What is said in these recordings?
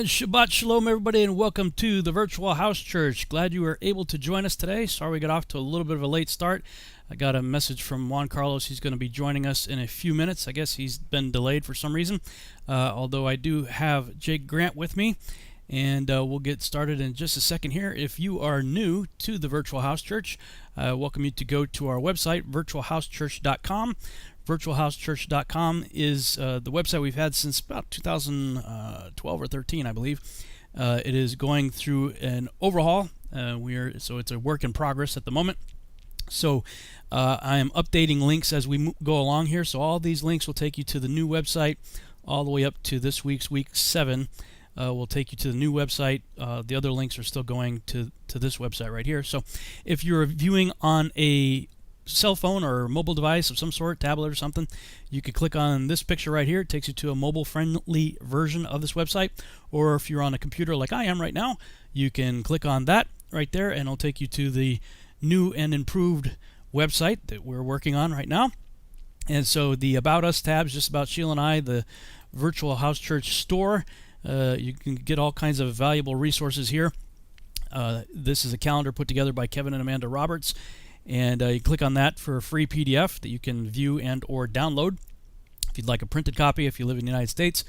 And Shabbat Shalom, everybody, and welcome to the Virtual House Church. Glad you were able to join us today. Sorry we got off to a little bit of a late start. I got a message from Juan Carlos. He's going to be joining us in a few minutes. I guess he's been delayed for some reason, although I do have Jake Grant with me, and we'll get started in just a second here. If you are new to the Virtual House Church, I welcome you to go to our website, virtualhousechurch.com. virtualhousechurch.com is the website we've had since about 2012 or 13, I believe. It is going through an overhaul. So it's a work in progress at the moment. So I am updating links as we go along here. So all these links will take you to the new website all the way up to this week's week 7. Will take you to the new website. The other links are still going to this website right here. So if you're viewing on a cell phone or mobile device of some sort, tablet or something, you could click on this picture right here. It takes you to a mobile-friendly version of this website. Or if you're on a computer like I am right now, you can click on that right there, and it'll take you to the new and improved website that we're working on right now. And so the About Us tab is just about Sheila and I, the Virtual House Church store. You can get all kinds of valuable resources here. This is a calendar put together by Kevin and Amanda Roberts. And you click on that for a free PDF that you can view and or download. If you'd like a printed copy, if you live in the United States,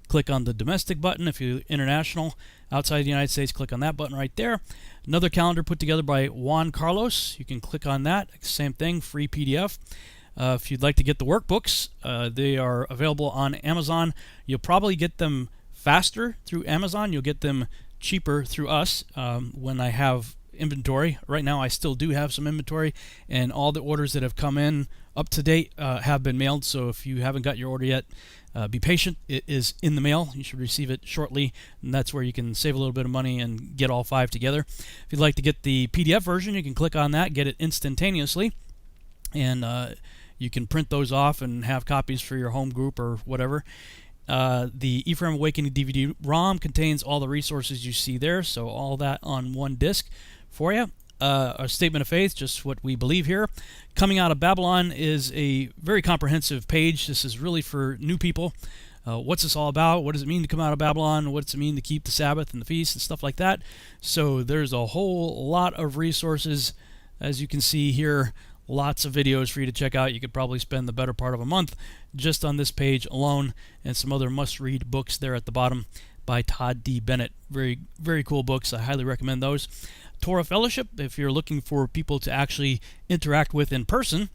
click on the domestic button. If you're international, outside the United States, click on that button right there. Another calendar put together by Juan Carlos. You can click on that. Same thing, free PDF. If you'd like to get the workbooks, they are available on Amazon. You'll probably get them faster through Amazon. You'll get them cheaper through us when I have inventory. Right now I still do have some inventory, and all the orders that have come in up to date have been mailed. So if you haven't got your order yet, be patient. It is in the mail. You should receive it shortly, and that's where you can save a little bit of money and get all 5 together. If you'd like to get the PDF version, you can click on that, get it instantaneously, and you can print those off and have copies for your home group or whatever. The Ephraim Awakening DVD-ROM contains all the resources you see there, so all that on one disc for you. A statement of faith, just what we believe here. Coming Out of Babylon is a very comprehensive page. This is really for new people. What's this all about? What does it mean to come out of Babylon? What does it mean to keep the Sabbath and the feast and stuff like that? So there's a whole lot of resources, as you can see here. Lots of videos for you to check out. You could probably spend the better part of a month just on this page alone, and some other must-read books there at the bottom by Todd D. Bennett. Very, very cool books. I highly recommend those. Torah Fellowship, if you're looking for people to actually interact with in person,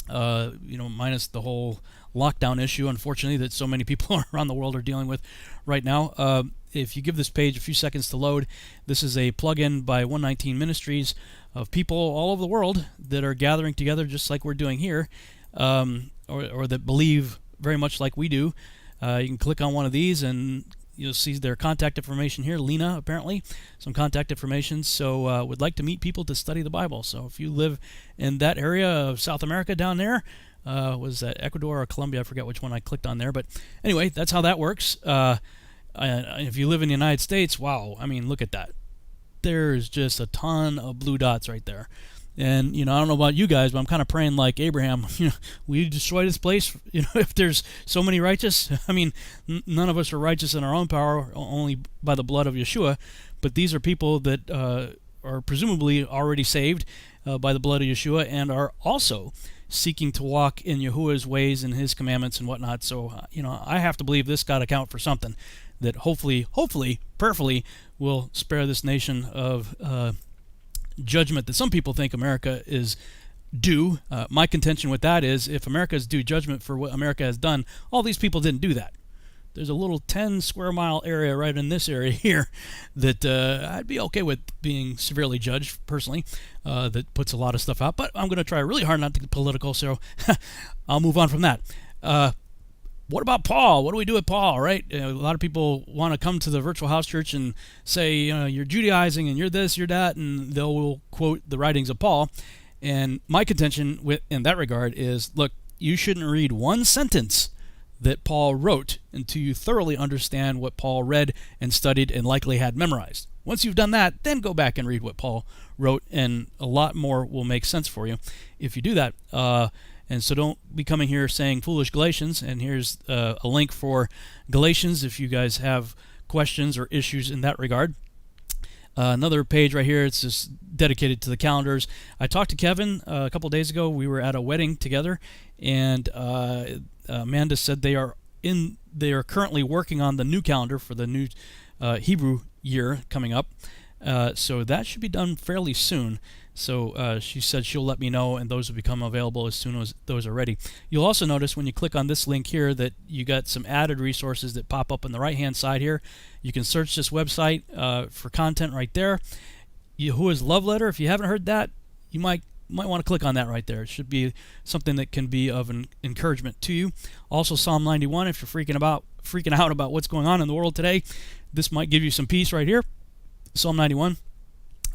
minus the whole lockdown issue, unfortunately, that so many people around the world are dealing with right now. If you give this page a few seconds to load, this is a plug-in by 119 Ministries of people all over the world that are gathering together just like we're doing here, or that believe very much like we do. You can click on one of these and you'll see their contact information here. Lena, apparently, some contact information. So would like to meet people to study the Bible. So if you live in that area of South America down there, was that Ecuador or Colombia? I forget which one I clicked on there. But anyway, that's how that works. If you live in the United States, wow, I mean, look at that. There's just a ton of blue dots right there. And, I don't know about you guys, but I'm kind of praying like Abraham, we destroy this place, if there's so many righteous. I mean, none of us are righteous in our own power, only by the blood of Yeshua. But these are people that are presumably already saved by the blood of Yeshua and are also seeking to walk in Yahuwah's ways and his commandments and whatnot. So, I have to believe this got to count for something that hopefully, prayerfully, will spare this nation of judgment that some people think America is due. My contention with that is, if America is due judgment for what America has done, all these people didn't do that. There's a little 10 square mile area right in this area here that I'd be okay with being severely judged personally. That puts a lot of stuff out, but I'm going to try really hard not to get political, so I'll move on from that. What about Paul? What do we do with Paul, right? A lot of people want to come to the Virtual House Church and say, you're Judaizing and you're this, you're that, and they'll quote the writings of Paul. And my contention in that regard is, look, you shouldn't read one sentence that Paul wrote until you thoroughly understand what Paul read and studied and likely had memorized. Once you've done that, then go back and read what Paul wrote, and a lot more will make sense for you if you do that. And so don't be coming here saying foolish Galatians. And here's a link for Galatians if you guys have questions or issues in that regard. Another page right here, it's just dedicated to the calendars. I talked to Kevin a couple days ago. We were at a wedding together, and Amanda said they are currently working on the new calendar for the new Hebrew year coming up. So that should be done fairly soon. So she said she'll let me know, and those will become available as soon as those are ready. You'll also notice when you click on this link here that you got some added resources that pop up on the right-hand side here. You can search this website for content right there. Yahuwah's Love Letter, if you haven't heard that, you might want to click on that right there. It should be something that can be of an encouragement to you. Also, Psalm 91, if you're freaking out about what's going on in the world today, this might give you some peace right here. Psalm 91.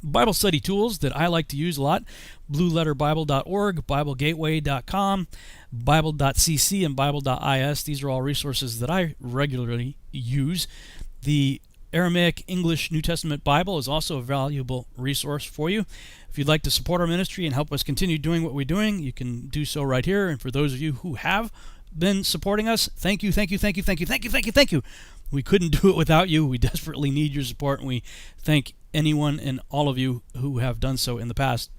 Bible study tools that I like to use a lot: blueletterbible.org, biblegateway.com, bible.cc, and bible.is. These are all resources that I regularly use. The Aramaic English New Testament Bible is also a valuable resource for you. If you'd like to support our ministry and help us continue doing what we're doing, you can do so right here. And for those of you who have been supporting us, thank you. We couldn't do it without you. We desperately need your support, and we thank anyone and all of you who have done so in the past.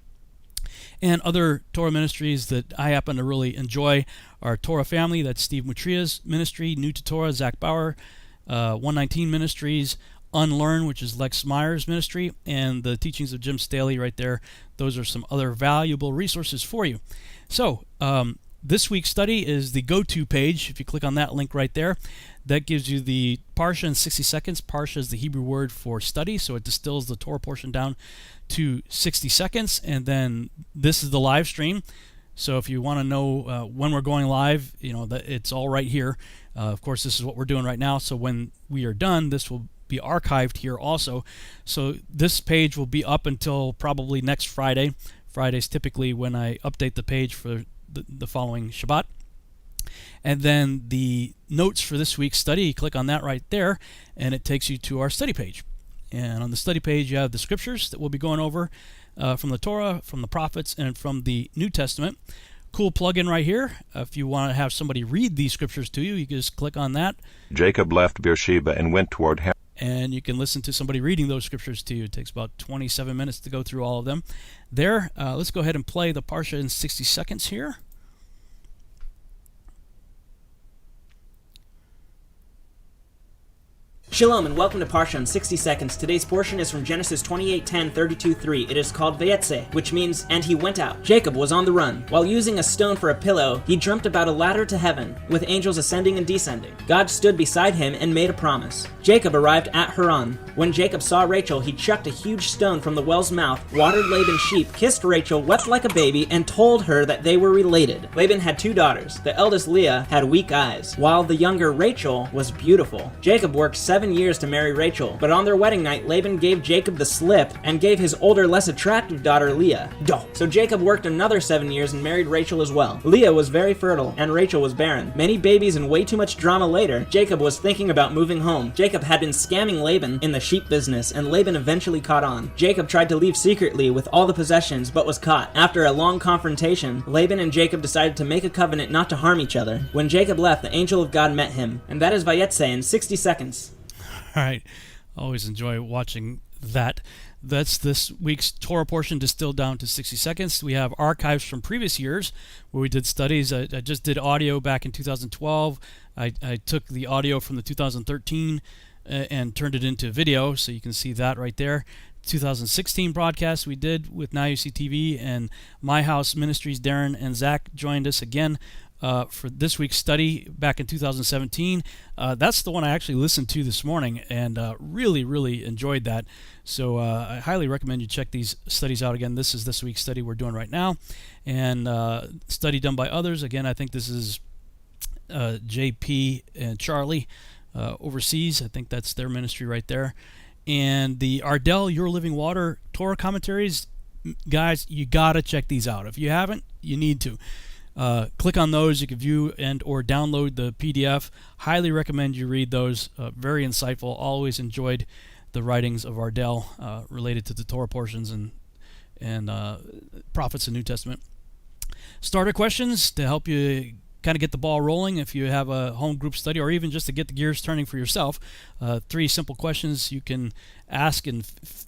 And other Torah ministries that I happen to really enjoy are Torah Family, that's Steve Mutria's ministry; New to Torah, Zach Bauer; 119 Ministries; Unlearn, which is Lex Meyer's ministry; and the teachings of Jim Staley right there. Those are some other valuable resources for you. So, this week's study is the go-to page. If you click on that link right there, that gives you the Parsha in 60 seconds. Parsha is the Hebrew word for study, so it distills the Torah portion down to 60 seconds. And then this is the live stream. So if you want to know when we're going live, it's all right here. Of course, this is what we're doing right now. So when we are done, this will be archived here also. So this page will be up until probably next Friday. Friday's typically when I update the page for the following Shabbat. And then the notes for this week's study, you click on that right there, and it takes you to our study page. And on the study page, you have the scriptures that we'll be going over from the Torah, from the prophets, and from the New Testament. Cool plug-in right here. If you want to have somebody read these scriptures to you, you can just click on that. Jacob left Beersheba and went toward Haran. And you can listen to somebody reading those scriptures to you. It takes about 27 minutes to go through all of them. There, let's go ahead and play the Parsha in 60 seconds here. Shalom and welcome to Parsha in 60 seconds. Today's portion is from Genesis 28:10-32:3. It is called Yetze, which means, and he went out. Jacob was on the run. While using a stone for a pillow, he dreamt about a ladder to heaven, with angels ascending and descending. God stood beside him and made a promise. Jacob arrived at Haran. When Jacob saw Rachel, he chucked a huge stone from the well's mouth, watered Laban's sheep, kissed Rachel, wept like a baby, and told her that they were related. Laban had 2 daughters. The eldest, Leah, had weak eyes, while the younger, Rachel, was beautiful. Jacob worked 7 years to marry Rachel, but on their wedding night, Laban gave Jacob the slip and gave his older, less attractive daughter Leah. So Jacob worked another 7 years and married Rachel as well. Leah was very fertile, and Rachel was barren. Many babies and way too much drama later, Jacob was thinking about moving home. Jacob had been scamming Laban in the sheep business, and Laban eventually caught on. Jacob tried to leave secretly with all the possessions, but was caught. After a long confrontation, Laban and Jacob decided to make a covenant not to harm each other. When Jacob left, the angel of God met him. And that is Yetze in 60 seconds. All right. Always enjoy watching that. That's this week's Torah portion distilled down to 60 seconds. We have archives from previous years where we did studies. I just did audio back in 2012. I took the audio from the 2013 and turned it into video, so you can see that right there. 2016 broadcast we did with Now You See TV and My House Ministries. Darren and Zach joined us again for this week's study back in 2017. That's the one I actually listened to this morning and really enjoyed that. So I highly recommend you check these studies out again. This is this week's study we're doing right now, and study done by others. Again, I think this is JP and Charlie overseas. I think that's their ministry right there. And the Ardell Your Living Water Torah commentaries, guys, you gotta check these out. If you haven't, you need to. Click on those. You can view and or download the PDF. Highly recommend you read those. Very insightful. Always enjoyed the writings of Ardell related to the Torah portions and prophets and New Testament. Starter questions to help you kind of get the ball rolling, if you have a home group study, or even just to get the gears turning for yourself, 3 simple questions you can ask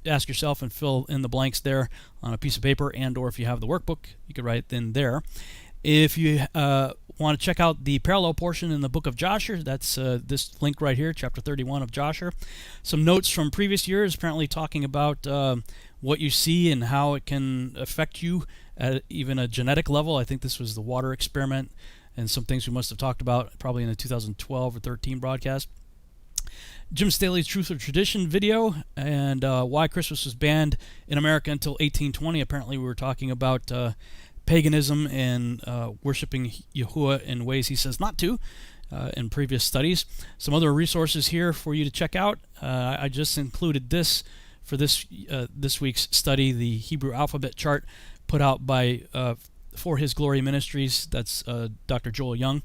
ask yourself and fill in the blanks there on a piece of paper, and or if you have the workbook, you could write it in there. If you want to check out the parallel portion in the book of Joshua, that's this link right here, chapter 31 of Joshua. Some notes from previous years, apparently talking about what you see and how it can affect you at even a genetic level. I think this was the water experiment and some things we must have talked about probably in the 2012 or 13 broadcast. Jim Staley's Truth or Tradition video, and why Christmas was banned in America until 1820. Apparently we were talking about paganism and worshiping Yahuwah in ways he says not to in previous studies. Some other resources here for you to check out. I just included this for this week's study, the Hebrew alphabet chart put out by For His Glory Ministries. That's Dr. Joel Young.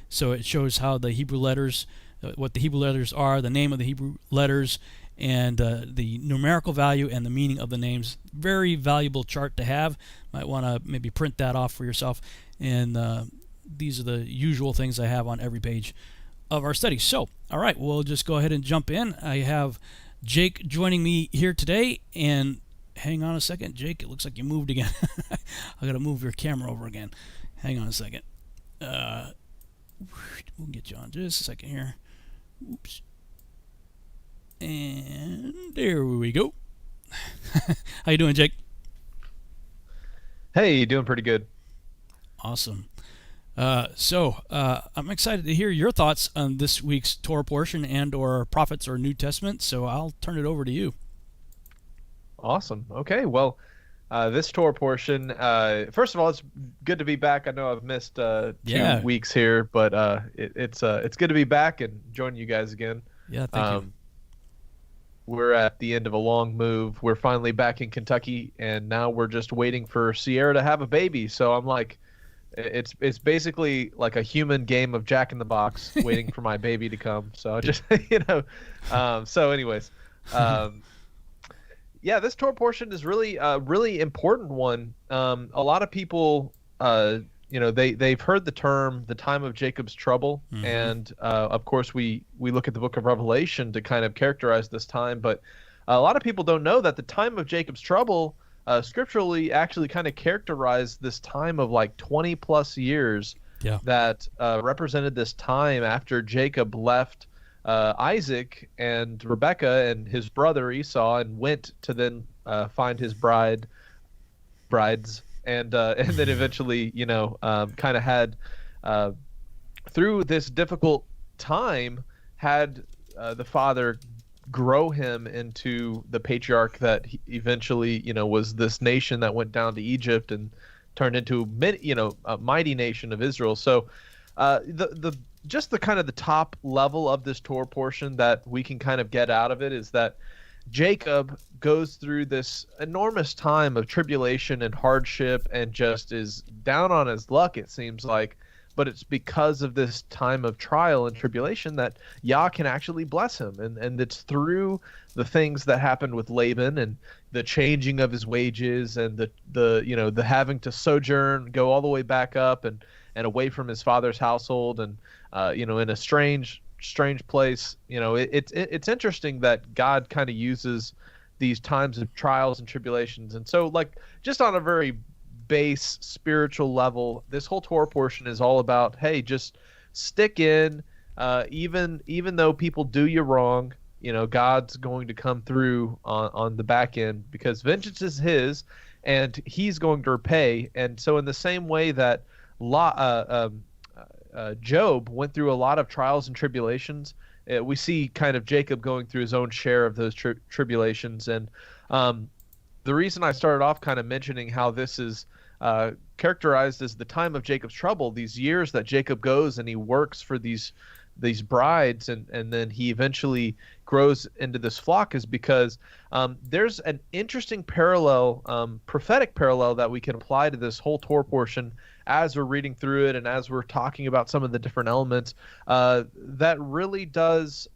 So it shows how the Hebrew letters, what the Hebrew letters are, the name of the Hebrew letters, and the numerical value and the meaning of the names. Very valuable chart to have. Might want to maybe print that off for yourself. And these are the usual things I have on every page of our study. So, all right, we'll just go ahead and jump in. I have Jake joining me here today, and hang on a second, Jake. It looks like you moved again. I got to move your camera over again. Hang on a second. We'll get you on just a second here. Oops. And there we go. How you doing, Jake? Hey, doing pretty good. Awesome. So I'm excited to hear your thoughts on this week's Torah portion and or Prophets or New Testament. So I'll turn it over to you. Awesome. Okay. Well, this Torah portion. First of all, it's good to be back. I know I've missed 2 weeks here, but it's good to be back and join you guys again. Yeah. Thank you. We're at the end of a long move. We're finally back in Kentucky, and now we're just waiting for Sierra to have a baby. So I'm like, it's basically like a human game of Jack in the Box, waiting for my baby to come. So just So anyways, yeah, this Torah portion is really a really important one. A lot of people, they've heard the term the time of Jacob's trouble, and of course we look at the book of Revelation to kind of characterize this time, but a lot of people don't know that the time of Jacob's trouble scripturally actually kind of characterized this time of like 20 plus years that represented this time after Jacob left Isaac and Rebekah and his brother Esau and went to then find his brides and then eventually, kind of had, through this difficult time, had the father grow him into the patriarch that he eventually, was this nation that went down to Egypt and turned into, a mighty nation of Israel. So just the kind of the top level of this Torah portion that we can kind of get out of it is that Jacob goes through this enormous time of tribulation and hardship and just is down on his luck, it seems like. But it's because of this time of trial and tribulation that Yah can actually bless him. And it's through the things that happened with Laban and the changing of his wages and the having to sojourn, go all the way back up and away from his father's household and, in a strange place. It's interesting that God kind of uses these times of trials and tribulations. And so, like, just on a very base spiritual level, this whole Torah portion is all about, hey, just stick in, even though people do you wrong, God's going to come through on the back end, because vengeance is his and he's going to repay. And so in the same way that Job went through a lot of trials and tribulations, we see kind of Jacob going through his own share of those tribulations. And the reason I started off kind of mentioning how this is characterized as the time of Jacob's trouble, these years that Jacob goes and he works for these brides and then he eventually grows into this flock, is because there's an interesting parallel, prophetic parallel that we can apply to this whole Torah portion as we're reading through it and as we're talking about some of the different elements that really does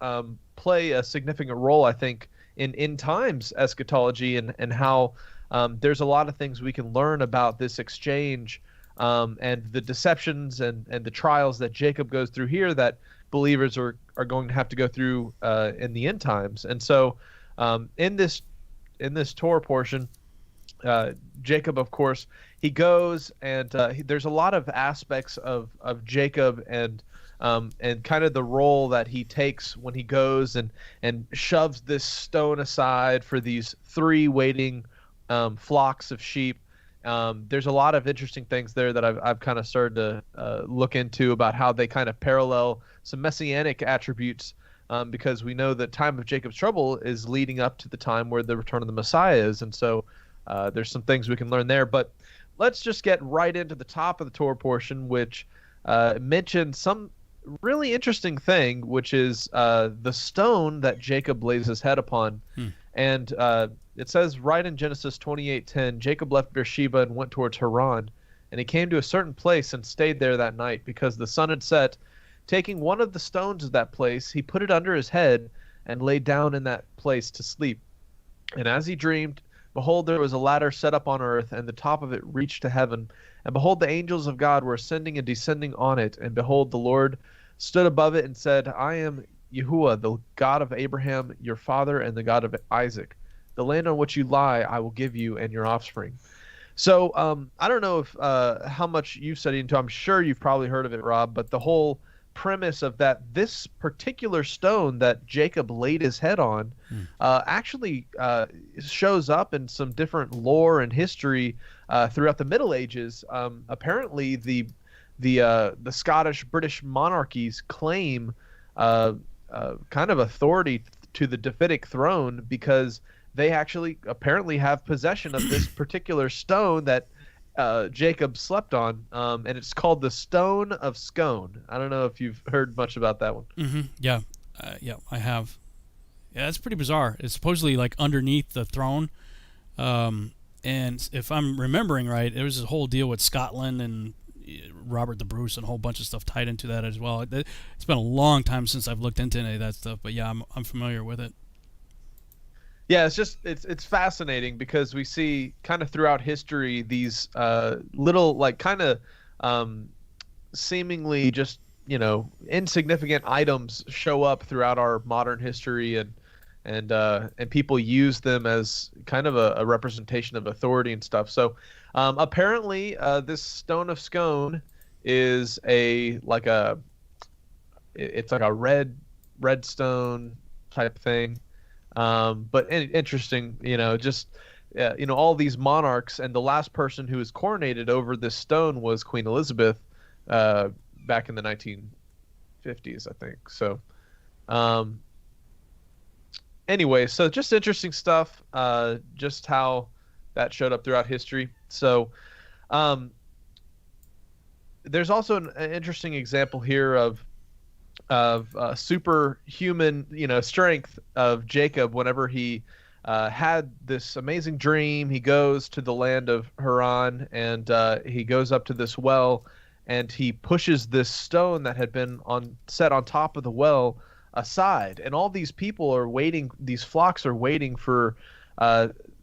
play a significant role, I think, in end times eschatology and how there's a lot of things we can learn about this exchange and the deceptions and the trials that Jacob goes through here that believers are going to have to go through in the end times. And so in this Torah portion, Jacob, of course, he goes and there's a lot of aspects of Jacob and kind of the role that he takes when he goes and shoves this stone aside for these 3 waiting flocks of sheep. There's a lot of interesting things there that I've kind of started to look into about how they kind of parallel some messianic attributes, because we know that time of Jacob's trouble is leading up to the time where the return of the Messiah is, and so there's some things we can learn there. But let's just get right into the top of the Torah portion, which mentions some really interesting thing, which is the stone that Jacob lays his head upon. And it says right in Genesis 28:10, Jacob left Beersheba and went towards Haran, and he came to a certain place and stayed there that night because the sun had set. Taking one of the stones of that place, he put it under his head and lay down in that place to sleep. And as he dreamed, behold, there was a ladder set up on earth, and the top of it reached to heaven. And behold, the angels of God were ascending and descending on it. And behold, the Lord stood above it and said, I am Yahuwah, the God of Abraham, your father, and the God of Isaac. The land on which you lie, I will give you and your offspring. So I don't know if how much you've studied into. I'm sure you've probably heard of it, Rob. But the whole premise of that, this particular stone that Jacob laid his head on, actually shows up in some different lore and history throughout the Middle Ages. Apparently, the Scottish British monarchies claim kind of authority to the Davidic throne because they actually apparently have possession of this particular stone that Jacob slept on, and it's called the Stone of Scone. I don't know if you've heard much about that one. Yeah, I have. Yeah, it's pretty bizarre. It's supposedly like underneath the throne, and if I'm remembering right, there was a whole deal with Scotland and Robert the Bruce and a whole bunch of stuff tied into that as well. It's been a long time since I've looked into any of that stuff, but yeah, I'm familiar with it. Yeah, it's fascinating because we see kind of throughout history these little like kind of seemingly just insignificant items show up throughout our modern history, and people use them as kind of a representation of authority and stuff. So apparently this Stone of Scone is it's like a red stone type thing. But interesting, all these monarchs, and the last person who was coronated over this stone was Queen Elizabeth, back in the 1950s, I think. So, anyway, so just interesting stuff, just how that showed up throughout history. So, there's also an interesting example here of superhuman, strength of Jacob. Whenever he had this amazing dream, he goes to the land of Haran, and he goes up to this well, and he pushes this stone that had been set on top of the well aside, and all these people are waiting. These flocks are waiting for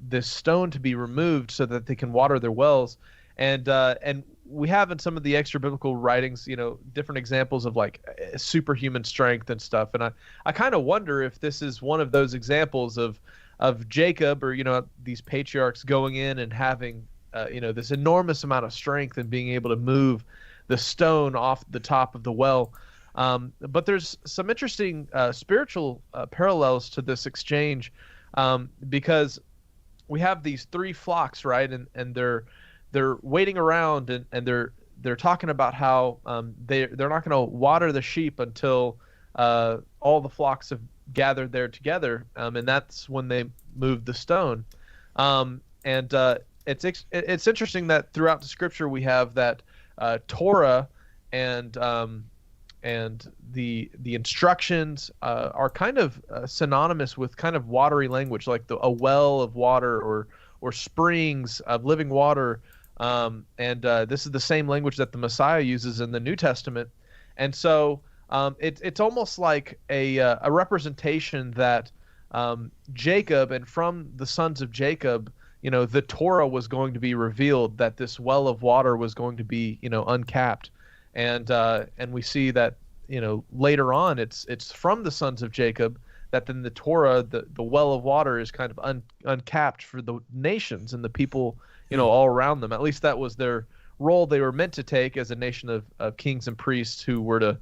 this stone to be removed so that they can water their wells, and we have in some of the extra biblical writings, different examples of like superhuman strength and stuff. And I kind of wonder if this is one of those examples of Jacob, or, these patriarchs going in and having, this enormous amount of strength and being able to move the stone off the top of the well. But there's some interesting spiritual parallels to this exchange, because we have these 3 flocks, right? And they're waiting around, and they're talking about how they're not going to water the sheep until all the flocks have gathered there together, and that's when they move the stone. It's interesting that throughout the scripture we have that Torah and the instructions are kind of synonymous with kind of watery language, like a well of water or springs of living water. This is the same language that the Messiah uses in the New Testament. And so it's almost like a representation that Jacob, and from the sons of Jacob, the Torah was going to be revealed, that this well of water was going to be, uncapped. And we see that, later on it's from the sons of Jacob that then the Torah, the well of water, is kind of uncapped for the nations and the people, all around them. At least that was their role they were meant to take as a nation of kings and priests who were to,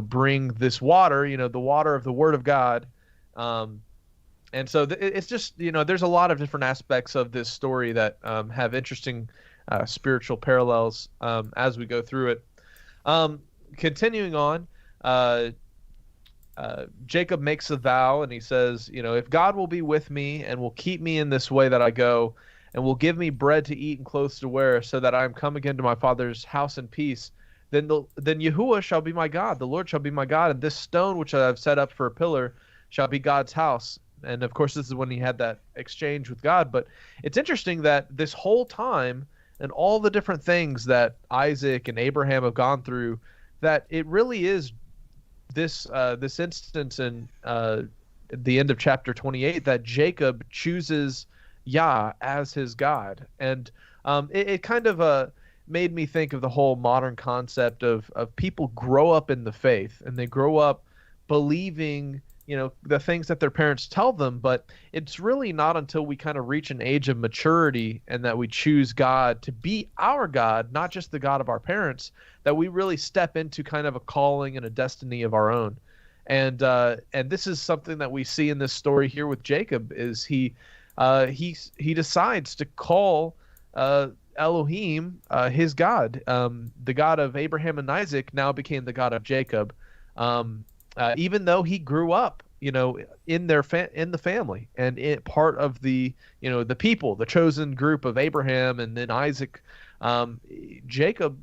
bring this water, the water of the Word of God. And so it's just, there's a lot of different aspects of this story that have interesting spiritual parallels as we go through it. Continuing on, Jacob makes a vow, and he says, if God will be with me and will keep me in this way that I go, and will give me bread to eat and clothes to wear, so that I am come again to my father's house in peace, then Yahuwah shall be my God, the Lord shall be my God, and this stone which I have set up for a pillar shall be God's house. And of course, this is when he had that exchange with God. But it's interesting that this whole time, and all the different things that Isaac and Abraham have gone through, that it really is this instance in the end of chapter 28 that Jacob chooses Yah as his God. And it kind of made me think of the whole modern concept of people grow up in the faith, and they grow up believing the things that their parents tell them, but it's really not until we kind of reach an age of maturity and that we choose God to be our God, not just the God of our parents, that we really step into kind of a calling and a destiny of our own. And this is something that we see in this story here with Jacob, is he decides to call Elohim his God. The God of Abraham and Isaac now became the God of Jacob. Even though he grew up, in the family and part of the, the people, the chosen group of Abraham and then Isaac, Jacob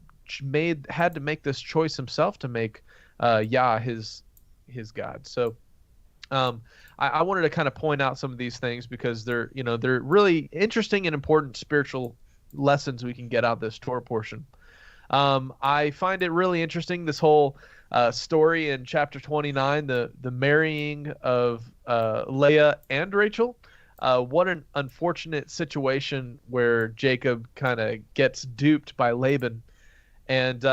had to make this choice himself to make Yah his God. So I wanted to kind of point out some of these things because they're really interesting and important spiritual lessons we can get out of this Torah portion. I find it really interesting, this whole story in chapter 29, the marrying of Leah and Rachel. What an unfortunate situation where Jacob kind of gets duped by Laban. And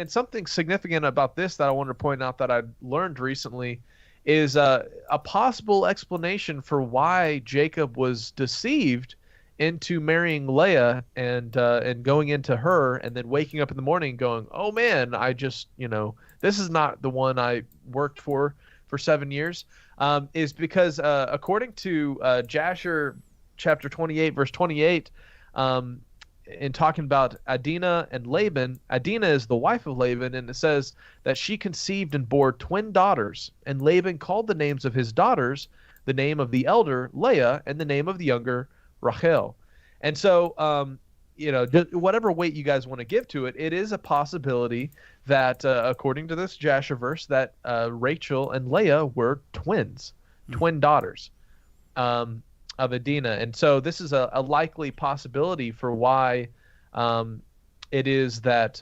something significant about this that I wanted to point out that I learned recently is a possible explanation for why Jacob was deceived into marrying Leah and going into her, and then waking up in the morning going, oh man, I just, this is not the one I worked for 7 years, is because according to Jasher chapter 28 verse 28, in talking about Adinah and Laban, Adinah is the wife of Laban, and it says that she conceived and bore twin daughters, and Laban called the names of his daughters the name of the elder Leah and the name of the younger Rachel. And so whatever weight you guys want to give to it, it is a possibility that according to this Jasher verse, that Rachel and Leah were twin daughters of Adinah. And so this is a likely possibility for why it is that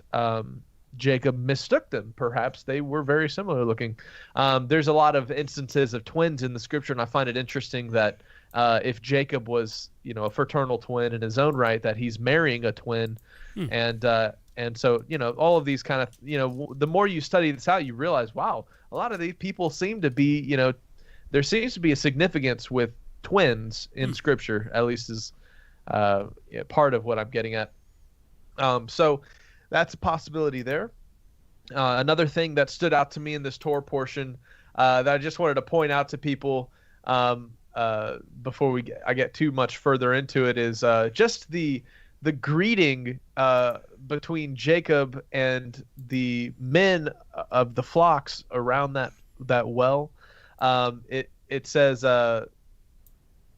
Jacob mistook them. Perhaps they were very similar looking. There's a lot of instances of twins in the scripture, and I find it interesting that if Jacob was, a fraternal twin in his own right, that he's marrying a twin. And so, all of these kind of, the more you study this out, you realize, wow, a lot of these people seem to be, there seems to be a significance with twins in scripture, at least is part of what I'm getting at. So that's a possibility there. Another thing that stood out to me in this Torah portion that I just wanted to point out to people before I get too much further into it is just the greeting between Jacob and the men of the flocks around that well. It says, I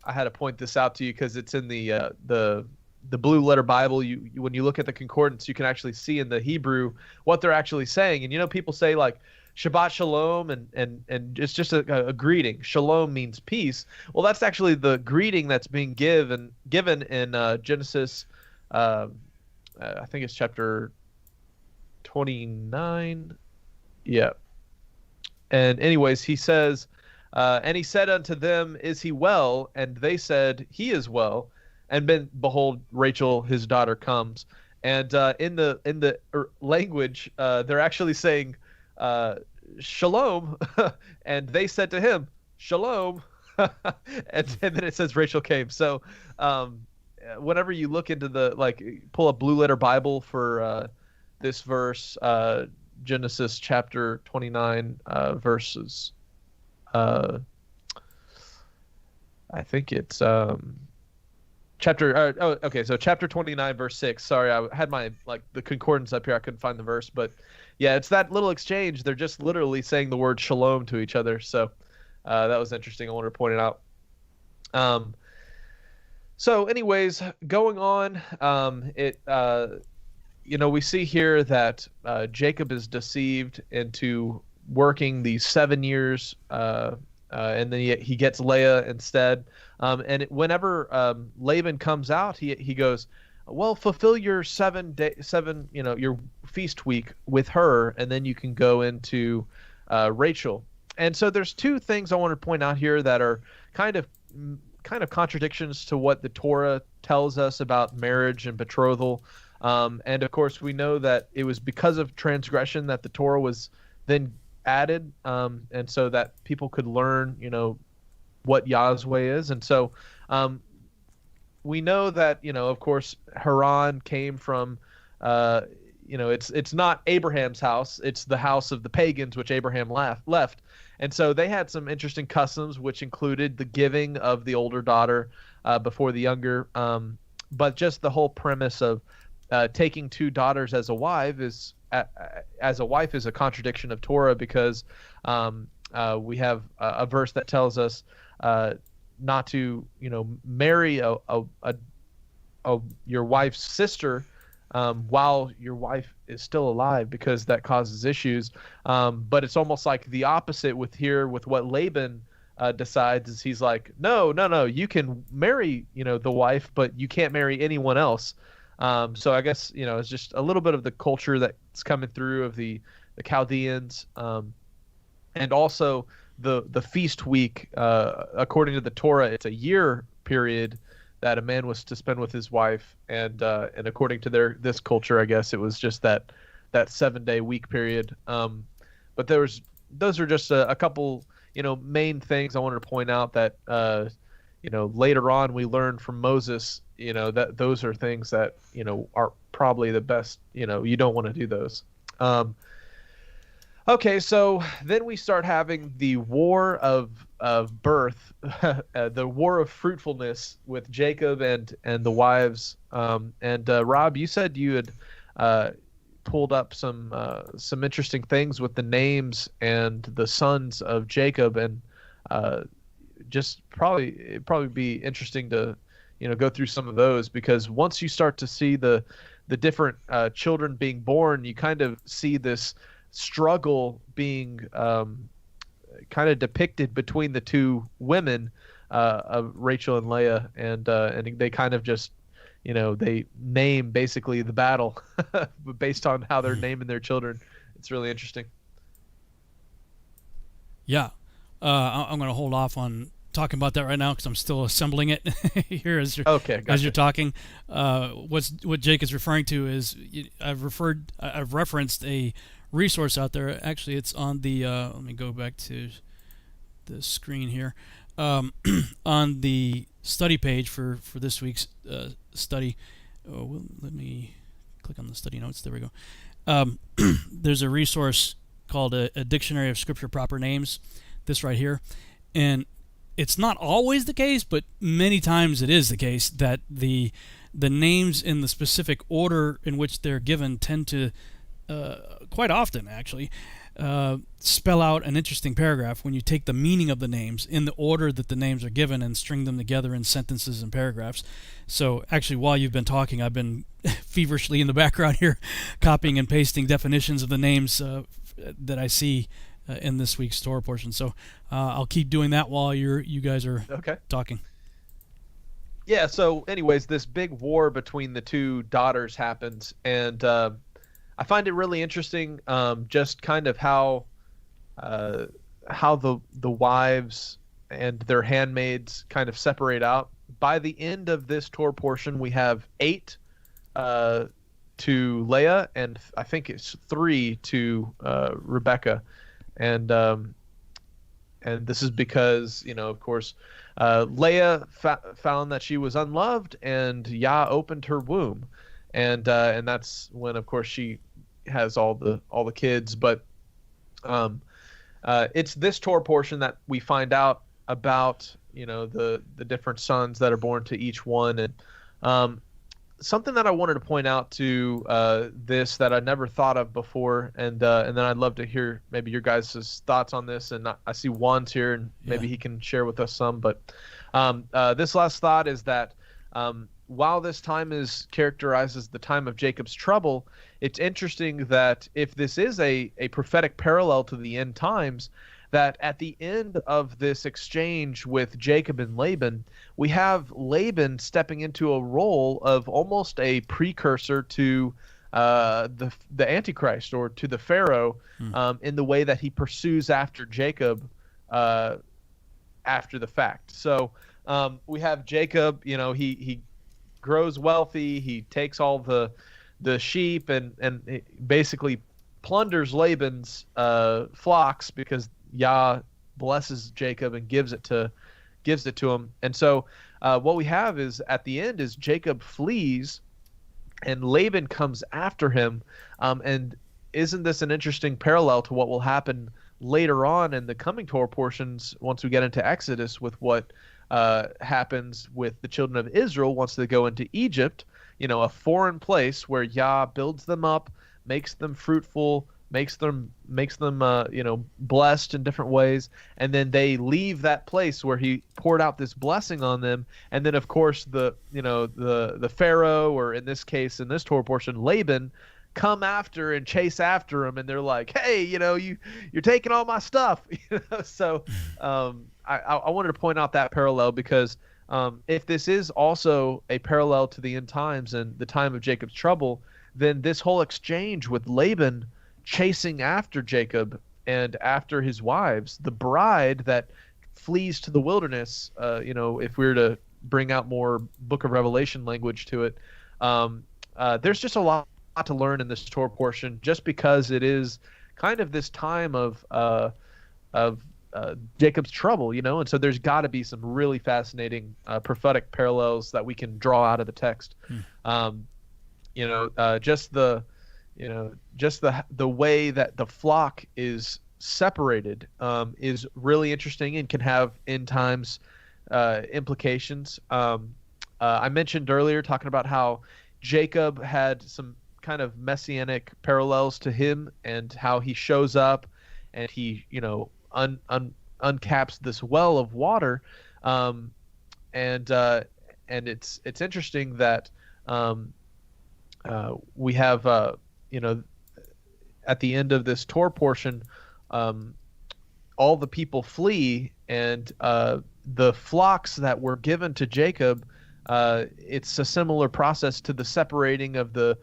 had to point this out to you because it's in the Blue Letter Bible. When you look at the concordance, you can actually see in the Hebrew what they're actually saying. And people say like Shabbat Shalom, and it's just a greeting. Shalom means peace. Well, that's actually the greeting that's being given in Genesis. I think it's chapter 29. Yeah. And anyways, he says, and he said unto them, is he well? And they said, he is well. And then behold, Rachel, his daughter, comes. And in the language, they're actually saying shalom, and they said to him shalom, and then it says Rachel came. So whenever you look into pull up Blue Letter Bible for this verse, Genesis chapter 29 verses, I think it's chapter 29 verse 6. Sorry, I had my the concordance up here, I couldn't find the verse, but yeah, it's that little exchange. They're just literally saying the word shalom to each other. So that was interesting. I wanted to point it out. So anyways, going on, we see here that Jacob is deceived into working these 7 years, and then he gets Leah instead. Whenever Laban comes out, he goes, well, fulfill your your feast week with her, and then you can go into Rachel. And so there's two things I want to point out here that are kind of contradictions to what the Torah tells us about marriage and betrothal. And of course, we know that it was because of transgression that the Torah was then added, and so that people could learn, what Yah's way is. And so we know that, of course, Haran came from, it's not Abraham's house. It's the house of the pagans, which Abraham left. And so they had some interesting customs, which included the giving of the older daughter before the younger. But just the whole premise of taking two daughters as a wife is a contradiction of Torah, because we have a verse that tells us not to marry your wife's sister while your wife is still alive, because that causes issues. But it's almost like the opposite with what Laban decides is he's like, no, you can marry the wife, but you can't marry anyone else. So I guess it's just a little bit of the culture that's coming through of the Chaldeans, and also the feast week. According to the Torah, it's a year period that a man was to spend with his wife, and according to this culture, I guess it was just that 7-day week period. But those are just a couple main things I wanted to point out that later on we learned from Moses, that those are things that are probably the best. You don't want to do those. Okay, so then we start having the war of birth, the war of fruitfulness with Jacob and the wives. Rob, you said you had pulled up some interesting things with the names and the sons of Jacob, and just it'd probably be interesting to go through some of those, because once you start to see the different children being born, you kind of see this struggle being kind of depicted between the two women of Rachel and Leah, and they kind of just they name basically the battle based on how they're naming their children. It's really interesting. Yeah, I'm going to hold off on talking about that right now because I'm still assembling it here as you're talking. What Jake is referring to is I've referenced a resource out there. Actually, it's on the let me go back to the screen here. On the study page for this week's study. Let me click on the study notes. There we go. There's a resource called a Dictionary of Scripture Proper Names. This right here, and it's not always the case, but many times it is the case that the names in the specific order in which they're given tend to quite often actually spell out an interesting paragraph when you take the meaning of the names in the order that the names are given and string them together in sentences and paragraphs. So actually, while you've been talking, I've been feverishly in the background here copying and pasting definitions of the names that I see in this week's Torah portion. So I'll keep doing that while you guys are talking. Yeah, so anyways, this big war between the two daughters happens, and I find it really interesting, just kind of how the wives and their handmaids kind of separate out. by the end of this Torah portion, we have 8 to Leah, and I think it's 3 to Rebecca, and this is because, of course, Leah found that she was unloved, and Yah opened her womb, and that's when, of course, she has all the kids. But it's this Torah portion that we find out about, the different sons that are born to each one. And something that I wanted to point out to this that I never thought of before, and then I'd love to hear maybe your guys' thoughts on this. And I see Juan's here, and maybe he can share with us some. But this last thought is that while this time is characterized as the time of Jacob's trouble, it's interesting that if this is a prophetic parallel to the end times, that at the end of this exchange with Jacob and Laban, we have Laban stepping into a role of almost a precursor to the Antichrist, or to the Pharaoh, in the way that he pursues after Jacob after the fact. So we have Jacob, he grows wealthy, he takes all the sheep and basically plunders Laban's flocks, because Yah blesses Jacob and gives it to him. And so what we have is, at the end, is Jacob flees and Laban comes after him. And isn't this an interesting parallel to what will happen later on in the coming Torah portions once we get into Exodus, with what happens with the children of Israel once they go into Egypt, a foreign place where Yah builds them up, makes them fruitful, makes them blessed in different ways, and then they leave that place where he poured out this blessing on them. And then, of course, the Pharaoh, or in this case, in this Torah portion, Laban, come after and chase after him, and they're like, hey, you're taking all my stuff. So I wanted to point out that parallel, because if this is also a parallel to the end times and the time of Jacob's trouble, then this whole exchange with Laban chasing after Jacob and after his wives, the bride that flees to the wilderness, if we were to bring out more Book of Revelation language to it, there's just a lot to learn in this Torah portion, just because it is kind of this time of Jacob's trouble, and so there's got to be some really fascinating prophetic parallels that we can draw out of the text. Just the way that the flock is separated is really interesting and can have end times implications. I mentioned earlier, talking about how Jacob had some kind of messianic parallels to him, and how he shows up and he uncaps this well of water, and it's interesting that we have at the end of this Torah portion, all the people flee, and the flocks that were given to Jacob, it's a similar process to the separating of the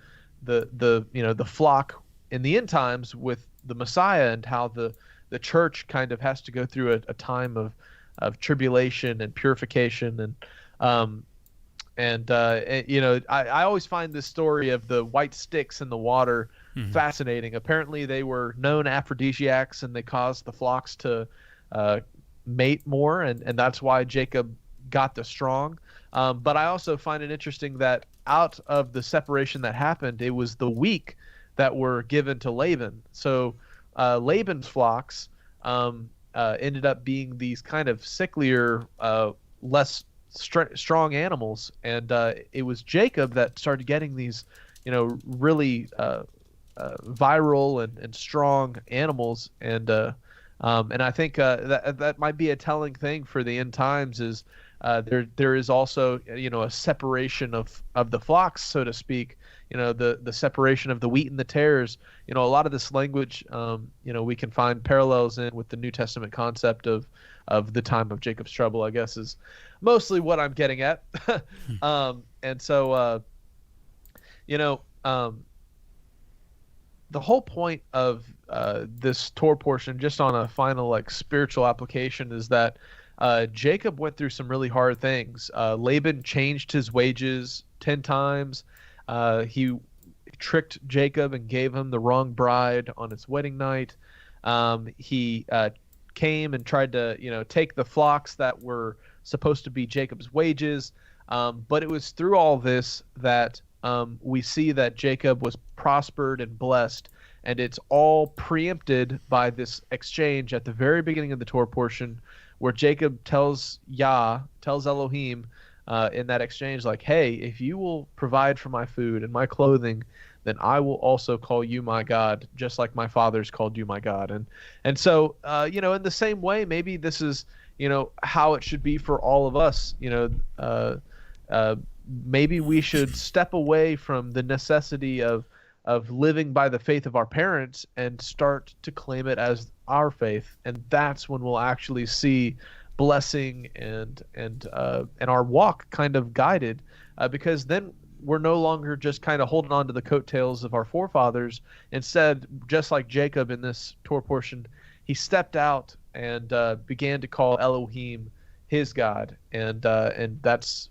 flock in the end times with the Messiah, and how the church kind of has to go through a time of tribulation and purification. I always find this story of the white sticks in the water fascinating. Apparently they were known aphrodisiacs, and they caused the flocks to mate more, and that's why Jacob got the strong. But I also find it interesting that out of the separation that happened, it was the weak that were given to Laban. So Laban's flocks ended up being these kind of sicklier, less strong animals, and it was Jacob that started getting these, really viral and strong animals, and I think that might be a telling thing for the end times. Is there is also a separation of the flocks, so to speak. The separation of the wheat and the tares. A lot of this language, we can find parallels in with the New Testament concept of the time of Jacob's trouble, I guess, is mostly what I'm getting at. And so, the whole point of this Torah portion, just on a final spiritual application, is that Jacob went through some really hard things. Laban changed his wages 10 times. He tricked Jacob and gave him the wrong bride on his wedding night. He came and tried to, take the flocks that were supposed to be Jacob's wages. But it was through all this that we see that Jacob was prospered and blessed. And it's all preempted by this exchange at the very beginning of the Torah portion, where Jacob tells Elohim in that exchange, like, hey, if you will provide for my food and my clothing, then I will also call you my God, just like my fathers called you my God. And so, in the same way, maybe this is, how it should be for all of us. Maybe we should step away from the necessity of living by the faith of our parents and start to claim it as our faith. And that's when we'll actually see blessing and our walk kind of guided, because then we're no longer just kind of holding on to the coattails of our forefathers. Instead, just like Jacob in this Torah portion, he stepped out and began to call Elohim his God, and that's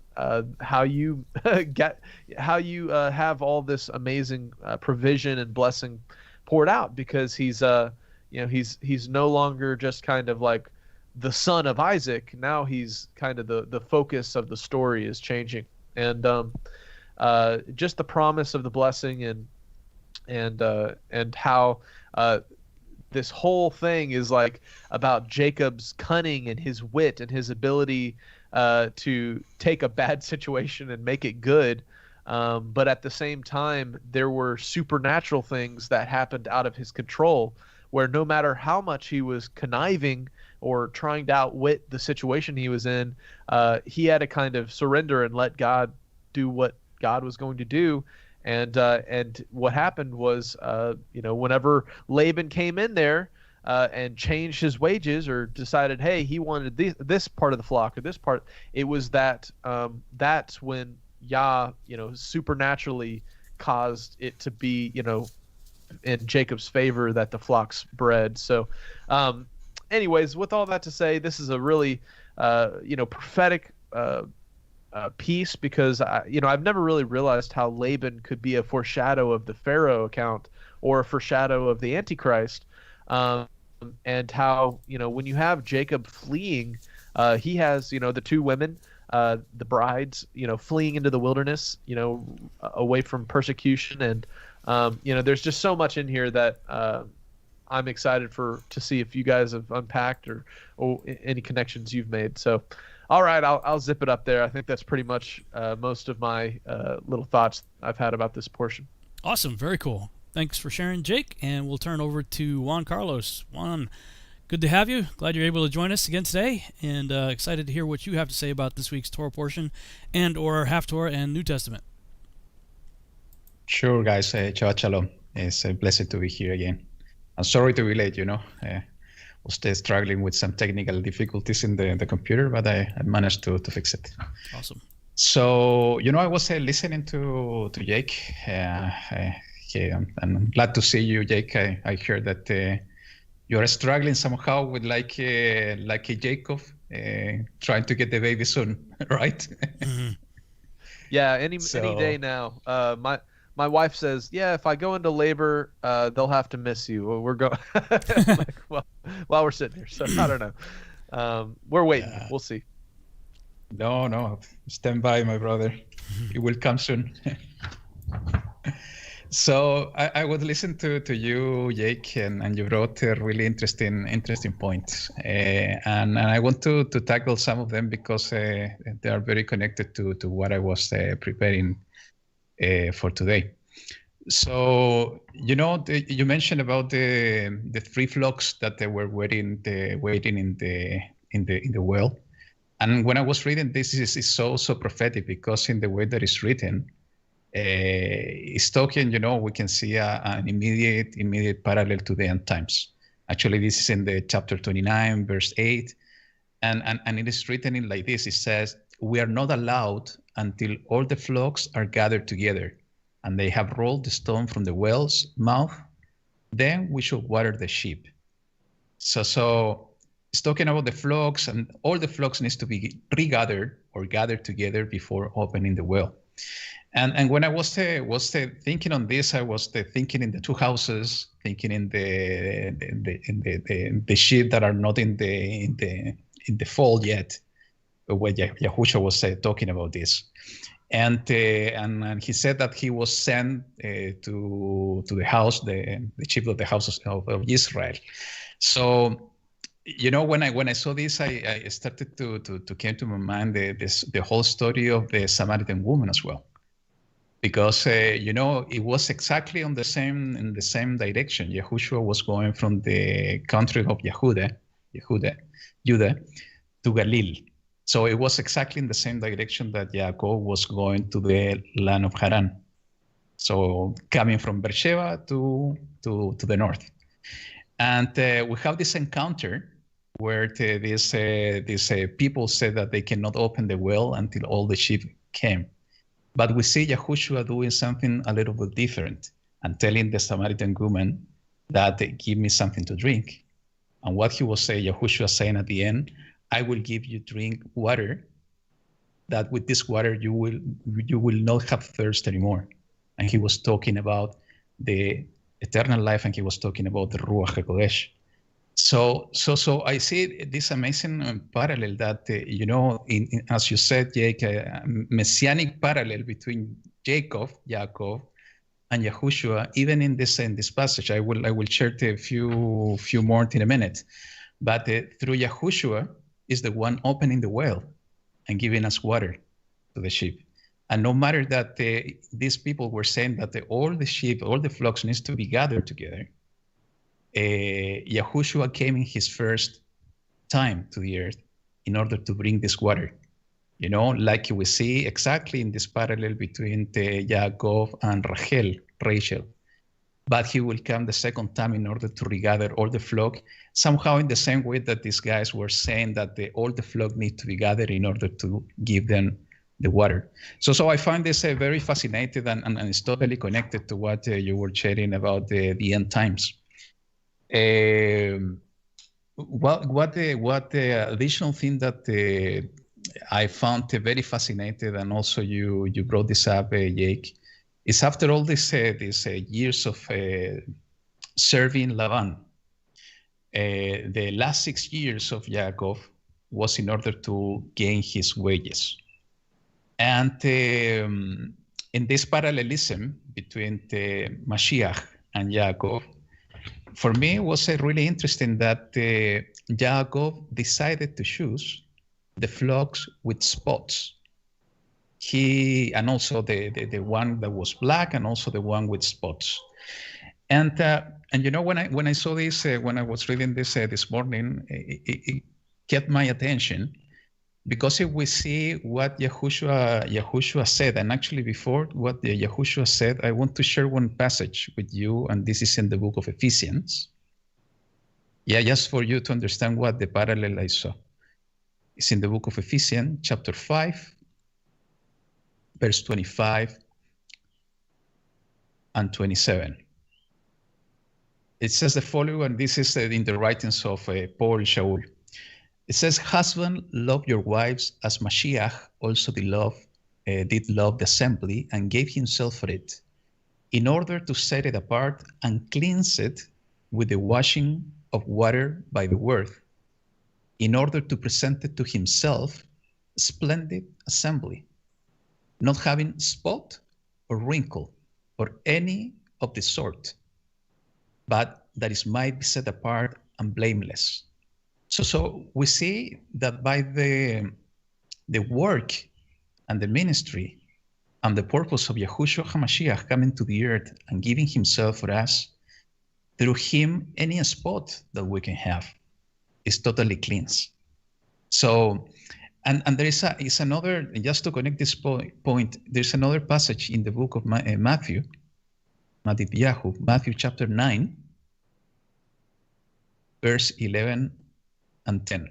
how you have all this amazing provision and blessing poured out, because he's no longer just kind of like the son of Isaac. Now he's kind of the focus of the story is changing, and just the promise of the blessing and how this whole thing is like about Jacob's cunning and his wit and his ability to take a bad situation and make it good. But at the same time, there were supernatural things that happened out of his control, where no matter how much he was conniving or trying to outwit the situation he was in, he had to kind of surrender and let God do what God was going to do. And what happened was, whenever Laban came in there and changed his wages or decided, hey, he wanted this part of the flock or this part, it was that's when Yah, supernaturally caused it to be, in Jacob's favor, that the flocks bred. So, anyways, with all that to say, this is a really, prophetic piece, because I've never really realized how Laban could be a foreshadow of the Pharaoh account or a foreshadow of the Antichrist, and how when you have Jacob fleeing, he has the two women, the brides, fleeing into the wilderness, away from persecution, and there's just so much in here that I'm excited to see if you guys have unpacked or any connections you've made. So. All right, I'll zip it up there. I think that's pretty much most of my little thoughts I've had about this portion. Awesome. Very cool. Thanks for sharing, Jake. And we'll turn over to Juan Carlos. Juan, good to have you. Glad you're able to join us again today, and excited to hear what you have to say about this week's Torah portion and or Half Torah and New Testament. Sure, guys. Shabbat Shalom. It's a blessing to be here again. I'm sorry to be late, was still struggling with some technical difficulties in the computer, but I managed to fix it. Awesome. So, I was listening to Jake. I'm glad to see you, Jake. I heard that you're struggling somehow with like a Jacob, trying to get the baby soon, right? Mm-hmm. Yeah, any day now. My wife says, yeah, if I go into labor, they'll have to miss you. Well, we're going while we're sitting here. So I don't know. We're waiting. Yeah. We'll see. No. Stand by, my brother. It will come soon. So I would listen to you, Jake, and you brought really interesting points. And I want to tackle some of them because they are very connected to what I was preparing for today. So you mentioned about the three flocks that they were waiting in the well, and when I was reading this, is so prophetic, because in the way that it's written, it's talking. We can see an immediate parallel to the end times. Actually, this is in the chapter 29, verse 8, and it is written in like this. It says, "We are not allowed until all the flocks are gathered together, and they have rolled the stone from the well's mouth. Then we should water the sheep." So It's talking about the flocks, and all the flocks needs to be regathered or gathered together before opening the well. And when I was thinking on this, I was thinking in the two houses, thinking in the sheep that are not in the fold yet, when Yahushua was talking about this. And he said that he was sent to the house, the sheep of the house of Israel. So, when I saw this, I started to came to my mind the whole story of the Samaritan woman as well, because it was exactly in the same direction. Yahushua was going from the country of Judah to Galilee. So it was exactly in the same direction that Yaakov was going to the land of Haran. So coming from Beersheba to the north. And we have this encounter where these people said that they cannot open the well until all the sheep came. But we see Yahushua doing something a little bit different and telling the Samaritan woman that give me something to drink. And what he was saying, Yahushua saying at the end, I will give you drink water, that with this water you will not have thirst anymore. And he was talking about the eternal life, and he was talking about the Ruach HaKodesh. So I see this amazing parallel that, as you said, Jake, messianic parallel between Yaakov, and Yahushua, even in this passage. I will share a few more in a minute. But through Yahushua is the one opening the well and giving us water to the sheep. And no matter that these people were saying that all the sheep, all the flocks needs to be gathered together, Yahushua came in his first time to the earth in order to bring this water. Like we see exactly in this parallel between Yaakov and Rachel. But he will come the second time in order to regather all the flock, somehow in the same way that these guys were saying that all the flock need to be gathered in order to give them the water. So I find this very fascinating, and it's totally connected to what you were sharing about the end times. What the additional thing that I found very fascinating, and also you brought this up, Jake, is after all these years of serving Laban, the last 6 years of Yaakov was in order to gain his wages. And in this parallelism between the Mashiach and Yaakov, for me, it was really interesting that Yaakov decided to choose the flocks with spots. And also the one that was black, and also the one with spots. And when I saw this, when I was reading this morning, it kept my attention, because if we see what Yahushua said, and actually before what Yahushua said, I want to share one passage with you, and this is in the book of Ephesians. Yeah, just for you to understand what the parallel I saw. It's in the book of Ephesians, chapter 5, verse 25 and 27. It says the following, and this is in the writings of Paul Shaul. It says, "Husband, love your wives as Mashiach also did love the assembly and gave himself for it, in order to set it apart and cleanse it with the washing of water by the word, in order to present it to himself a splendid assembly, not having spot or wrinkle or any of the sort, but that it might be set apart and blameless." So we see that by the work and the ministry and the purpose of Yahushua HaMashiach coming to the earth and giving himself for us, through him, any spot that we can have is totally cleansed. So, and there is another, just to connect this point, there's another passage in the book of Matthew chapter 9, verse 11 and 10.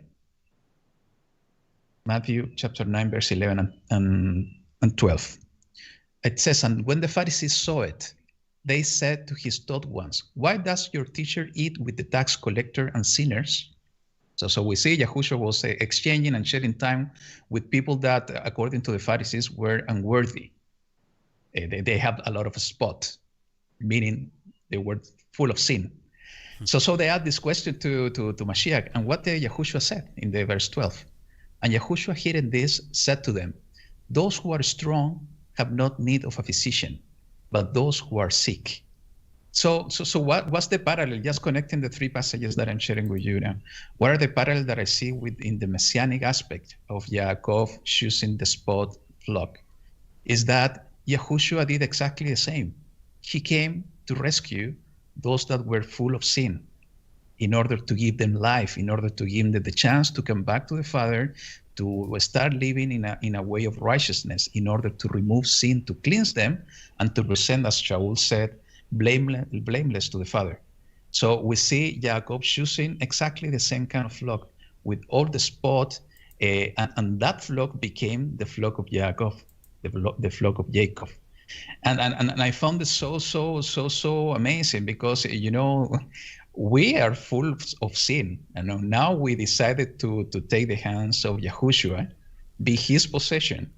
Matthew chapter 9, verse 11 and 12. It says, "And when the Pharisees saw it, they said to his taught ones, 'Why does your teacher eat with the tax collector and sinners?' So we see Yahushua was exchanging and sharing time with people that, according to the Pharisees, were unworthy. They have a lot of spot, meaning they were full of sin. So they asked this question to Mashiach, and what Yahushua said in the verse 12. And Yahushua, hearing this, said to them, those who are strong have not need of a physician, but those who are sick. So what's the parallel? Just connecting the three passages that I'm sharing with you now. What are the parallels that I see within the messianic aspect of Yaakov choosing the spot flock? Is that Yahushua did exactly the same. He came to rescue those that were full of sin in order to give them life, in order to give them the chance to come back to the Father, to start living in a way of righteousness, in order to remove sin, to cleanse them, and to present, as Shaul said, blameless to the Father. So we see Jacob choosing exactly the same kind of flock with all the spot, and that flock became the flock of Jacob, the flock of Jacob. And I found it so amazing because, we are full of sin. And now we decided to take the hands of Yahushua, be his possession,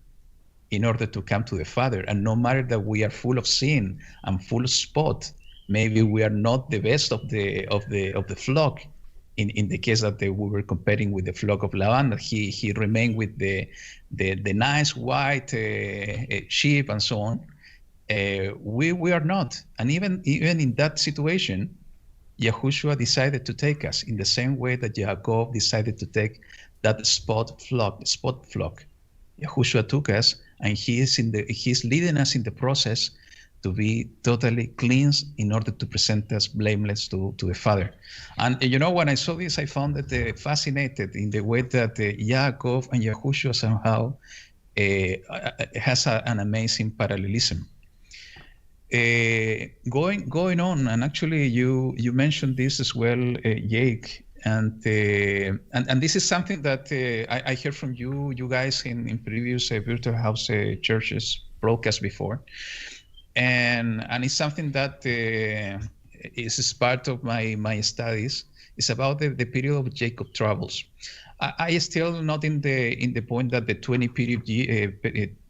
in order to come to the Father. And no matter that we are full of sin and full of spot, maybe we are not the best of the flock. In the case that we were comparing with the flock of Laban, he remained with the nice white sheep and so on. We are not. And even in that situation, Yahushua decided to take us in the same way that Jacob decided to take that spot flock. Yahushua took us, and he's leading us in the process to be totally cleansed in order to present us blameless to the Father. And when I saw this, I found it fascinated in the way that Yaakov and Yahushua somehow has an amazing parallelism. Going on, and actually you mentioned this as well, Jake, and this is something that I heard from you guys in previous virtual house churches broadcast before, and it's something that is part of my studies. It's about the period of Jacob travels. I still not in the point that the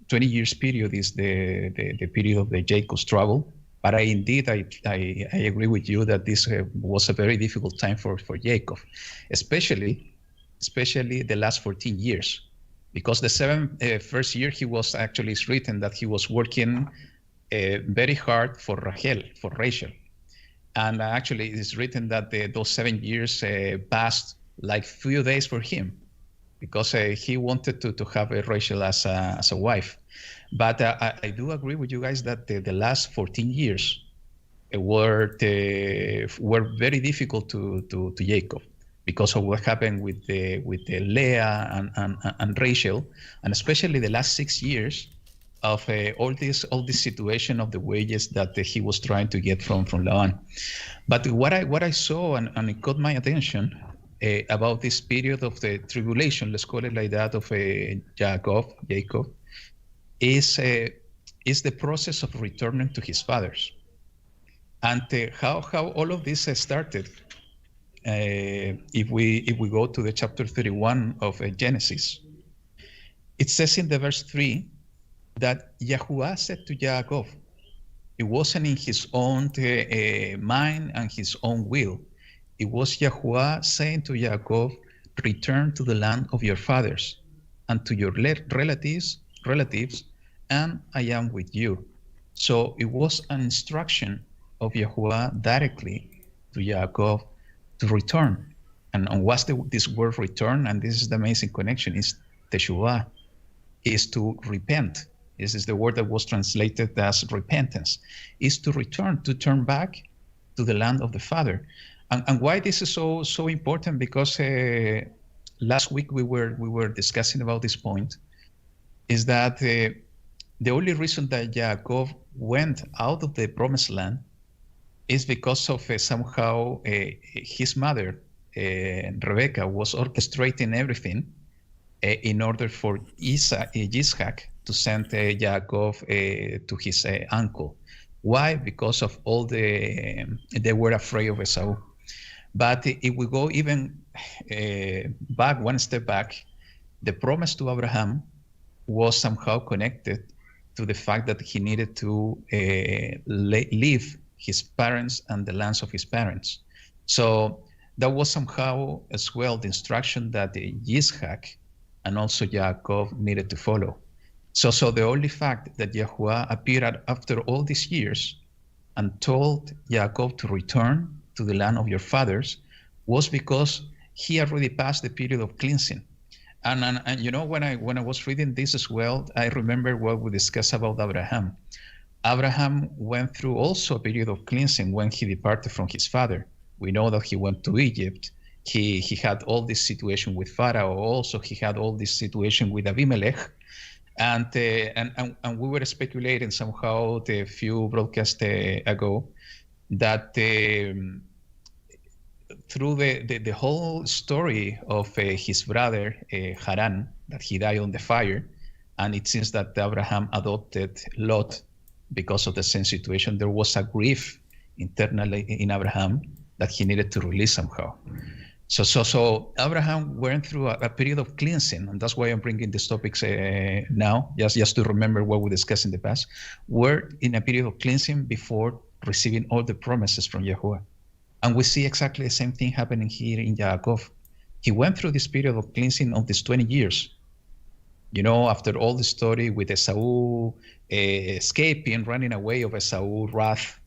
20 years period is the period of the Jacob's trouble, but I agree with you that this was a very difficult time for Jacob, especially the last 14 years, because the first year he was actually, it's written that he was working very hard for Rachel, and actually it's written that those 7 years passed like few days for him, because he wanted to have Rachel as a wife. But I do agree with you guys that the last 14 years were very difficult to Jacob because of what happened with Leah and Rachel, and especially the last 6 years of all this situation of the wages that he was trying to get from Laban. But what I saw and it caught my attention about this period of the tribulation, let's call it like that, of Jacob, is the process of returning to his fathers, and how all of this started. If we go to the chapter 31 of Genesis, it says in the verse 3 that Yahuwah said to Jacob, it wasn't in his own mind and his own will. It was Yahuwah saying to Jacob, return to the land of your fathers and to your relatives, and I am with you. So it was an instruction of Yahuwah directly to Jacob to return. And what's this word return? And this is the amazing connection, is Teshuva, is to repent. This is the word that was translated as repentance, is to return, to turn back to the land of the Father. And why this is so important? Because last week we were discussing about this point, is that the only reason that Jacob went out of the promised land is because of somehow his mother, Rebecca, was orchestrating everything in order for Yitzhak to send Jacob to his uncle. Why? Because of all they were afraid of Esau. But if we go even back, one step back, the promise to Abraham was somehow connected to the fact that he needed to leave his parents and the lands of his parents. So that was somehow as well the instruction that Yitzhak and also Yaakov needed to follow. So the only fact that Yahuwah appeared after all these years and told Yaakov to return to the land of your fathers was because he already passed the period of cleansing. And you know, when I was reading this as well, I remember what we discussed about Abraham. Abraham went through also a period of cleansing when he departed from his father. We know that he went to Egypt. He had all this situation with Pharaoh. Also, he had all this situation with Abimelech. And we were speculating somehow a few broadcasts ago that through the whole story of his brother Haran, that he died on the fire, and it seems that Abraham adopted Lot because of the same situation, there was a grief internally in Abraham that he needed to release somehow. So Abraham went through a period of cleansing, and that's why I'm bringing these topics now, just to remember what we discussed in the past. We're in a period of cleansing before receiving all the promises from Yahuwah. And we see exactly the same thing happening here in Yaakov. He went through this period of cleansing of these 20 years. You know, after all the story with Esau escaping, running away of Esau's wrath,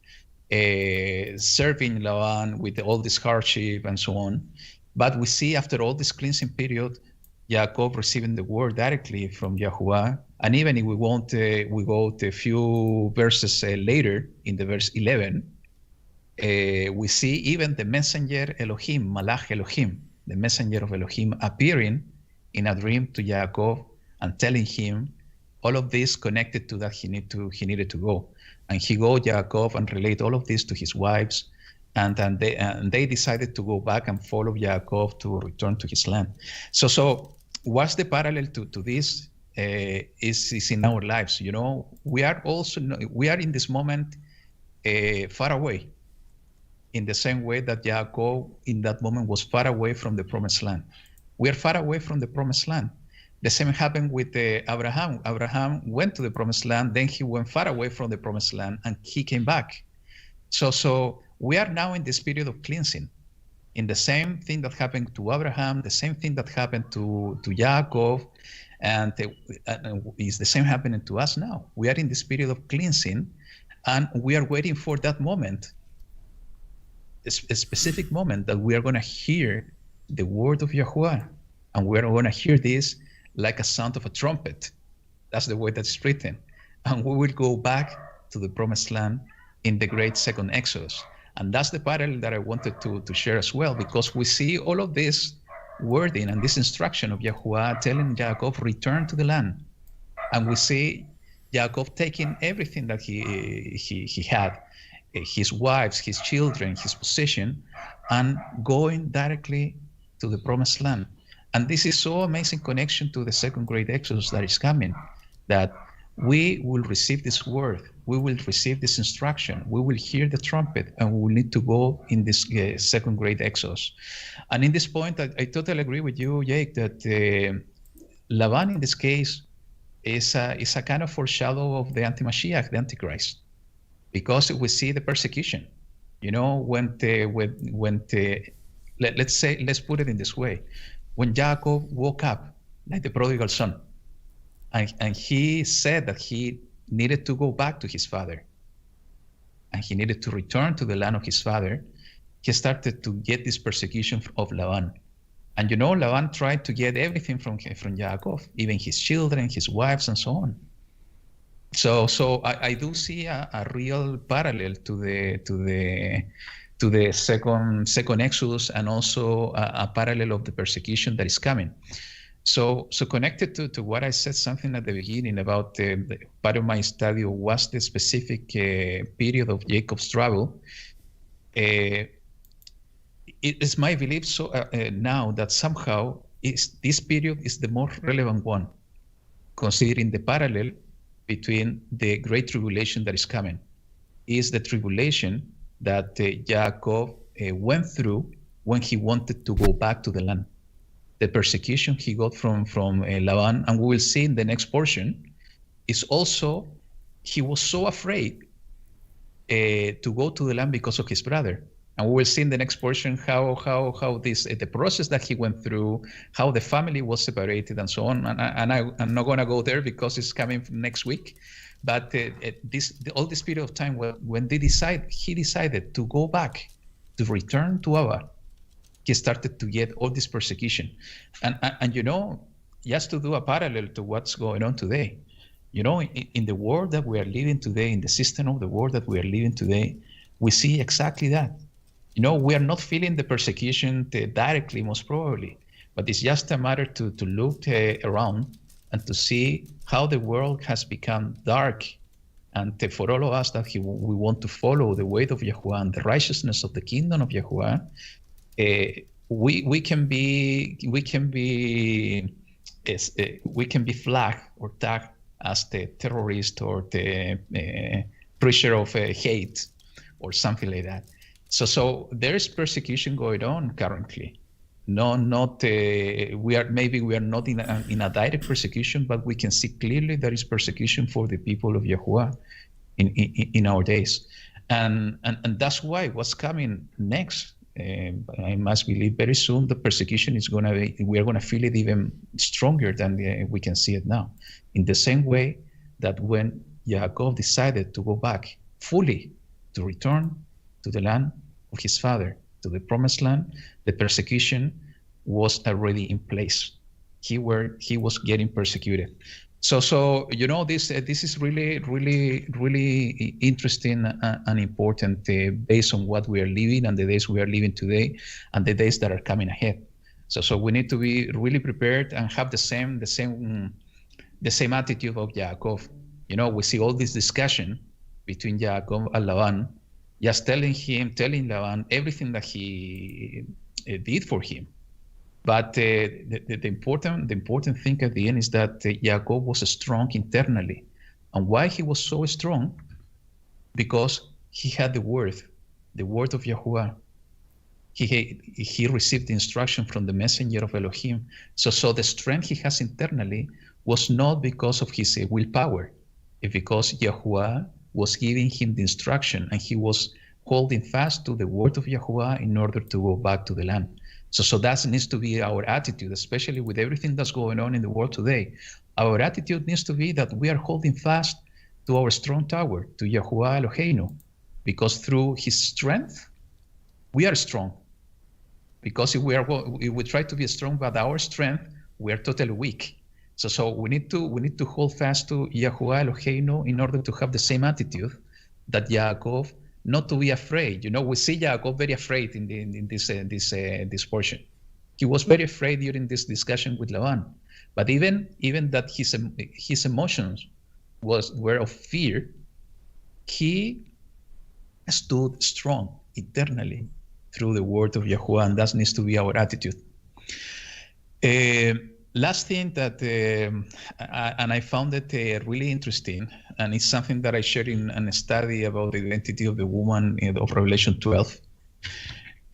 serving Laban with all this hardship and so on. But we see after all this cleansing period, Yaakov receiving the word directly from Yahuwah. And even if we won't, we go to a few verses later in the verse 11, we see even the messenger Elohim, Malach Elohim, the messenger of Elohim, appearing in a dream to Yaakov and telling him all of this connected to that he needed to go. And he go, Yaakov, and relate all of this to his wives, and they decided to go back and follow Yaakov to return to his land. So what's the parallel to this is in our lives. You know, we are in this moment far away, in the same way that Yaakov in that moment was far away from the promised land. We are far away from the promised land. The same happened with Abraham. Abraham went to the promised land, then he went far away from the promised land, and he came back. So we are now in this period of cleansing. In the same thing that happened to Abraham, the same thing that happened to Yaakov, and is the same happening to us now. We are in this period of cleansing, and we are waiting for that moment, a specific moment that we are going to hear the word of Yahuwah, and we are going to hear this like a sound of a trumpet. That's the way that's written. And we will go back to the promised land in the great second Exodus. And that's the parallel that I wanted to share as well, because we see all of this wording and this instruction of Yahuwah telling Yaakov, return to the land. And we see Yaakov taking everything that he had, his wives, his children, his possession, and going directly to the promised land. And this is so amazing connection to the second great Exodus that is coming, that we will receive this word, we will receive this instruction, we will hear the trumpet, and we will need to go in this second great Exodus. And in this point, I totally agree with you, Jake, that Laban in this case is a kind of foreshadow of the anti-Mashiach, the Antichrist, because we see the persecution. You know, let's put it in this way. When Jacob woke up, like the prodigal son, and he said that he needed to go back to his father, and he needed to return to the land of his father, he started to get this persecution of Laban. And you know, Laban tried to get everything from Jacob, even his children, his wives, and so on. So I do see a real parallel to the second Exodus, and also a parallel of the persecution that is coming. So connected to what I said, something at the beginning about the part of my study was the specific period of Jacob's travel. It is my belief now that somehow this period is the more relevant one, considering the parallel between the great tribulation that is coming. Is the tribulation that Jacob went through when he wanted to go back to the land. The persecution he got from Laban, and we will see in the next portion, is also he was so afraid to go to the land because of his brother. And we will see in the next portion how this the process that he went through, how the family was separated, and so on. And I'm not going to go there because it's coming next week. But all this period of time when he decided to go back, to return to Abba, he started to get all this persecution. And you know, just to do a parallel to what's going on today, you know, in the world that we are living today, in the system of the world that we are living today, we see exactly that. You know, we are not feeling the persecution directly, most probably, but it's just a matter to look around and to see how the world has become dark. And for all of us that we want to follow the way of Yahuwah and the righteousness of the kingdom of Yahuwah, we can be flagged or tagged as the terrorist or the preacher of hate or something like that. So there is persecution going on currently. We are not in a direct persecution, but we can see clearly there is persecution for the people of Yahuwah in our days, and that's why what's coming next. I must believe very soon the persecution is we are going to feel it even stronger than we can see it now. In the same way that when Yaakov decided to go back fully, to return to the land of his father, to the promised land, the persecution was already in place. He was getting persecuted. So you know, this is really interesting and important based on what we are living and the days we are living today and the days that are coming ahead. So we need to be really prepared and have the same attitude of Yaakov. You know, we see all this discussion between Yaakov and Laban, just telling Laban everything that he did for him. But the important thing at the end is that Yaakov was strong internally. And why he was so strong? Because he had the word of Yahuwah. He received the instruction from the messenger of Elohim. So the strength he has internally was not because of his willpower. It's because Yahuwah was giving him the instruction, and he was holding fast to the word of Yahuwah in order to go back to the land. So that needs to be our attitude, especially with everything that's going on in the world today. Our attitude needs to be that we are holding fast to our strong tower, to Yahuwah Eloheinu, because through his strength, we are strong. Because if we try to be strong by our strength, we are totally weak. So we need to hold fast to Yahuwah Eloheinu in order to have the same attitude that Yaakov, not to be afraid. You know, we see Yaakov very afraid in this portion. He was very afraid during this discussion with Laban. But even that his emotions were of fear, he stood strong internally through the word of Yahuwah, and that needs to be our attitude. Last thing that, and I found it really interesting, and it's something that I shared in a study about the identity of the woman of Revelation 12.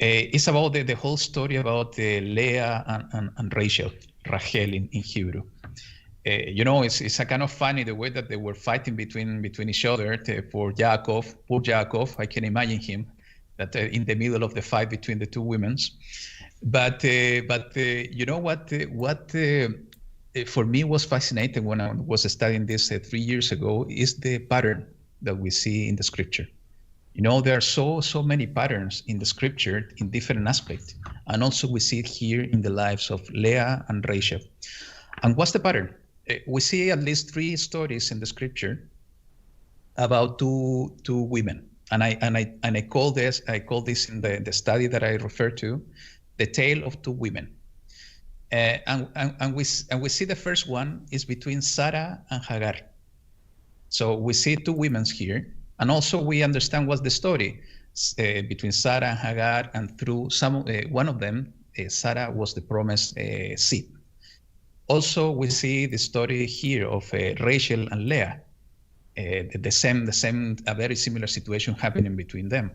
It's about the whole story about Leah and Rachel in Hebrew. You know, it's a kind of funny the way that they were fighting between each other for Yaakov, poor Yaakov. I can imagine him that in the middle of the fight between the two women. But you know what for me was fascinating when I was studying this 3 years ago is the pattern that we see in the scripture. You know, there are so many patterns in the scripture in different aspects, and also we see it here in the lives of Leah and Rachel. And what's the pattern? We see at least 3 stories in the scripture about two women, and I call this in the study that I refer to the tale of 2 women. And we see the first one is between Sarah and Hagar. So we see 2 women here, and also we understand what's the story between Sarah and Hagar, and through one of them, Sarah was the promised seed. Also, we see the story here of Rachel and Leah, the same, a very similar situation happening between them.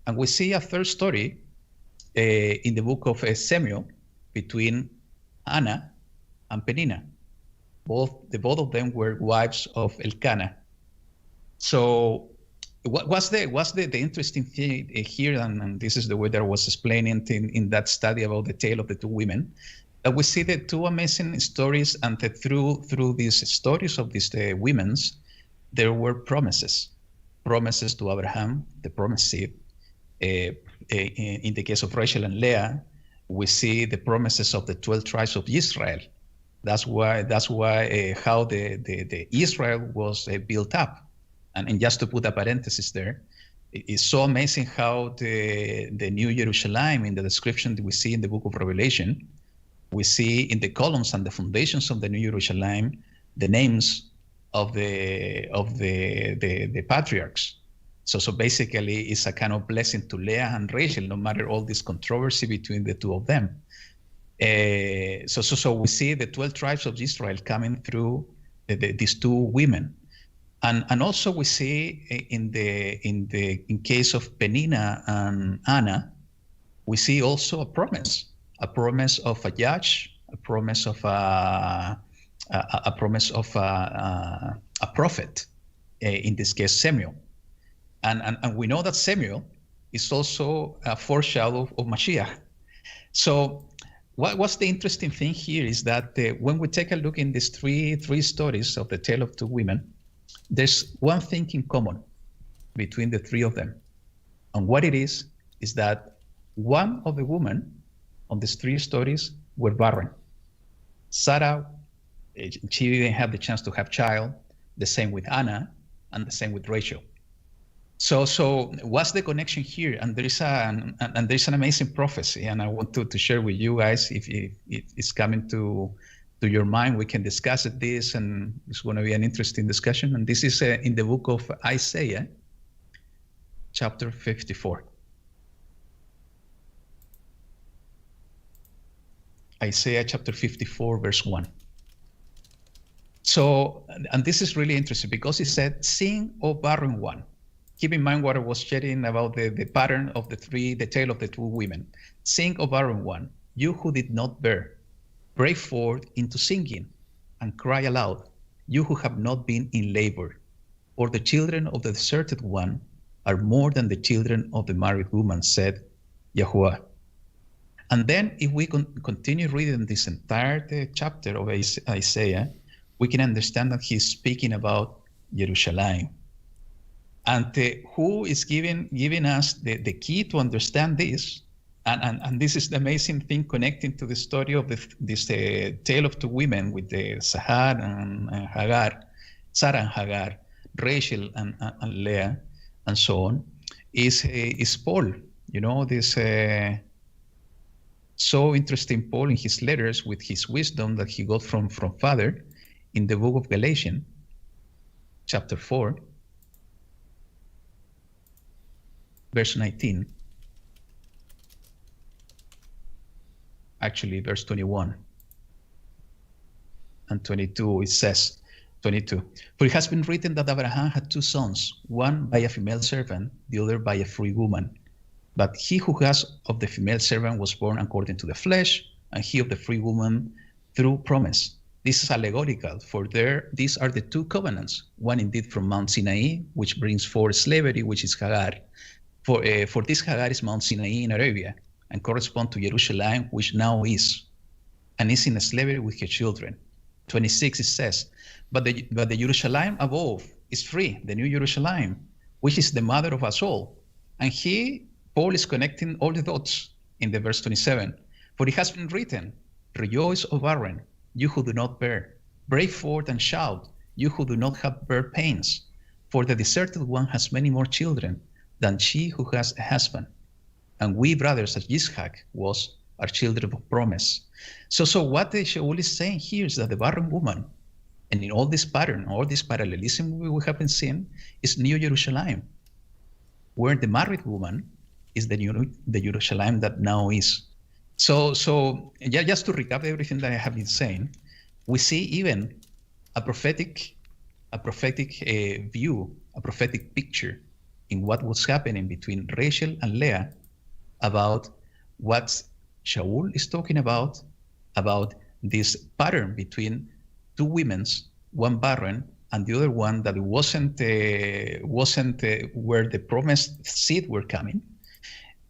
And we see a third story in the book of Samuel between Anna and Penina. Both of them were wives of Elkanah. So what's the interesting thing here, and this is the way that I was explaining in that study about the tale of the two women, that we see the two amazing stories, and that through these stories of these women's, there were promises to Abraham, the promised seed. In the case of Rachel and Leah, we see the promises of the 12 tribes of Israel. That's why how the Israel was built up. And just to put a parenthesis there, it's so amazing how the New Jerusalem, in the description that we see in the book of Revelation, we see in the columns and the foundations of the New Jerusalem the names of the patriarchs. So basically, it's a kind of blessing to Leah and Rachel, no matter all this controversy between the two of them. So we see the 12 tribes of Israel coming through these two women. And also we see in case of Penina and Anna, we see also a promise of a judge, a promise of a prophet, in this case Samuel, and we know that Samuel is also a foreshadow of Mashiach. So what's the interesting thing here is that when we take a look in these three stories of the tale of two women, there's one thing in common between the three of them. And what it is that one of the women on these three stories were barren. Sarah, she didn't have the chance to have child, the same with Anna, and the same with Rachel. So what's the connection here? And there's an amazing prophecy, and I want to share with you guys, if it's coming to your mind, we can discuss this, and it's going to be an interesting discussion. And this is in the book of Isaiah, chapter 54. Isaiah chapter 54, verse 1. So, and this is really interesting because it said, "Sing, O barren one." Keep in mind what I was sharing about the pattern of the tale of the two women. "Sing, O barren one, you who did not bear. Break forth into singing and cry aloud, you who have not been in labor. For the children of the deserted one are more than the children of the married woman," said Yahuwah. And then if we continue reading this entire chapter of Isaiah, we can understand that he's speaking about Jerusalem. And who is giving us the key to understand this? And this is the amazing thing connecting to the story of this tale of two women with the Sarah and Hagar, Rachel and Leah, and so on, is Paul. You know, this so interesting Paul in his letters with his wisdom that he got from Father in the book of Galatians, chapter 4, verse 19. Actually, verse 21 and 22, it says, 22. "For it has been written that Abraham had two sons, one by a female servant, the other by a free woman. But he who has of the female servant was born according to the flesh, and he of the free woman through promise." This is allegorical, for these are the two covenants, one indeed from Mount Sinai, which brings forth slavery, which is Hagar. For this Hagar is Mount Sinai in Arabia, and correspond to Jerusalem, which now is, and is in slavery with her children. 26, it says, but the Jerusalem above is free, the new Jerusalem, which is the mother of us all. And Paul is connecting all the dots in the verse 27. "For it has been written, rejoice, O barren, you who do not bear. Break forth and shout, you who do not have birth pains. For the deserted one has many more children than she who has a husband. And we brothers, as Yitzhak was, are children of promise." So what the Shaul is saying here is that the barren woman, and in all this pattern, all this parallelism we have been seeing, is New Jerusalem, where the married woman is the Jerusalem that now is. So yeah, just to recap everything that I have been saying, we see even a prophetic view, a prophetic picture in what was happening between Rachel and Leah about what Shaul is talking about this pattern between two women's, one barren and the other one that wasn't where the promised seed were coming.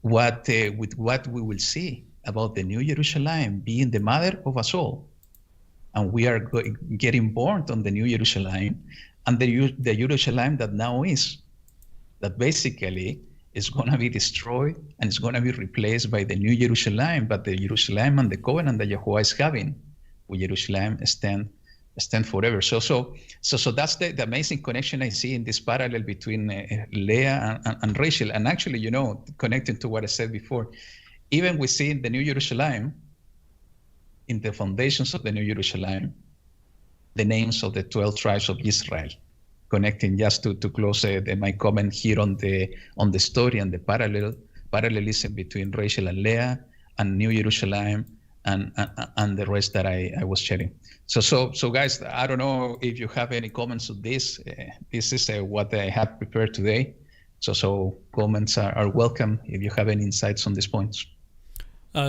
With what we will see about the New Jerusalem being the mother of us all, and we are getting born on the New Jerusalem, and the Jerusalem that now is, that basically is going to be destroyed and it's going to be replaced by the New Jerusalem, but the Jerusalem and the covenant that Yahuwah is having with Jerusalem stand forever. So that's the amazing connection I see in this parallel between Leah and Rachel. And actually, connecting to what I said before, even we see in the New Jerusalem, in the foundations of the New Jerusalem, the names of the 12 tribes of Israel, connecting just to close my comment here on the story and the parallelism between Rachel and Leah and New Jerusalem and the rest that I was sharing. So guys, I don't know if you have any comments on this. This is what I have prepared today. So comments are welcome if you have any insights on these points.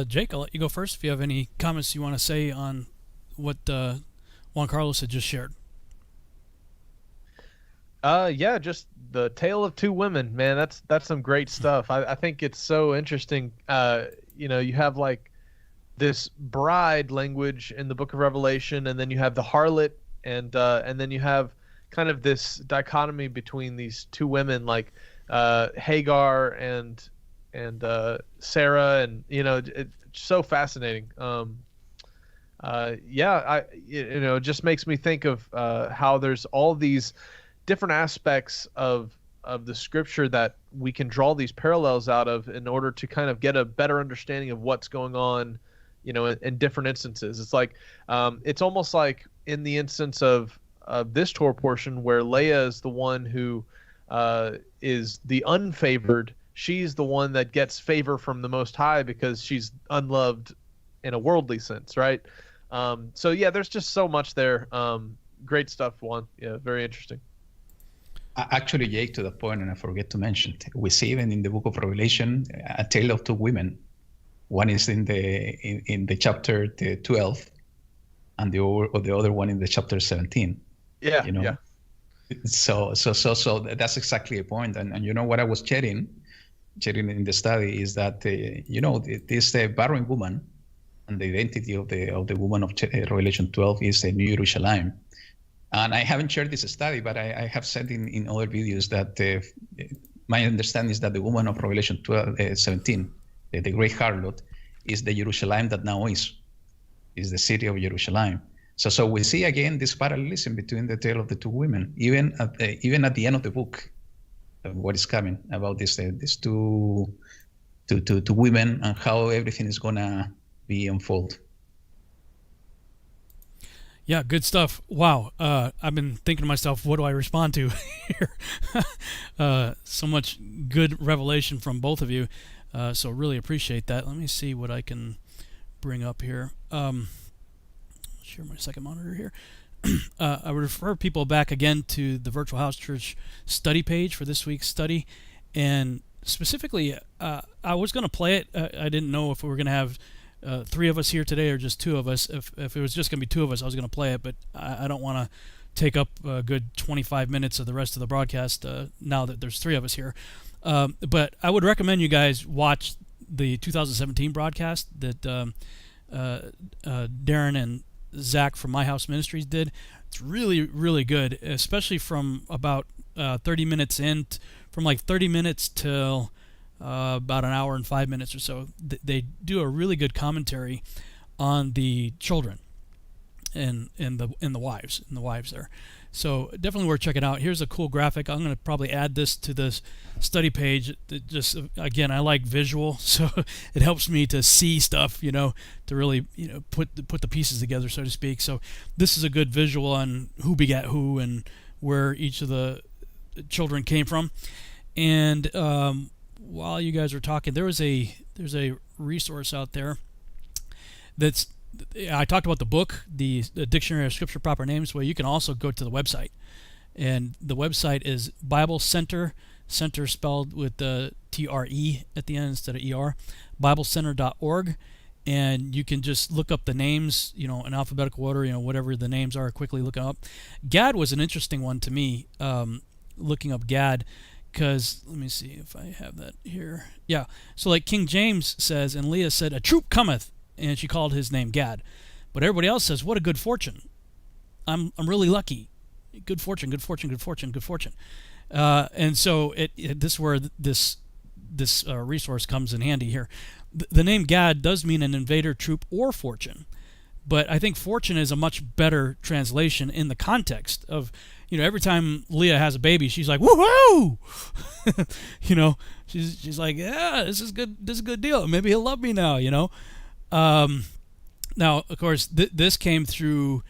Jake, I'll let you go first if you have any comments you want to say on what Juan Carlos had just shared. Yeah, just the tale of two women, man. That's some great stuff. I think it's so interesting. You have like this bride language in the book of Revelation, and then you have the harlot, and then you have kind of this dichotomy between these two women, like Hagar and Sarah, and it's so fascinating. It just makes me think of how there's all these different aspects of the scripture that we can draw these parallels out of in order to kind of get a better understanding of what's going on, in different instances. It's like it's almost like in the instance of this Torah portion where Leah is the one who is the unfavored. She's the one that gets favor from the Most High because she's unloved in a worldly sense, right? There's just so much there. Great stuff, Juan. Yeah, very interesting. Actually, Jake, to the point, and I forget to mention, we see even in the book of Revelation a tale of two women. One is in the chapter 12, and the other one in the chapter 17. Yeah, yeah. So that's exactly a point. And what I was sharing in the study is that this barren woman, and the identity of the woman of Revelation 12 is the New Jerusalem. And I haven't shared this study, but I have said in other videos that my understanding is that the woman of Revelation 17, the great harlot, is the Jerusalem that now is the city of Jerusalem. So we see again this parallelism between the tale of the two women, even at the end of the book, what is coming about these two women and how everything is gonna be unfold. Yeah, good stuff. Wow. I've been thinking to myself, what do I respond to here? So much good revelation from both of you. So really appreciate that. Let me see what I can bring up here. Share my second monitor here. I would refer people back again to the Virtual House Church study page for this week's study. And specifically, I was going to play it. I didn't know if we were going to have 3 of us here today or just 2 of us. If it was just going to be 2 of us, I was going to play it, but I don't want to take up a good 25 minutes of the rest of the broadcast now that there's 3 of us here. But I would recommend you guys watch the 2017 broadcast that Darren and Zach from My House Ministries did. It's really, really good, especially from about 30 minutes in, from like 30 minutes till about an hour and 5 minutes or so. They do a really good commentary on the children and the wives there. So definitely worth checking out. Here's a cool graphic. I'm going to probably add this to this study page. Just again, I like visual, so it helps me to see stuff, to really, put the pieces together, so to speak. So this is a good visual on who begat who and where each of the children came from. And while you guys are talking, there's a resource out there that's. I talked about the book, the Dictionary of Scripture Proper Names. Well, you can also go to the website, and the website is BibleCenter Center spelled with the TRE at the end instead of ER, BibleCenter.org. And you can just look up the names, in alphabetical order, whatever the names are, quickly look them up. Gad was an interesting one to me, looking up Gad, because, let me see if I have that here. Yeah, so like King James says, and Leah said, "A troop cometh," and she called his name Gad. But everybody else says, "What a good fortune. I'm really lucky. Good fortune, good fortune, good fortune, good fortune." And so this is where this resource comes in handy here. The name Gad does mean an invader, troop, or fortune, but I think fortune is a much better translation in the context of, every time Leah has a baby, she's like, "Woohoo!" She's like, "Yeah, this is good. This is a good deal. Maybe he'll love me now." Now, of course, this came through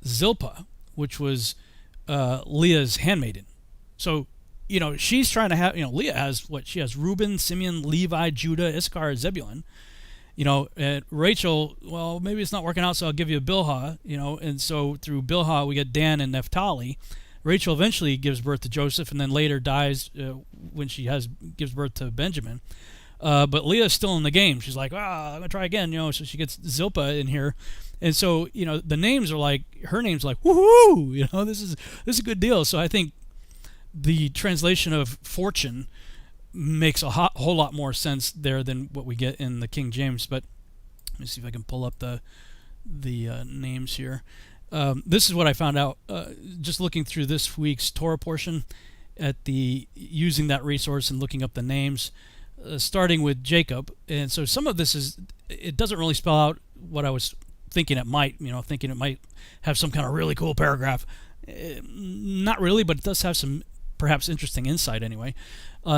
Zilpah, which was Leah's handmaiden. So, she's trying to have, Leah has she has Reuben, Simeon, Levi, Judah, Issachar, Zebulun. And Rachel, well, maybe it's not working out, so I'll give you Bilhah, and so through Bilhah we get Dan and Naphtali. Rachel eventually gives birth to Joseph and then later dies when she gives birth to Benjamin. But Leah's still in the game. She's like, I'm going to try again, so she gets Zilpah in here. And so, the names are like, her name's like, woohoo, this is a good deal. So I think the translation of fortune makes a whole lot more sense there than what we get in the King James. But let me see if I can pull up the names here. This is what I found out just looking through this week's Torah portion using that resource and looking up the names, starting with Jacob. And so some of this it doesn't really spell out what I was thinking it might, thinking it might have some kind of really cool paragraph. Not really, but it does have some perhaps interesting insight anyway.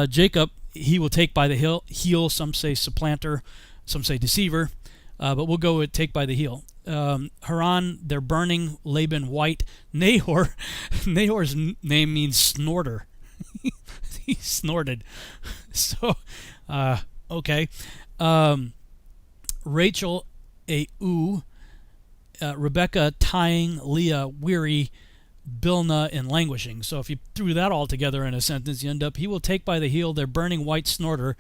Jacob, he will take by the heel. Some say supplanter, some say deceiver, but we'll go with take by the heel. Haran, they're burning. Laban, white. Nahor's name means snorter. He snorted. So, okay. Rachel, a Rebecca, tying. Leah, weary. Bilna, and languishing. So if you threw that all together in a sentence, you end up, he will take by the heel their burning white snorter,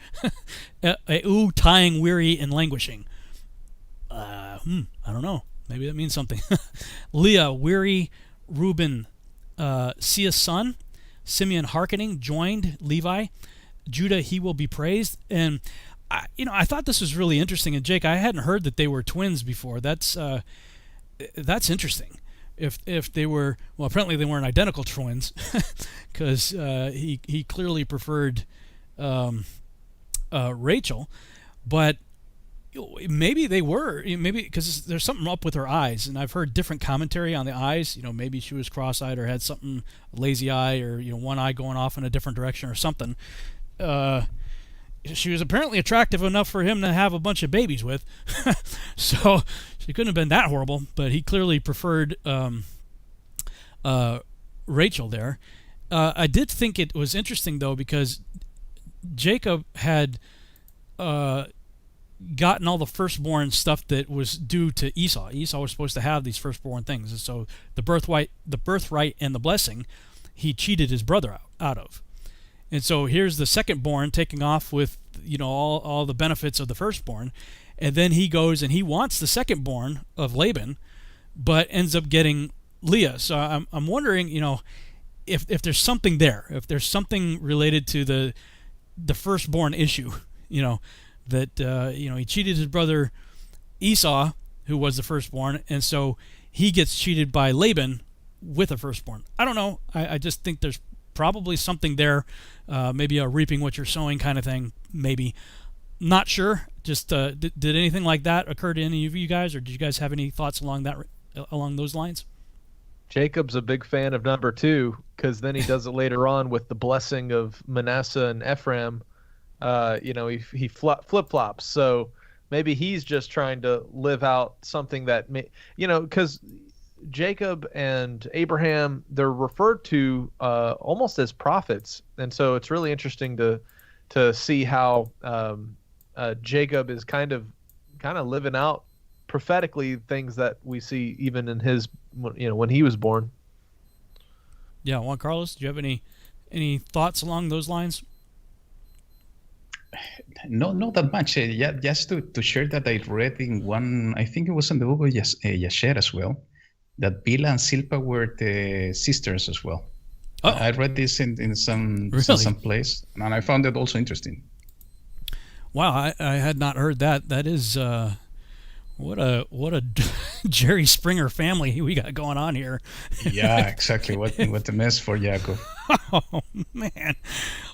tying, weary, and languishing. I don't know. Maybe that means something. Leah, weary. Reuben, Sia's son. Simeon, hearkening, joined. Levi. Judah, he will be praised. And I thought this was really interesting. And Jake, I hadn't heard that they were twins before. That's interesting. If they were, well, apparently they weren't identical twins, because he clearly preferred Rachel, but maybe they were, maybe because there's something up with her eyes, and I've heard different commentary on the eyes. Maybe she was cross-eyed or had something, lazy eye, or one eye going off in a different direction or something. She was apparently attractive enough for him to have a bunch of babies with. So she couldn't have been that horrible, but he clearly preferred Rachel there. I did think it was interesting, though, because Jacob had gotten all the firstborn stuff that was due to Esau. Esau was supposed to have these firstborn things, and so the birthright and the blessing, he cheated his brother out of. And so here's the secondborn taking off with, all the benefits of the firstborn. And then he goes and he wants the secondborn of Laban, but ends up getting Leah. So I'm wondering, if there's something there, if there's something related to the firstborn issue, that, he cheated his brother Esau, who was the firstborn. And so he gets cheated by Laban with a firstborn. I don't know. I just think there's probably something there, maybe a reaping what you're sowing kind of thing, maybe. Not sure. Just did anything like that occur to any of you guys, or did you guys have any thoughts along those lines? Jacob's a big fan of number 2, because then he does it later on with the blessing of Manasseh and Ephraim. He flip-flops. So maybe he's just trying to live out something that because Jacob and Abraham, they're referred to almost as prophets, and so it's really interesting to see how Jacob is kind of living out prophetically things that we see even in his when he was born. Yeah, Juan Carlos, do you have Any thoughts along those lines? No, not that much. Yeah, just to share that I read in one, I think it was in the book of Yasher as well, that Bila and Silpa were the sisters as well. Oh. I read this in some place, and I found it also interesting. Wow, I had not heard that. That is what a Jerry Springer family we got going on here. Yeah, exactly. What a mess for Yaakov. Oh man,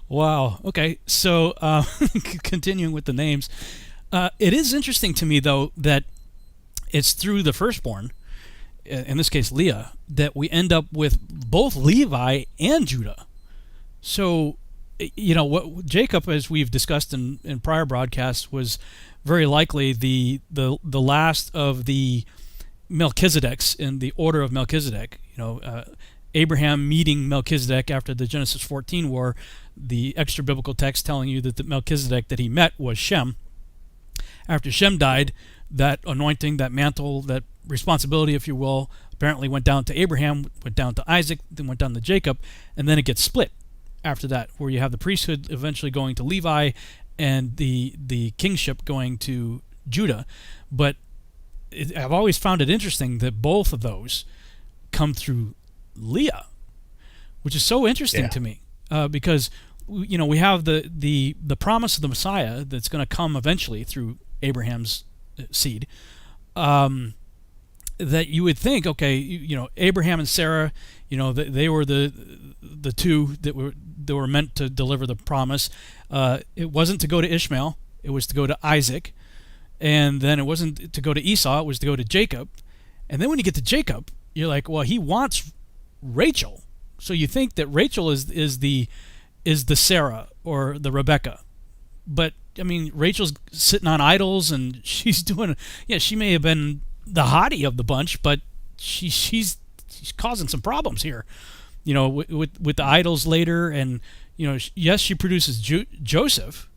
wow. Okay, so continuing with the names, it is interesting to me though that it's through the firstborn, in this case Leah, that we end up with both Levi and Judah. So, you know, what Jacob, as we've discussed in prior broadcasts, was very likely the last of the Melchizedeks in the order of Melchizedek. You know, Abraham meeting Melchizedek after the Genesis 14 war, the extra biblical text telling you that the Melchizedek that he met was Shem. After Shem died, that anointing, that mantle, that responsibility, if you will, apparently went down to Abraham, went down to Isaac, then went down to Jacob, and then it gets split after that, where you have the priesthood eventually going to Levi and the kingship going to Judah. But I've always found it interesting that both of those come through Leah, which is so interesting to me, because you know we have the promise of the Messiah that's going to come eventually through Abraham's seed. That you would think, okay, you know, Abraham and Sarah, you know, they were the two that were meant to deliver the promise. It wasn't to go to Ishmael; it was to go to Isaac, and then it wasn't to go to Esau; it was to go to Jacob. And then when you get to Jacob, you're like, well, he wants Rachel, so you think that Rachel is the Sarah or the Rebecca, but I mean, Rachel's sitting on idols and she's doing. Yeah, she may have been the hottie of the bunch, but she's causing some problems here, you know, with the idols later. And you know, yes, she produces Joseph,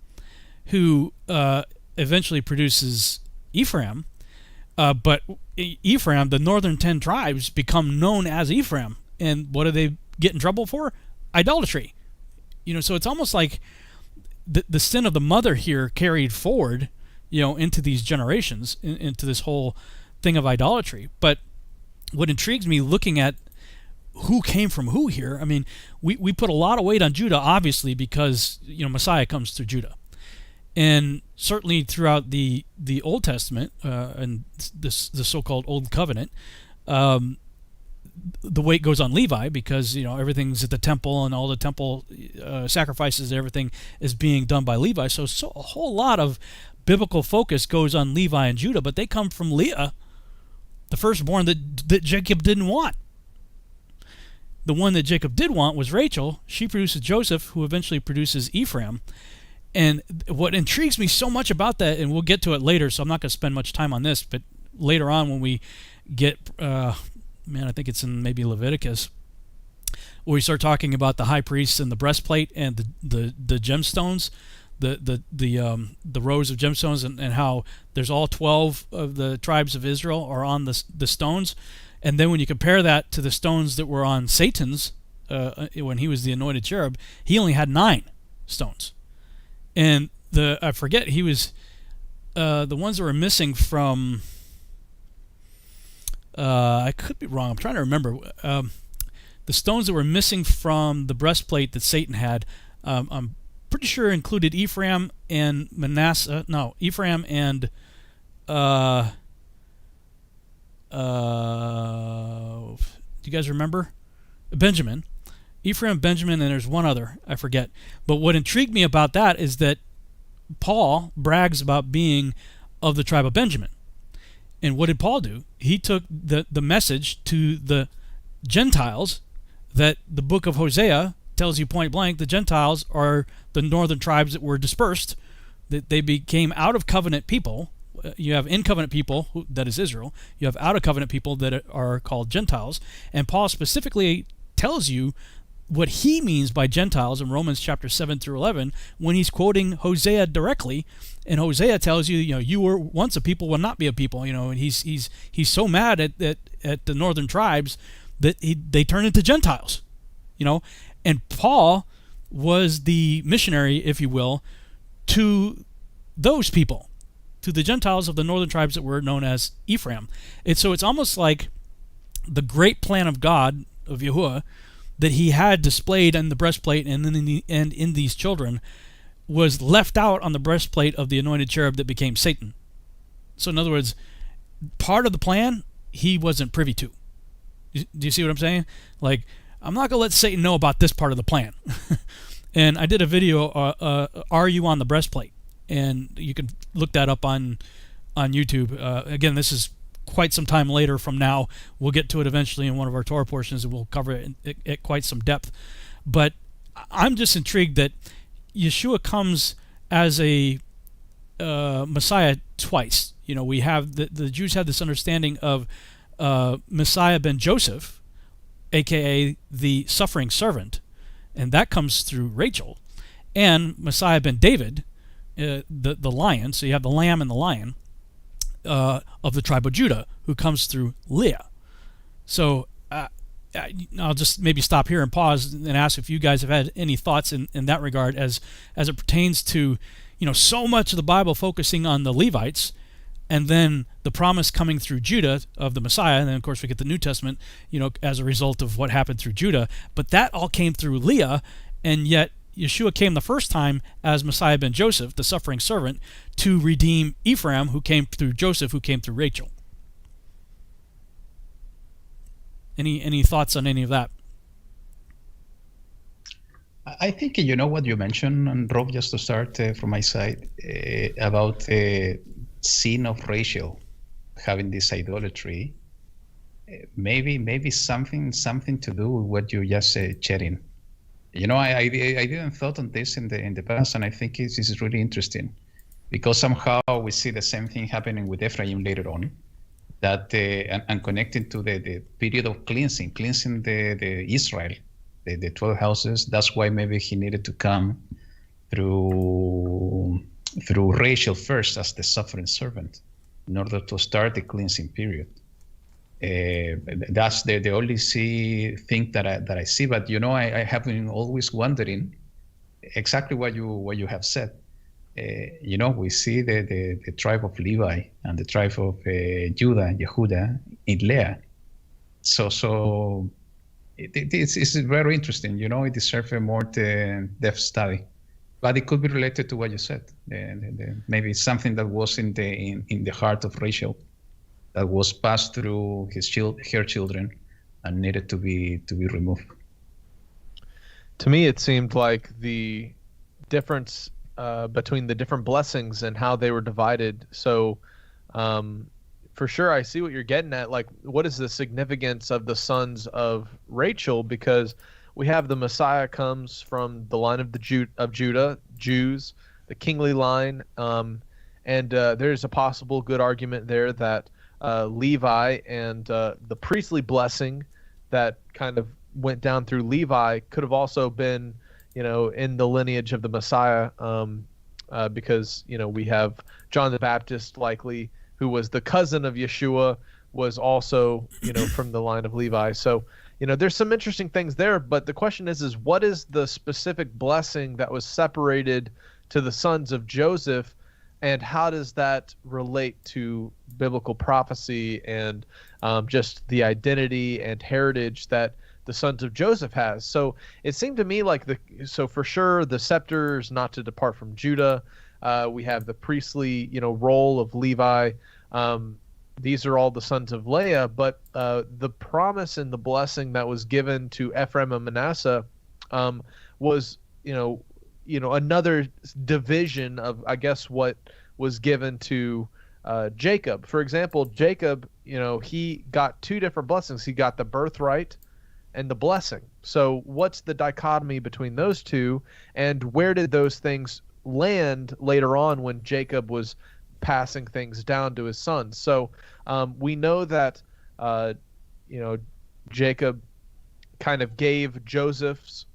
who eventually produces Ephraim, but Ephraim, the northern 10 tribes, become known as Ephraim, and what do they get in trouble for? Idolatry. You know, so it's almost like the sin of the mother here carried forward, you know, into these generations, into this whole thing of idolatry. But what intrigues me looking at who came from who here, I mean, we put a lot of weight on Judah, obviously, because, you know, Messiah comes through Judah. And certainly throughout the Old Testament and the so-called Old Covenant, the weight goes on Levi because, you know, everything's at the temple and all the temple sacrifices and everything is being done by Levi. So a whole lot of biblical focus goes on Levi and Judah, but they come from Leah, the firstborn that Jacob didn't want. The one that Jacob did want was Rachel. She produces Joseph, who eventually produces Ephraim. And what intrigues me so much about that, and we'll get to it later, so I'm not going to spend much time on this, but later on when we get, I think it's in maybe Leviticus, where we start talking about the high priests and the breastplate and the gemstones, the rows of gemstones, and how there's all 12 of the tribes of Israel are on the stones. And then when you compare that to the stones that were on Satan's, when he was the anointed cherub, he only had 9 stones. And I forget, he was the ones that were missing from, I could be wrong, I'm trying to remember, the stones that were missing from the breastplate that Satan had, I'm pretty sure included Ephraim and Manasseh, no, Ephraim and do you guys remember? Benjamin. Ephraim, Benjamin, and there's one other, I forget. But what intrigued me about that is that Paul brags about being of the tribe of Benjamin. And what did Paul do? He took the message to the Gentiles that the book of Hosea tells you point blank, the Gentiles are the northern tribes that were dispersed, that they became out of covenant people. You have in covenant people, that is Israel. You have out of covenant people that are called Gentiles. And Paul specifically tells you what he means by Gentiles in Romans chapter 7 through 11 when he's quoting Hosea directly. And Hosea tells you, you know, you were once a people, will not be a people. You know, and he's so mad at the northern tribes that they turn into Gentiles. You know, and Paul was the missionary, if you will, to those people, to the Gentiles of the northern tribes that were known as Ephraim. And so it's almost like the great plan of God, of Yahuwah, that he had displayed in the breastplate and in these children was left out on the breastplate of the anointed cherub that became Satan. So in other words, part of the plan he wasn't privy to. Do you see what I'm saying? Like, I'm not going to let Satan know about this part of the plan. And I did a video, Are You on the Breastplate? And you can look that up on YouTube. Again, this is quite some time later from now. We'll get to it eventually in one of our Torah portions, and we'll cover it at quite some depth. But I'm just intrigued that Yeshua comes as a Messiah twice. You know, we have the Jews have this understanding of Messiah ben Joseph, aka the suffering servant, and that comes through Rachel, and Messiah ben David, the lion. So you have the lamb and the lion of the tribe of Judah, who comes through Leah. So I'll just maybe stop here and pause and ask if you guys have had any thoughts in that regard as it pertains to, you know, so much of the Bible focusing on the Levites, and then the promise coming through Judah of the Messiah, and then of course we get the New Testament, you know, as a result of what happened through Judah. But that all came through Leah, and yet Yeshua came the first time as Messiah ben Joseph, the suffering servant, to redeem Ephraim, who came through Joseph, who came through Rachel. Any thoughts on any of that? I think you know what you mentioned, and Rob, just to start from my side, about the sin of Rachel, having this idolatry. Maybe something to do with what you just said, sharing. You know, I didn't thought on this in the past, and I think this is really interesting, because somehow we see the same thing happening with Ephraim later on, that and connected to the period of cleansing the Israel, the 12 houses. That's why maybe he needed to come through Rachel first as the suffering servant, in order to start the cleansing period. That's the only thing that I see. But you know, I have been always wondering exactly what you have said. You know, we see the tribe of Levi and the tribe of Yehuda in Leah. So it's very interesting. You know, it deserves a more depth study. But it could be related to what you said. Maybe something that was in the heart of Rachel, that was passed through her children and needed to be removed. To me, it seemed like the difference between the different blessings and how they were divided. So for sure, I see what you're getting at. Like, what is the significance of the sons of Rachel? Because we have the Messiah comes from the line of Judah, Jews, the kingly line, and there's a possible good argument there that Levi and the priestly blessing that kind of went down through Levi could have also been, you know, in the lineage of the Messiah, because, you know, we have John the Baptist, likely, who was the cousin of Yeshua, was also, you know, from the line of Levi. So, you know, there's some interesting things there, but the question is what is the specific blessing that was separated to the sons of Joseph, and how does that relate to biblical prophecy and just the identity and heritage that the sons of Joseph has? So it seemed to me like so for sure the scepter is not to depart from Judah. We have the priestly, you know, role of Levi. These are all the sons of Leah, but the promise and the blessing that was given to Ephraim and Manasseh was, you know, another division of, I guess, what was given to Jacob. For example, Jacob, you know, he got two different blessings. He got the birthright and the blessing. So what's the dichotomy between those two, and where did those things land later on when Jacob was passing things down to his sons? So we know that you know, Jacob kind of gave Joseph's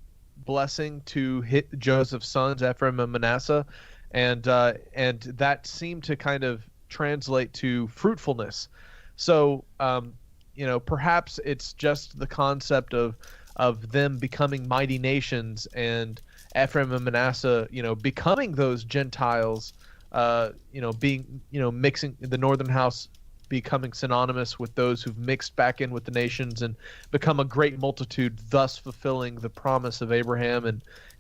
blessing to Joseph's sons, Ephraim and Manasseh, and that seemed to kind of translate to fruitfulness. So you know, perhaps it's just the concept of them becoming mighty nations, and Ephraim and Manasseh, becoming those Gentiles, being, mixing the northern house, becoming synonymous with those who've mixed back in with the nations and become a great multitude, thus fulfilling the promise of Abraham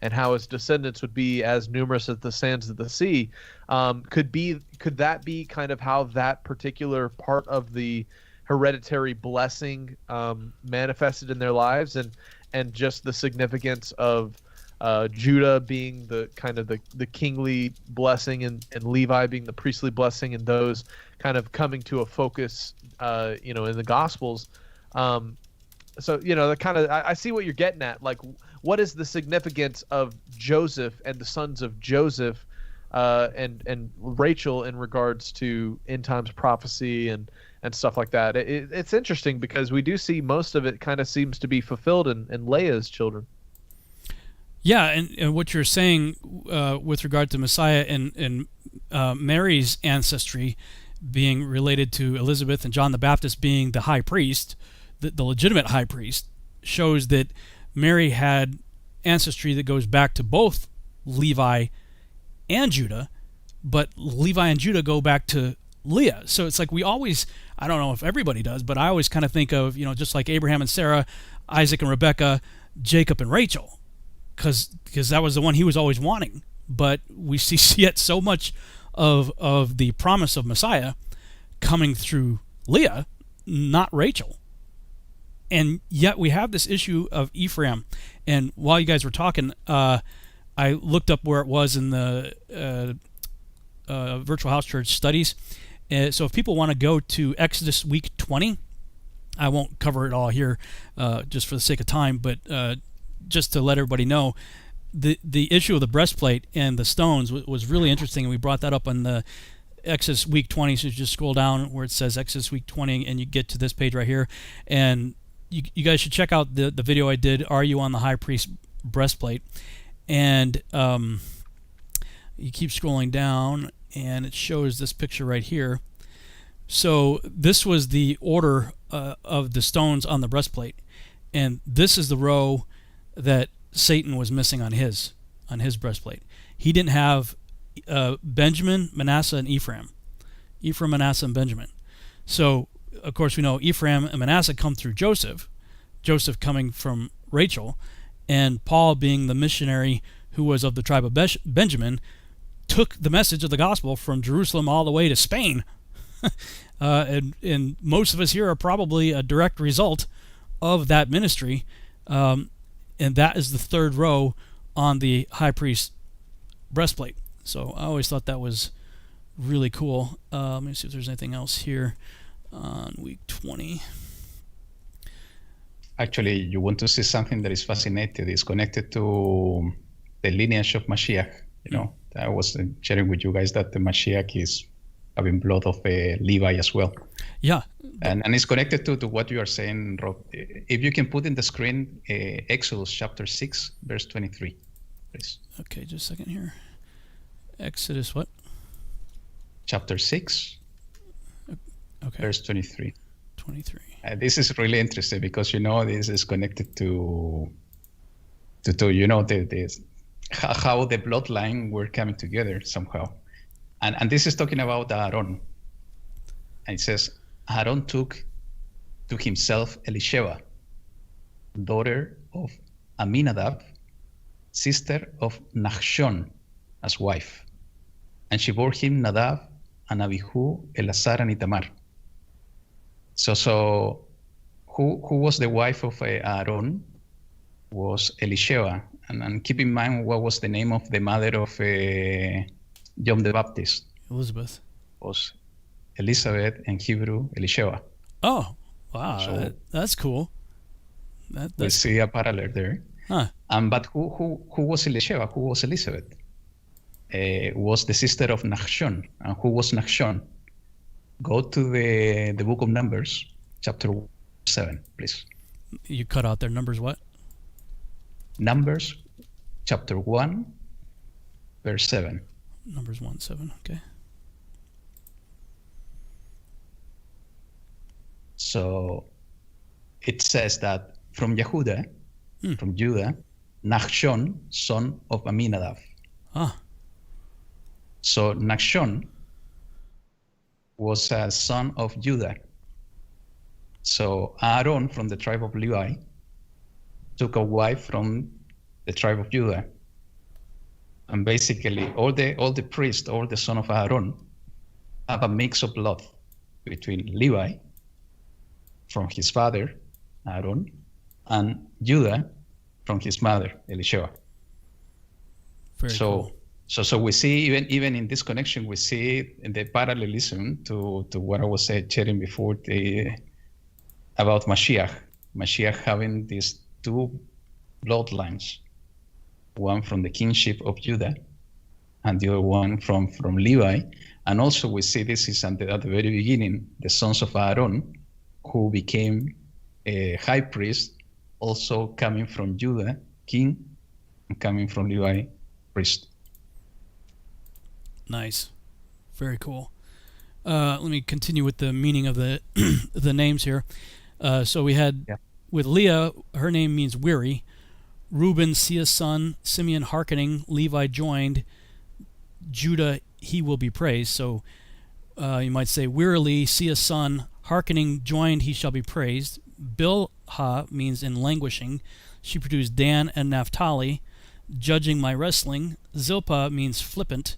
and how his descendants would be as numerous as the sands of the sea. Could that be kind of how that particular part of the hereditary blessing manifested in their lives, and just the significance of Judah being the kind of the kingly blessing and Levi being the priestly blessing, and those kind of coming to a focus, in the Gospels. So, the kind of, I see what you're getting at. Like, what is the significance of Joseph and the sons of Joseph and Rachel in regards to end times prophecy and stuff like that? It's interesting because we do see most of it kind of seems to be fulfilled in Leah's children. Yeah, and what you're saying with regard to Messiah and Mary's ancestry being related to Elizabeth and John the Baptist being the high priest, the legitimate high priest, shows that Mary had ancestry that goes back to both Levi and Judah, but Levi and Judah go back to Leah. So it's like we always, I don't know if everybody does, but I always kind of think of, just like Abraham and Sarah, Isaac and Rebekah, Jacob and Rachel, because that was the one he was always wanting. But we see yet so much of the promise of Messiah coming through Leah, not Rachel. And yet we have this issue of Ephraim. And while you guys were talking, I looked up where it was in the Virtual House Church studies. So if people want to go to Exodus week 20, I won't cover it all here just for the sake of time, but just to let everybody know, the issue of the breastplate and the stones was really interesting, and we brought that up on the Exodus week 20. So you just scroll down where it says Exodus week 20, and you get to this page right here. And you guys should check out the video I did, Are You on the High Priest Breastplate? And you keep scrolling down, and it shows this picture right here. So this was the order of the stones on the breastplate, and this is the row that Satan was missing on his breastplate. He didn't have Benjamin, Manasseh, and Ephraim. Ephraim, Manasseh, and Benjamin. So, of course, we know Ephraim and Manasseh come through Joseph coming from Rachel, and Paul, being the missionary who was of the tribe of Benjamin, took the message of the gospel from Jerusalem all the way to Spain. And most of us here are probably a direct result of that ministry. And that is the third row on the high priest breastplate. So I always thought that was really cool. Let me see if there's anything else here on week 20. Actually, you want to see something that is fascinating. It's connected to the lineage of Mashiach. I was sharing with you guys that the Mashiach is having blood of Levi as well. Yeah. And it's connected to what you are saying, Rob. If you can put in the screen Exodus chapter 6, verse 23, please. Okay, just a second here. Exodus what? Chapter 6, okay. Verse 23. 23. This is really interesting because, this is connected to how the bloodline were coming together somehow. And this is talking about Aaron. And it says, Aaron took to himself Elisheva, daughter of Aminadab, sister of Nachshon, as wife. And she bore him Nadab and Abihu, Elazar, and Itamar. So who was the wife of Aaron was Elisheva. And keep in mind what was the name of the mother of John the Baptist. Elizabeth. Was Elizabeth, in Hebrew, Elisheva. Oh, wow. So that's cool. We see a parallel there. Huh. But who was Elisheva? Who was Elizabeth? Was the sister of Nachshon. And who was Nachshon? Go to the book of Numbers, chapter 7, please. You cut out there. Numbers what? Numbers, chapter 1, verse 7. Numbers 1:7. Okay. So it says that from Yehuda, from Judah, Nachshon, son of Aminadab. Ah, So Nachshon was a son of Judah. So Aaron from the tribe of Levi took a wife from the tribe of Judah. And basically all the priests, all the son of Aaron, have a mix of blood between Levi from his father, Aaron, and Judah from his mother, Elishua. very cool. So we see even in this connection, we see the parallelism to what I was sharing before about Mashiach. Mashiach having these two bloodlines, one from the kingship of Judah and the other one from Levi. And also we see this is at the very beginning, the sons of Aaron, who became a high priest, also coming from Judah, king, and coming from Levi, priest. Nice. Very cool. Let me continue with the meaning of the the names here. So we had, with Leah, her name means weary. Reuben, Sia's son. Simeon, hearkening. Levi, joined. Judah, he will be praised. So you might say, wearily, Sia's son. Hearkening, joined, he shall be praised. Bilhah means in languishing. She produced Dan and Naphtali. Judging my wrestling. Zilpah means flippant.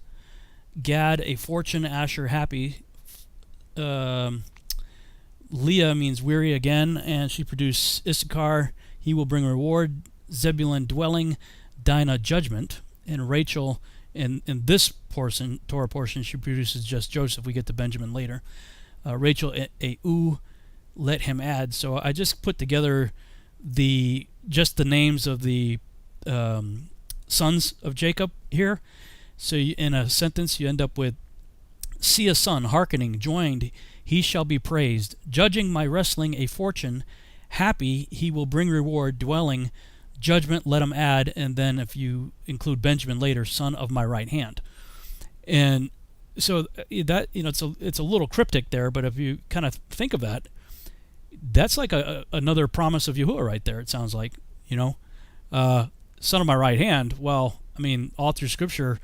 Gad, a fortune. Asher, happy. Leah means weary again, and she produced Issachar, he will bring reward. Zebulun, dwelling. Dinah, judgment. And Rachel, in this portion, Torah portion, she produces just Joseph. We get to Benjamin later. Rachel, let him add. So I just put together just the names of the sons of Jacob here. So in a sentence, you end up with, see a son, hearkening, joined, he shall be praised. Judging my wrestling, a fortune, happy, he will bring reward. Dwelling, judgment, let him add. And then if you include Benjamin later, son of my right hand. And so that, it's a little cryptic there, but if you kind of think of that, that's like another promise of Yahuwah right there, it sounds like, son of my right hand. Well, I mean, all through Scripture,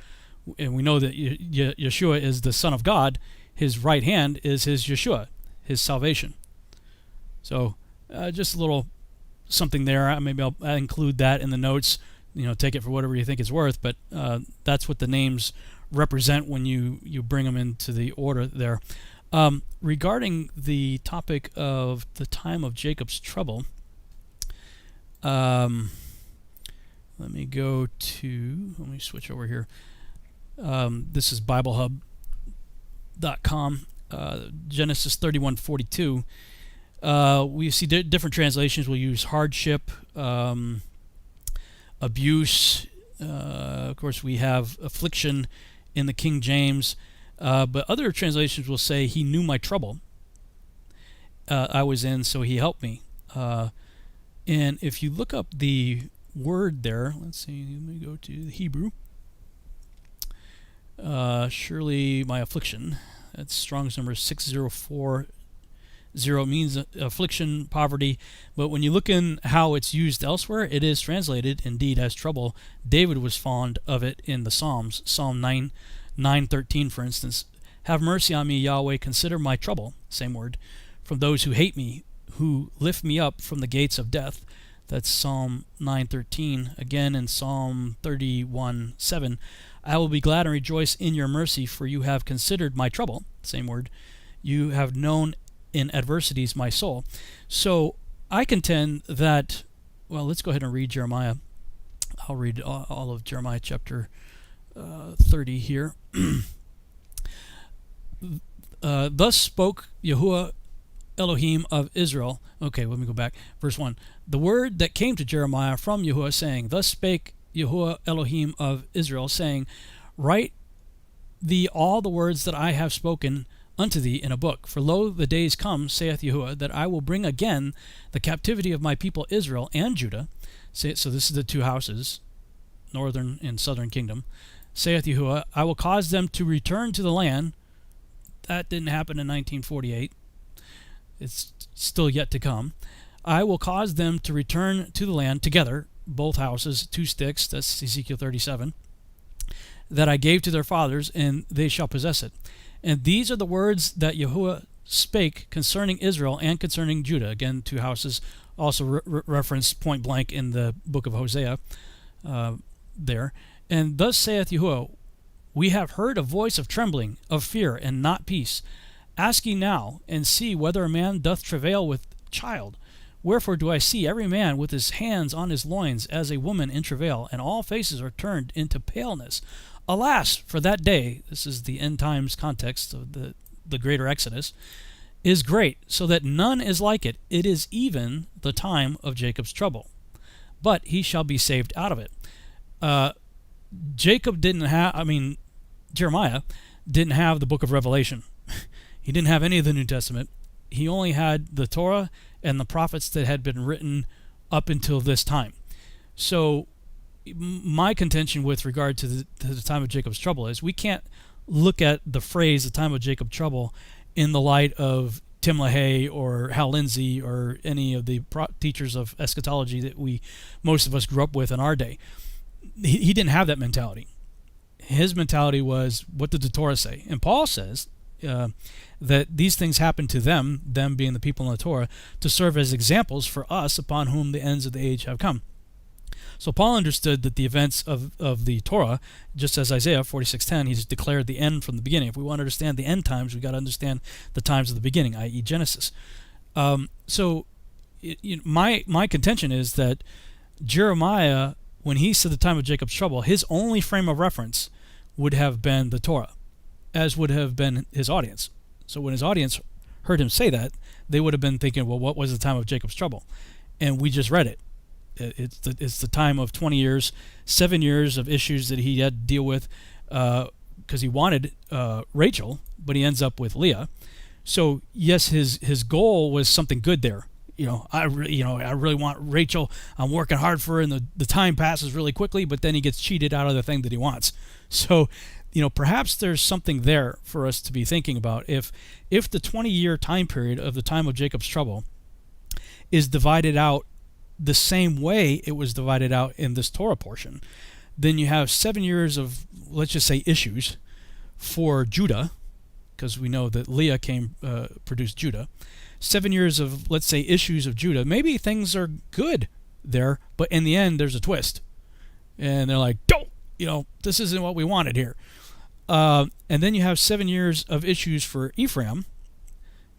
and we know that Yeshua is the Son of God, his right hand is his Yeshua, his salvation. So just a little something there. Maybe I'll include that in the notes. Take it for whatever you think it's worth, but that's what the names represent when you bring them into the order there. Regarding the topic of the time of Jacob's trouble, let me switch over here. This is BibleHub.com, Genesis 31:42. We see different translations will use hardship, abuse. Of course, we have affliction in the King James, but other translations will say, he knew my trouble I was in, so he helped me. And if you look up the word there, let's see, let me go to the Hebrew. Surely my affliction, that's Strong's number 6040, means affliction, poverty, but when you look in how it's used elsewhere, it is translated indeed as trouble. David was fond of it in the Psalms. Psalm 9:13, for instance. Have mercy on me, Yahweh, consider my trouble, same word, from those who hate me, who lift me up from the gates of death. That's Psalm 9:13. Again in Psalm 31:7. I will be glad and rejoice in your mercy, for you have considered my trouble. Same word. You have known in adversities my soul. So I contend that, well, let's go ahead and read Jeremiah. I'll read all of Jeremiah chapter 30 here. Thus spoke Yahuwah Elohim of Israel. Okay, let me go back. Verse 1. The word that came to Jeremiah from Yahuwah, saying, Thus spake Yahuwah Elohim of Israel, saying, Write thee all the words that I have spoken unto thee in a book. For lo, the days come, saith Yahuwah, that I will bring again the captivity of my people Israel and Judah. So this is the two houses, northern and southern kingdom. Saith Yahuwah, I will cause them to return to the land. That didn't happen in 1948. It's still yet to come. I will cause them to return to the land together, both houses 2 sticks, that's Ezekiel 37, that I gave to their fathers, and they shall possess it. And these are the words that Yahuwah spake concerning Israel and concerning Judah. Again, 2 houses, also referenced point blank in the book of Hosea there. And thus saith Yahuwah, we have heard a voice of trembling, of fear, and not peace. Ask ye now, and see whether a man doth travail with child. Wherefore do I see every man with his hands on his loins as a woman in travail, and all faces are turned into paleness. Alas, for that day, this is the end times context of the greater Exodus, is great, so that none is like it. It is even the time of Jacob's trouble. But he shall be saved out of it. Jeremiah didn't have the book of Revelation. He didn't have any of the New Testament. He only had the Torah and the prophets that had been written up until this time. So my contention with regard to the time of Jacob's trouble is we can't look at the phrase the time of Jacob's trouble in the light of Tim LaHaye or Hal Lindsey or any of the teachers of eschatology that most of us grew up with in our day. He didn't have that mentality. His mentality was, what did the Torah say? And Paul says that these things happened to them being the people in the Torah, to serve as examples for us upon whom the ends of the age have come. So Paul understood that the events of the Torah, just as Isaiah 46:10, he's declared the end from the beginning. If we want to understand the end times, we've got to understand the times of the beginning, i.e. Genesis. My contention is that Jeremiah, when he said the time of Jacob's trouble, his only frame of reference would have been the Torah, as would have been his audience. So when his audience heard him say that, they would have been thinking, well, what was the time of Jacob's trouble? And we just read it. It's the time of 20 years, 7 years of issues that he had to deal with because he wanted Rachel, but he ends up with Leah. So yes, his goal was something good there. I really want Rachel. I'm working hard for her, and the time passes really quickly, but then he gets cheated out of the thing that he wants. So, perhaps there's something there for us to be thinking about. If the 20-year time period of the time of Jacob's trouble is divided out the same way it was divided out in this Torah portion, then you have 7 years of, let's just say, issues for Judah, because we know that Leah produced Judah. 7 years of, let's say, issues of Judah. Maybe things are good there, but in the end, there's a twist. And they're like, don't, this isn't what we wanted here. And then you have 7 years of issues for Ephraim,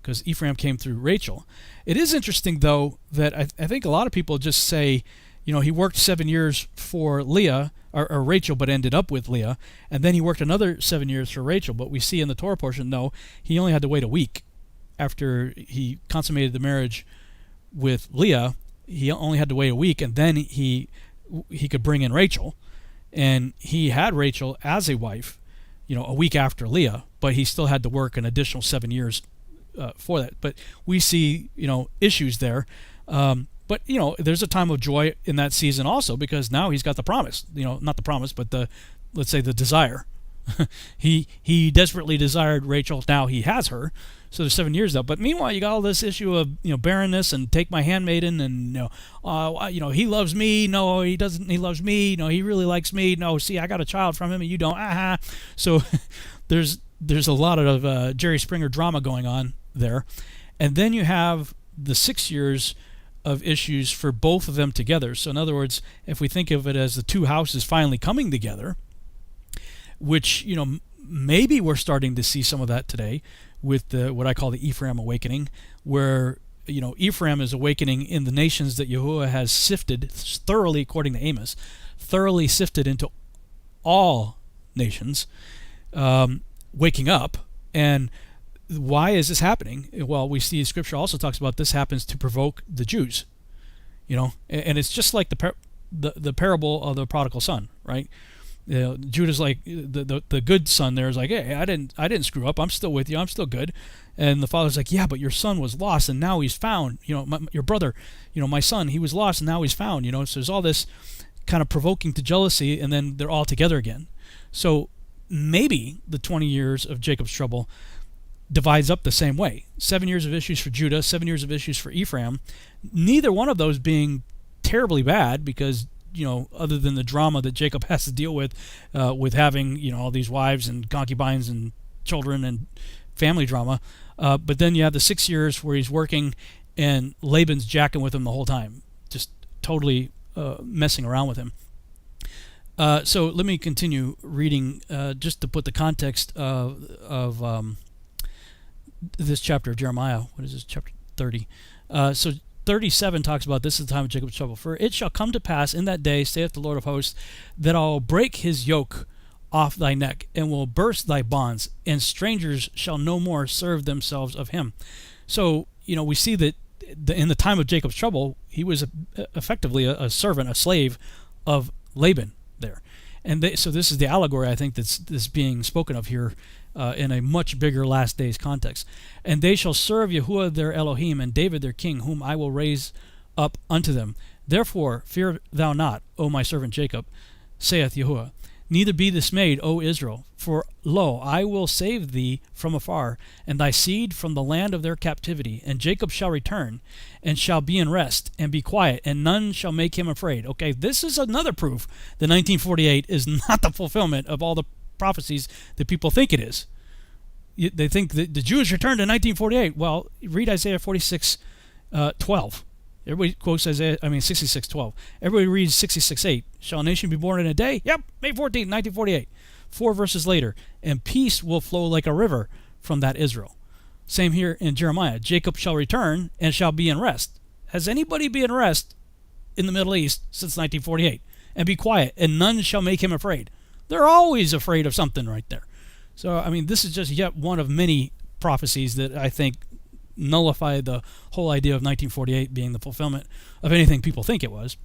because Ephraim came through Rachel. It is interesting, though, that I think a lot of people just say, he worked 7 years for Leah, or Rachel, but ended up with Leah, and then he worked another 7 years for Rachel. But we see in the Torah portion, no, he only had to wait a week. After he consummated the marriage with Leah, he only had to wait a week, and then he could bring in Rachel, and he had Rachel as a wife, a week after Leah, but he still had to work an additional 7 years for that. But we see, issues there. But there's a time of joy in that season also, because now he's got the promise. Not the promise, but let's say the desire. he desperately desired Rachel. Now he has her. So there's 7 years though. But meanwhile, you got all this issue of barrenness and take my handmaiden, and he loves me. No, he doesn't. He loves me. No, he really likes me. No, see, I got a child from him and you don't. So there's a lot of Jerry Springer drama going on there, and then you have the 6 years of issues for both of them together. So in other words, if we think of it as the two houses finally coming together, which maybe we're starting to see some of that today with what I call the Ephraim Awakening, where Ephraim is awakening in the nations that Yahuwah has sifted thoroughly, according to Amos, thoroughly sifted into all nations, waking up. And why is this happening? Well, we see Scripture also talks about this happens to provoke the Jews, and it's just like the parable of the prodigal son, right? Judah's like the good son there is like, hey, I didn't screw up. I'm still with you. I'm still good. And the father's like, yeah, but your son was lost and now he's found. Your brother, my son, he was lost and now he's found. So there's all this kind of provoking to jealousy, and then they're all together again. So maybe the 20 years of Jacob's trouble divides up the same way. 7 years of issues for Judah, 7 years of issues for Ephraim. Neither one of those being terribly bad, because other than the drama that Jacob has to deal with having, all these wives and concubines and children and family drama. But then you have the 6 years where he's working and Laban's jacking with him the whole time, just totally messing around with him. So let me continue reading just to put the context of this chapter of Jeremiah. What is this, chapter 30? So 37 talks about this is the time of Jacob's trouble. For it shall come to pass in that day, saith the Lord of hosts, that I will break his yoke off thy neck, and will burst thy bonds, and strangers shall no more serve themselves of him. So, we see that in the time of Jacob's trouble, he was effectively a servant, a slave of Laban there. And so this is the allegory, I think, that's being spoken of here in a much bigger last days context. And they shall serve Yahuwah their Elohim, and David their king, whom I will raise up unto them. Therefore fear thou not, O my servant Jacob, saith Yahuwah. Neither be dismayed, O Israel, for lo, I will save thee from afar, and thy seed from the land of their captivity. And Jacob shall return, and shall be in rest, and be quiet, and none shall make him afraid. Okay, this is another proof that 1948 is not the fulfillment of all the prophecies that people think it is. They think that the Jews returned in 1948. Well, read Isaiah 46:12. Everybody quotes 66:12. Everybody reads 66:8. Shall a nation be born in a day? Yep, May 14th, 1948. 4 verses later, and peace will flow like a river from that Israel. Same here in Jeremiah. Jacob shall return and shall be in rest. Has anybody been in rest in the Middle East since 1948? And be quiet, and none shall make him afraid. They're always afraid of something right there. So, this is just yet one of many prophecies that I think nullify the whole idea of 1948 being the fulfillment of anything people think it was.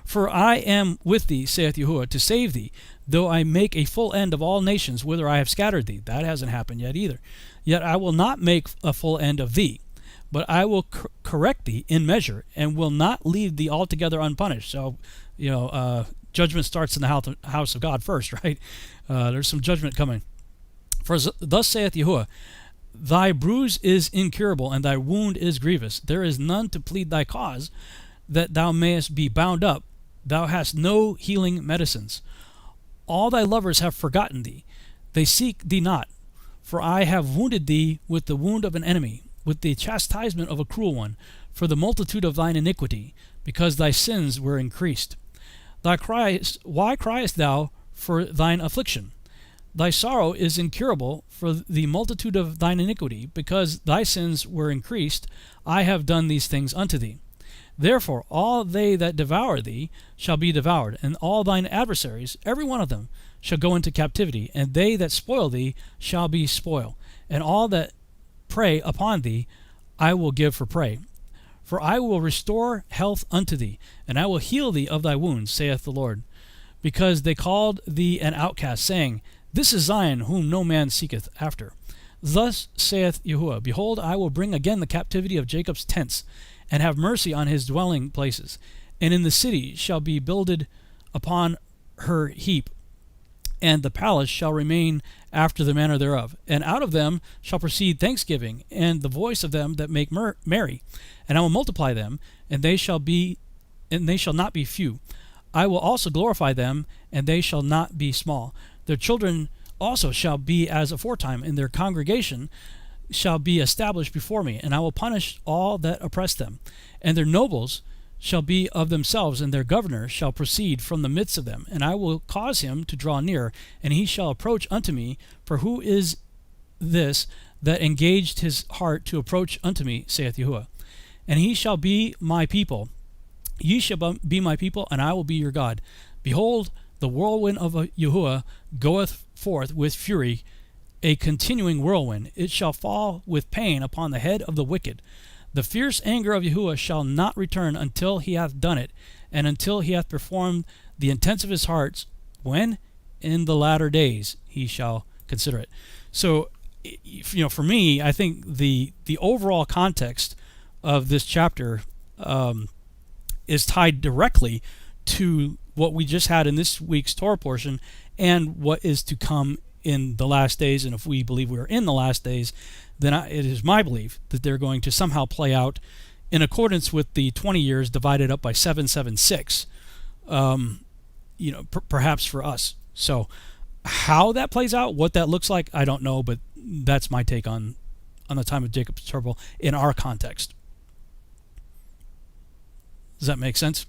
For I am with thee, saith Yahuwah, to save thee, though I make a full end of all nations whither I have scattered thee. That hasn't happened yet either. Yet I will not make a full end of thee, but I will correct thee in measure, and will not leave thee altogether unpunished. So, judgment starts in the house of God first, right? There's some judgment coming. For thus saith Yahuwah, thy bruise is incurable, and thy wound is grievous. There is none to plead thy cause, that thou mayest be bound up. Thou hast no healing medicines. All thy lovers have forgotten thee. They seek thee not. For I have wounded thee with the wound of an enemy, with the chastisement of a cruel one, for the multitude of thine iniquity, because thy sins were increased. Why criest thou for thine affliction? Thy sorrow is incurable for the multitude of thine iniquity, because thy sins were increased. I have done these things unto thee. Therefore all they that devour thee shall be devoured, and all thine adversaries, every one of them, shall go into captivity, and they that spoil thee shall be spoiled, and all that prey upon thee I will give for prey. For I will restore health unto thee, and I will heal thee of thy wounds, saith the Lord. Because they called thee an outcast, saying, This is Zion, whom no man seeketh after. Thus saith Yahuwah, Behold, I will bring again the captivity of Jacob's tents, and have mercy on his dwelling places. And in the city shall be builded upon her heap, and the palace shall remain after the manner thereof. And out of them shall proceed thanksgiving, and the voice of them that make merry. And I will multiply them, and they shall not be few. I will also glorify them, and they shall not be small. Their children also shall be as aforetime, and their congregation shall be established before me, and I will punish all that oppress them. And their nobles shall be of themselves, and their governor shall proceed from the midst of them. And I will cause him to draw near, and he shall approach unto me. For who is this that engaged his heart to approach unto me, saith Yahuwah? And he shall be my people. Ye shall be my people, and I will be your God. Behold, the whirlwind of Yahuwah goeth forth with fury, a continuing whirlwind. It shall fall with pain upon the head of the wicked. The fierce anger of Yahuwah shall not return until he hath done it, and until he hath performed the intents of his hearts. When? In the latter days he shall consider it. So, for me, I think the overall context of this chapter is tied directly to what we just had in this week's Torah portion and what is to come in the last days. And if we believe we are in the last days, then it is my belief that they're going to somehow play out in accordance with the 20 years divided up by 776, perhaps for us. So how that plays out, what that looks like, I don't know, but that's my take on the time of Jacob's trouble in our context. Does that make sense?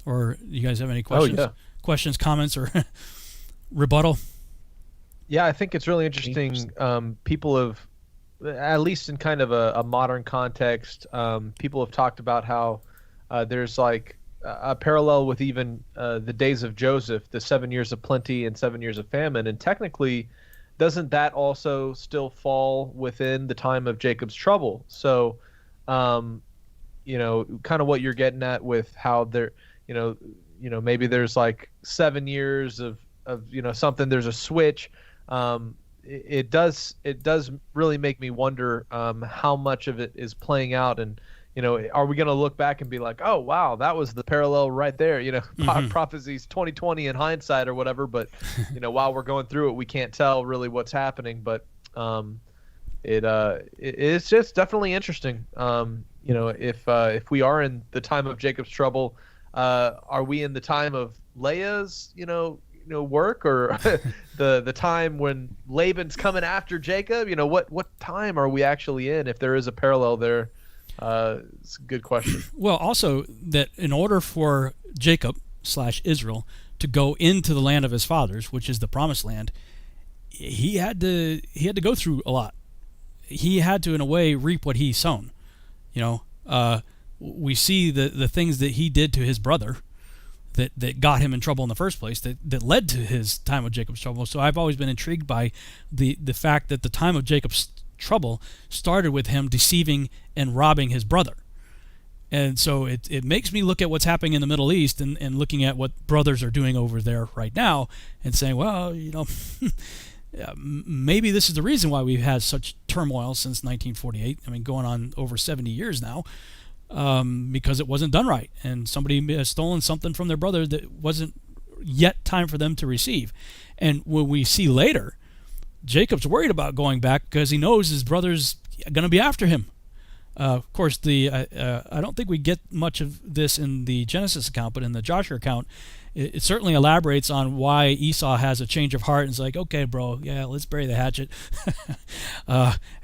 Or you guys have any questions? Oh, yeah. Questions, comments, or rebuttal? Yeah, I think it's really interesting. People have, at least in kind of a modern context, people have talked about how there's like a parallel with even the days of Joseph, the 7 years of plenty and 7 years of famine. And technically, doesn't that also still fall within the time of Jacob's trouble? So, kind of what you're getting at with how there, maybe there's like 7 years of something, there's a switch. It does really make me wonder how much of it is playing out, and are we going to look back and be like, oh wow, that was the parallel right there, prophecies 2020 in hindsight or whatever, but while we're going through it, we can't tell really what's happening. But it's just definitely interesting. If we are in the time of Jacob's trouble, are we in the time of Leah's work, or the time when Laban's coming after Jacob? What time are we actually in, if there is a parallel there? It's a good question. Well, also that in order for Jacob / Israel to go into the land of his fathers, which is the promised land, he had to go through a lot. He had to, in a way, reap what he sown. We see the things that he did to his brother that got him in trouble in the first place, that led to his time of Jacob's trouble. So I've always been intrigued by the fact that the time of Jacob's trouble started with him deceiving and robbing his brother. And so it makes me look at what's happening in the Middle East and looking at what brothers are doing over there right now and saying, well, maybe this is the reason why we've had such turmoil since 1948. I mean, going on over 70 years now, because it wasn't done right, and somebody has stolen something from their brother that wasn't yet time for them to receive. And when we see later, Jacob's worried about going back because he knows his brother's going to be after him. Of course, I don't think we get much of this in the Genesis account, but in the Joshua account, it certainly elaborates on why Esau has a change of heart and is like, okay, bro, yeah, let's bury the hatchet.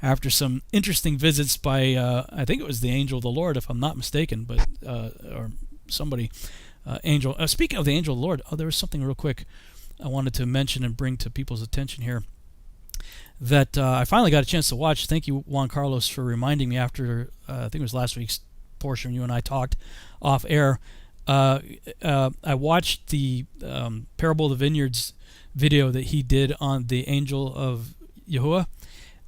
After some interesting visits by, I think it was the angel of the Lord, if I'm not mistaken, but or somebody, angel. Speaking of the angel of the Lord, there was something real quick I wanted to mention and bring to people's attention here that I finally got a chance to watch. Thank you, Juan Carlos, for reminding me after, I think it was last week's portion, you and I talked off air. I watched the Parable of the Vineyards video that he did on the angel of Yahuwah.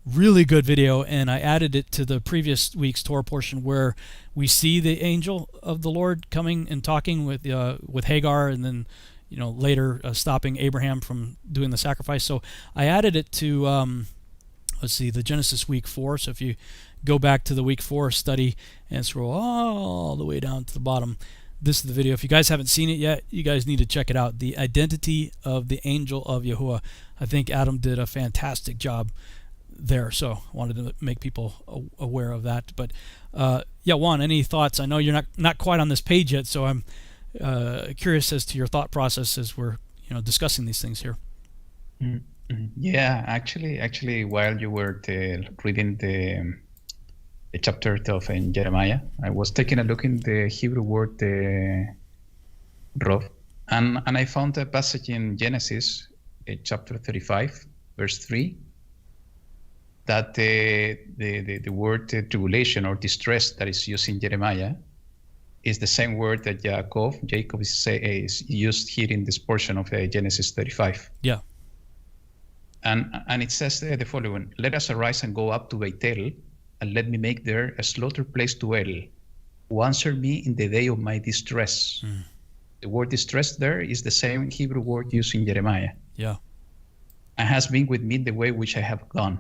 Really good video, and I added it to the previous week's Torah portion where we see the angel of the Lord coming and talking with Hagar, and then later stopping Abraham from doing the sacrifice. So I added it to the Genesis week 4. So if you go back to the week 4 study and scroll all the way down to the bottom, this is the video. If you guys haven't seen it yet, you guys need to check it out. The identity of the angel of Yahuwah. I think Adam did a fantastic job there. So I wanted to make people aware of that. But Juan, any thoughts? I know you're not quite on this page yet, so I'm curious as to your thought process as we're discussing these things here. Mm-hmm. Yeah, actually, while you were reading the chapter of Jeremiah, I was taking a look in the Hebrew word rov, and I found a passage in Genesis, chapter 35, verse 3, that the word tribulation or distress that is used in Jeremiah is the same word that Jacob is used here in this portion of Genesis 35. Yeah. And it says the following: "Let us arise and go up to Bethel, and let me make there a slaughter place to dwell, who answer me in the day of my distress." The word distress there is the same Hebrew word used in Jeremiah. Yeah. And has been with me the way which I have gone.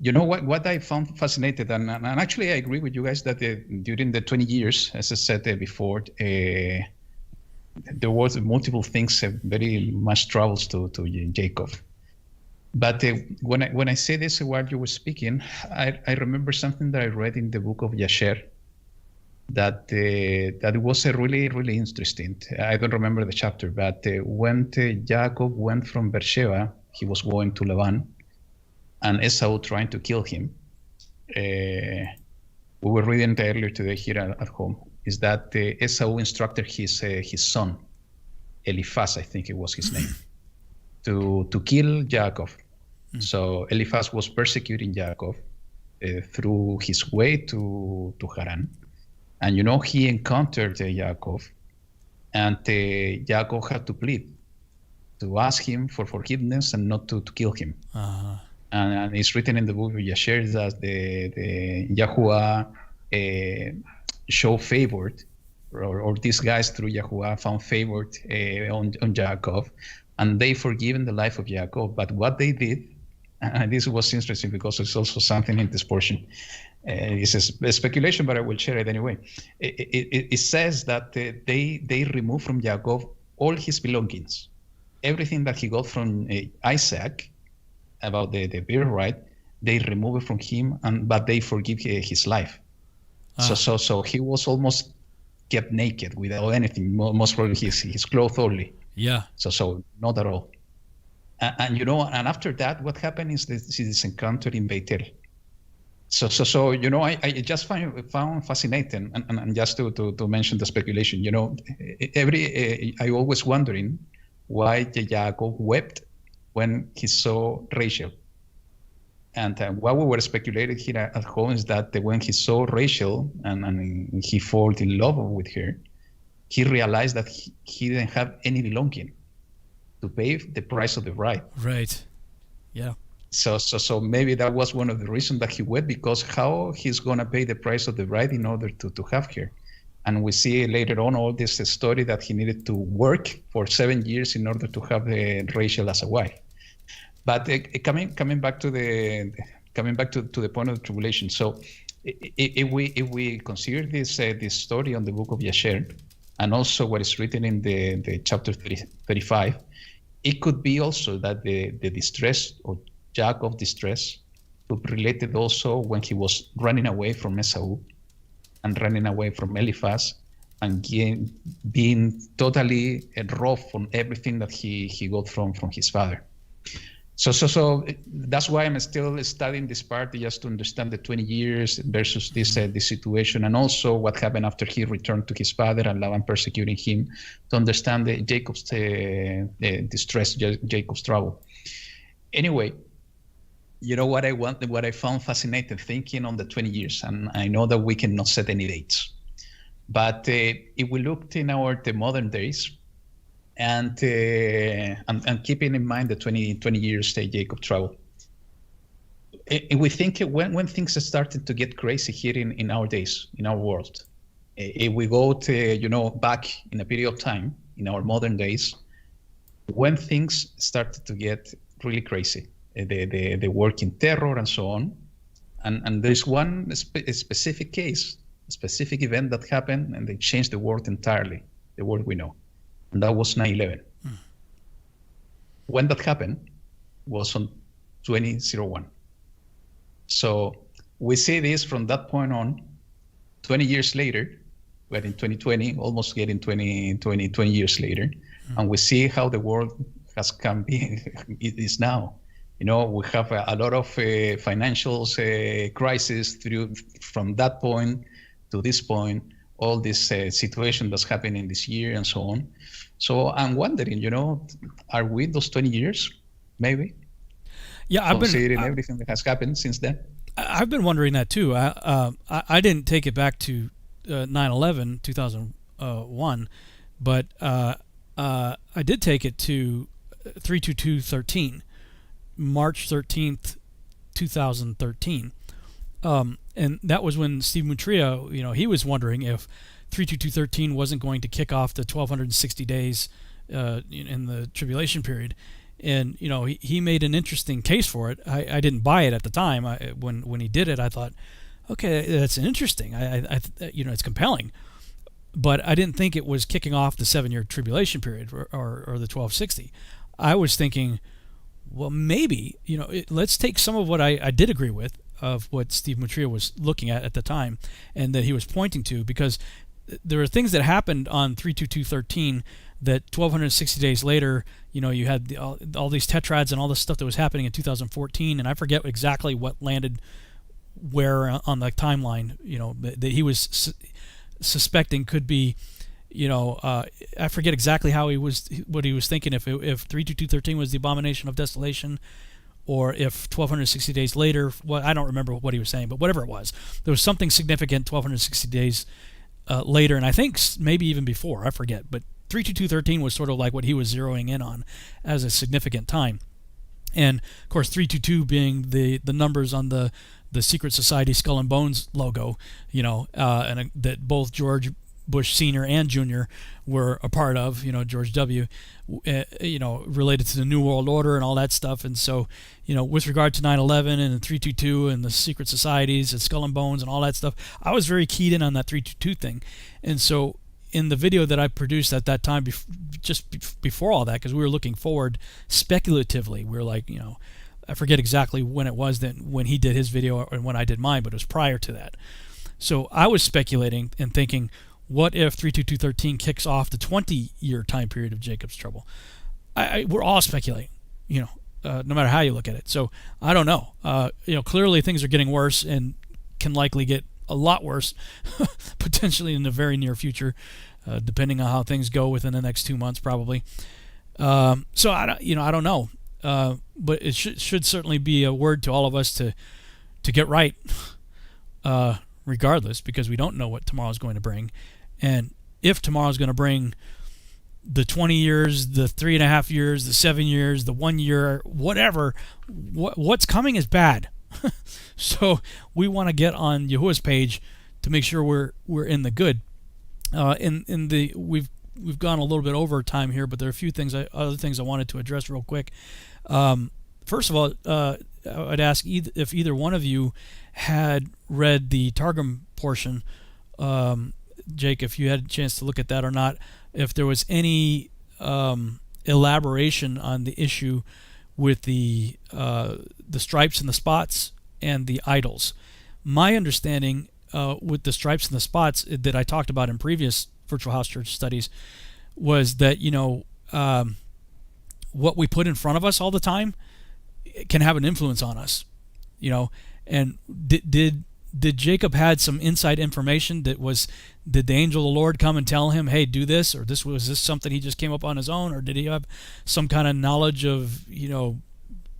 You know what I found fascinating, and actually I agree with you guys that during the 20 years, as I said before, there was multiple things, very much troubles to Jacob. But when I say this while you were speaking, I remember something that I read in the book of Yasher, that that was a really interesting. I don't remember the chapter, but when Jacob went from Beersheba, he was going to Laban, and Esau trying to kill him. We were reading earlier today here at home, is that Esau instructed his son, Eliphaz, I think it was his name, to kill Jacob. So Eliphaz was persecuting Jacob through his way to Haran. And he encountered Jacob, and Jacob had to plead, to ask him for forgiveness and not to kill him. Uh-huh. And it's written in the book of Yasher that the Yahuwah show favored, or these guys through Yahuwah found favored on Jacob, and they forgiven the life of Jacob. But what they did, and this was interesting because it's also something in this portion. It's a speculation, but I will share it anyway. It says that they removed from Jacob all his belongings, everything that he got from Isaac about the birthright. They remove it from him, but they forgive his life. So he was almost kept naked without anything, most probably his clothes only. Yeah. So not at all. And after that, what happened is this encounter in Beitel. So I just found fascinating, and just to mention the speculation, I always wondering why Jacob wept when he saw Rachel. And what we were speculating here at home is that when he saw Rachel and he fell in love with her, he realized that he didn't have any belonging to pay the price of the bride. Right. Yeah. So maybe that was one of the reasons that he wept, because how he's going to pay the price of the bride in order to have her. And we see later on all this story that he needed to work for 7 years in order to have Rachel as a wife. But coming back to the point of the tribulation. So if we consider this story on the book of Yasher, and also what is written in the chapter 35, it could be also that the distress, or Jacob's distress, could be related also when he was running away from Esau and running away from Eliphaz, and being totally rough on everything that he got from his father. So that's why I'm still studying this part, just to understand the 20 years versus this situation, and also what happened after he returned to his father and Laban persecuting him, to understand Jacob's distress, Jacob's trouble. Anyway, what I found fascinating thinking on the 20 years, and I know that we cannot set any dates, but if we looked in the modern days, and keeping in mind the 20 years Jacob trouble, we think when things started to get crazy here in our days, in our world, if we go to back in a period of time in our modern days, when things started to get really crazy, the work in terror and so on, and there's one specific case, a specific event that happened, and they changed the world entirely, the world we know. And that was 9/11. When that happened was on 2001. So we see this from that point on, 20 years later, we're in 2020, almost getting 20 years later, and we see how the world has come it is now. We have a lot of financial crisis from that point to this point, all this situation that's happening this year and so on. So I'm wondering, are we those 20 years, maybe? Yeah, considering everything that has happened since then. I've been wondering that too. I didn't take it back to 9/11, 2001, but I did take it to 3/22/13, March 13th, 2013. And that was when Steve Mutria, he was wondering if 3/22/13 wasn't going to kick off the 1260 days in the tribulation period. And, he made an interesting case for it. I didn't buy it at the time. When he did it, I thought, okay, that's interesting. It's compelling. But I didn't think it was kicking off the 7-year tribulation period or the 1260. I was thinking, well, maybe, let's take some of what I did agree with of what Steve Mutria was looking at the time, and that he was pointing to, because there are things that happened on 32213 that 1260 days later, you had all these tetrads and all this stuff that was happening in 2014, and I forget exactly what landed where on the timeline, that he was suspecting could be, I forget exactly what he was thinking, if 32213 was the abomination of desolation, or if 1260 days later, I don't remember what he was saying, but whatever it was, there was something significant 1260 days later, and I think maybe even before, I forget, but 32213 was sort of like what he was zeroing in on as a significant time. And of course 322 being the numbers on the Secret Society Skull and Bones logo, and that both George Bush Sr. and Jr. were a part of, George W., related to the New World Order and all that stuff. And so, with regard to 9/11 and 322 and the secret societies and Skull and Bones and all that stuff, I was very keyed in on that 322 thing. And so in the video that I produced at that time, just before all that, because we were looking forward speculatively, we were like, I forget exactly when it was when he did his video and when I did mine, but it was prior to that. So I was speculating and thinking, what if 32213 kicks off the 20-year time period of Jacob's trouble? We're all speculating, no matter how you look at it. So I don't know. Clearly things are getting worse and can likely get a lot worse, potentially in the very near future, depending on how things go within the next 2 months, probably. So I don't know. But it should certainly be a word to all of us to get right, regardless, because we don't know what tomorrow's going to bring. And if tomorrow's going to bring the 20 years, the 3.5 years, the 7 years, the 1 year, whatever, what's coming is bad. So we want to get on Yahuwah's page to make sure we're in the good. We've gone a little bit over time here, but there are a few other things I wanted to address real quick. First of all, I'd ask if either one of you had read the Targum portion. Jake, if you had a chance to look at that or not, if there was any elaboration on the issue with the stripes and the spots and the idols. My understanding with the stripes and the spots that I talked about in previous Virtual House Church studies was that what we put in front of us all the time can have an influence on us, and did Jacob had some inside information did the angel of the Lord come and tell him, hey, do this, or was this something he just came up on his own, or did he have some kind of knowledge of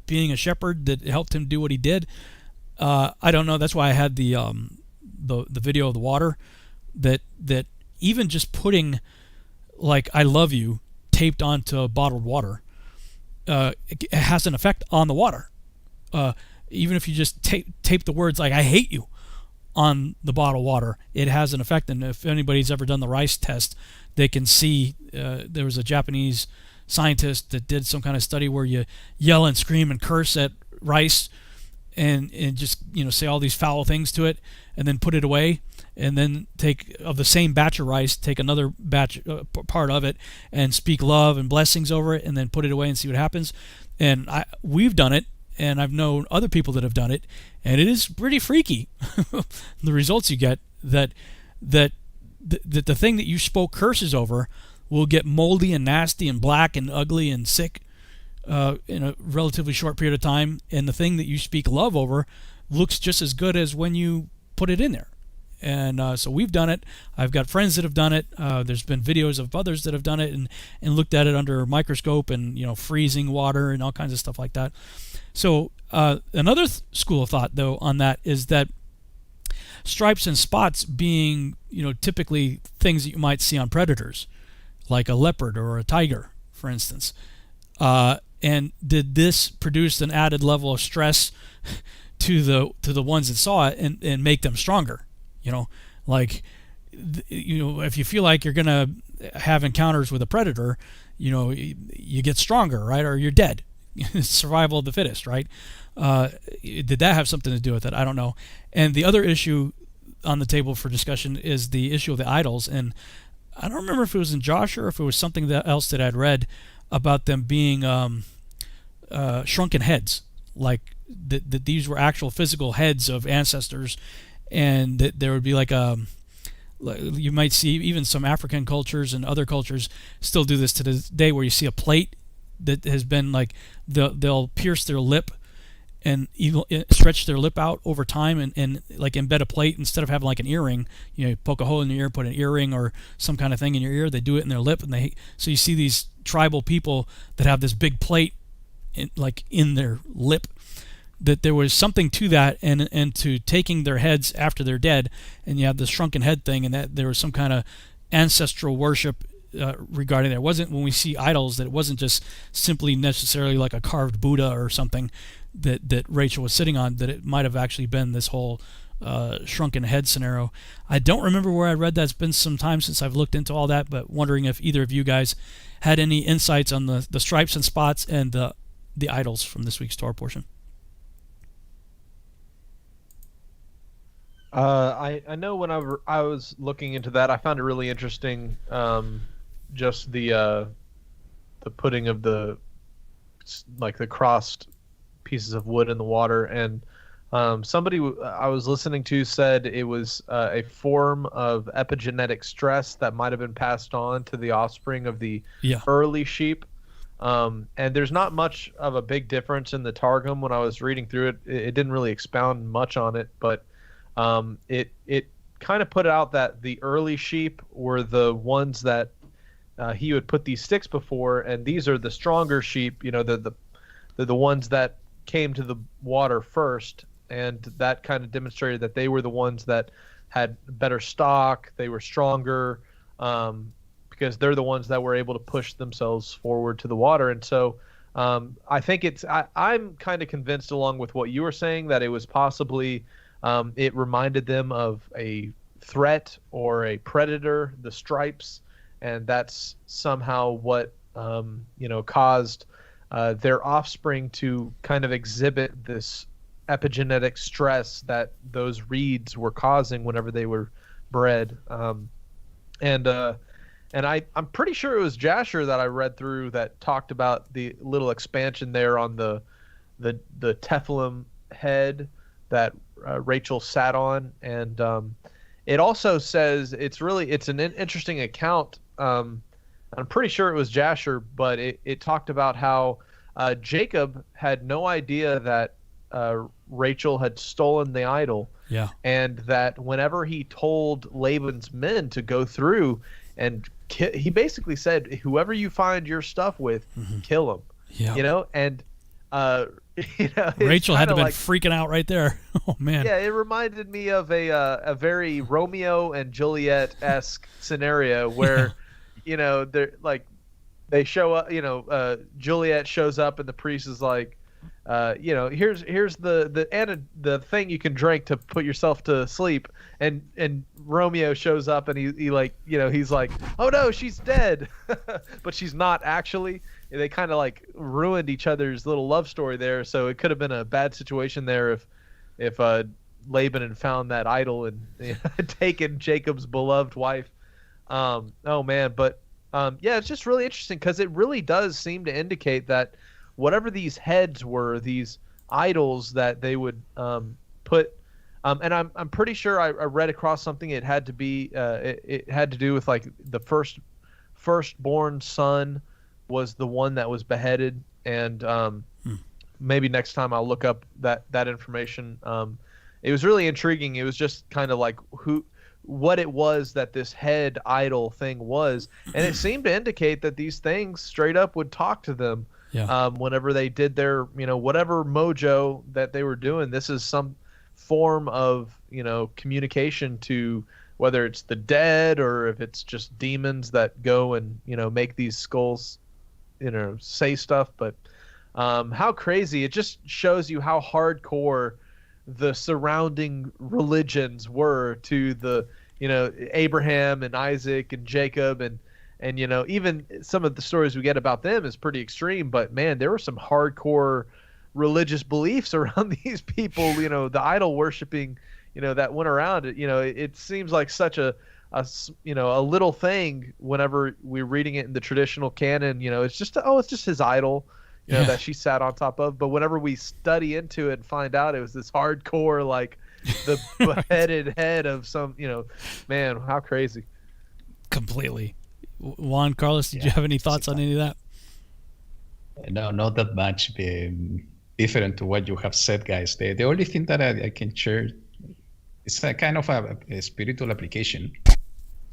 being a shepherd that helped him do what he did? I don't know. That's why I had the video of the water, that even just putting like I love you taped onto bottled water, it has an effect on the water. Even if you just tape the words like I hate you on the bottled water, it has an effect. And if anybody's ever done the rice test, they can see there was a Japanese scientist that did some kind of study where you yell and scream and curse at rice and just say all these foul things to it, and then put it away, and then take of the same batch of rice, take another batch part of it and speak love and blessings over it, and then put it away and see what happens. And we've done it, and I've known other people that have done it, and it is pretty freaky the results you get. That the thing that you spoke curses over will get moldy and nasty and black and ugly and sick in a relatively short period of time, and the thing that you speak love over looks just as good as when you put it in there. And so we've done it. I've got friends that have done it. There's been videos of others that have done it and looked at it under a microscope and freezing water and all kinds of stuff like that. So another school of thought, though, on that is that stripes and spots being typically things that you might see on predators, like a leopard or a tiger, for instance. And did this produce an added level of stress to the ones that saw it and make them stronger? If you feel like you're gonna have encounters with a predator, you get stronger, right? Or you're dead. Survival of the fittest, right? Did that have something to do with it? I don't know. And the other issue on the table for discussion is the issue of the idols. And I don't remember if it was in Joshua or if it was something else that I'd read about them being shrunken heads, like that these were actual physical heads of ancestors, and that there would be like you might see even some African cultures and other cultures still do this to this day, where you see a plate that has been like they'll pierce their lip and stretch their lip out over time and like embed a plate instead of having like an earring. You poke a hole in your ear, put an earring or some kind of thing in your ear. They do it in their lip, and so you see these tribal people that have this big plate in their lip. That there was something to that, and to taking their heads after they're dead, and you have the shrunken head thing, and that there was some kind of ancestral worship regarding that. It wasn't, when we see idols, that it wasn't just simply necessarily like a carved Buddha or something that Rachel was sitting on, that it might have actually been this whole shrunken head scenario. I don't remember where I read that. It's been some time since I've looked into all that, but wondering if either of you guys had any insights on the stripes and spots and the idols from this week's Torah portion. I know when I was looking into that, I found it really interesting. Just the putting of the crossed pieces of wood in the water, and somebody I was listening to said it was a form of epigenetic stress that might have been passed on to the offspring of the early sheep. And there's not much of a big difference in the Targum. When I was reading through it, it didn't really expound much on it, but it kind of put out that the early sheep were the ones that he would put these sticks before, and these are the stronger sheep. The ones that came to the water first, and that kind of demonstrated that they were the ones that had better stock. They were stronger because they're the ones that were able to push themselves forward to the water. And so I think I'm kind of convinced, along with what you were saying, that it was possibly it reminded them of a threat or a predator, the stripes, and that's somehow what caused their offspring to kind of exhibit this epigenetic stress that those reeds were causing whenever they were bred. And I'm pretty sure it was Jasher that I read through that talked about the little expansion there on the Tefillin head that Rachel sat on, and it also says it's an interesting account. I'm pretty sure it was Jasher, but it talked about how Jacob had no idea that Rachel had stolen the idol. Yeah. And that whenever he told Laban's men to go through and he basically said, whoever you find your stuff with, kill him. Yeah. And Rachel had to have been freaking out right there. Oh man. Yeah, it reminded me of a very Romeo and Juliet-esque scenario where they're like, they show up, Juliet shows up and the priest is like, here's the thing you can drink to put yourself to sleep, and Romeo shows up and he's like, oh no, she's dead. But she's not actually. They kind of like ruined each other's little love story there, so it could have been a bad situation there if Laban had found that idol and taken Jacob's beloved wife. Oh man, but it's just really interesting because it really does seem to indicate that whatever these heads were, these idols that they would put, and I'm pretty sure I read across something. It had to be it had to do with like the firstborn son was the one that was beheaded, and maybe next time I'll look up that information. It was really intriguing. It was just kind of like what it was that this head idol thing was, and it seemed to indicate that these things straight up would talk to them. Yeah. Whenever they did their, whatever mojo that they were doing, this is some form of, communication to, whether it's the dead or if it's just demons that go and, make these skulls, say stuff. But how crazy. It just shows you how hardcore the surrounding religions were to the, Abraham and Isaac and Jacob, and even some of the stories we get about them is pretty extreme, but man, there were some hardcore religious beliefs around these people, the idol worshiping, that went around. It seems like such a little thing whenever we're reading it in the traditional canon. It's just his idol. know, that she sat on top of. But whenever we study into it and find out it was this hardcore, like the beheaded head of some, man, how crazy. Completely. Juan Carlos, did you have any thoughts on any of that? No, not that much different to what you have said, guys. The only thing that I can share is a kind of a spiritual application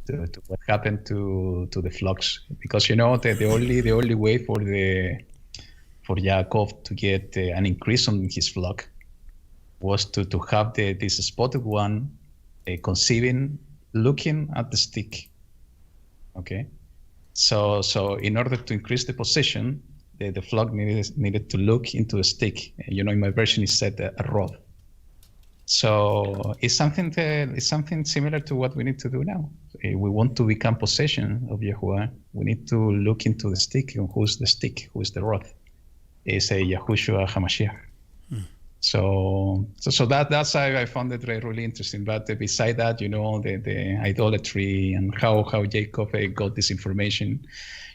to what happened to the flocks, because the only way for Yaakov to get an increase on his flock was to have this spotted one conceiving, looking at the stick. Okay, so in order to increase the possession, the flock needed to look into a stick. In my version it said a rod. So it's something similar to what we need to do now. We want to become possession of Yahuwah. We need to look into the stick. And who's the stick? Who's the rod? It's a Yahushua HaMashiach. So that's I found it really interesting. But beside that, the idolatry and how Jacob got this information.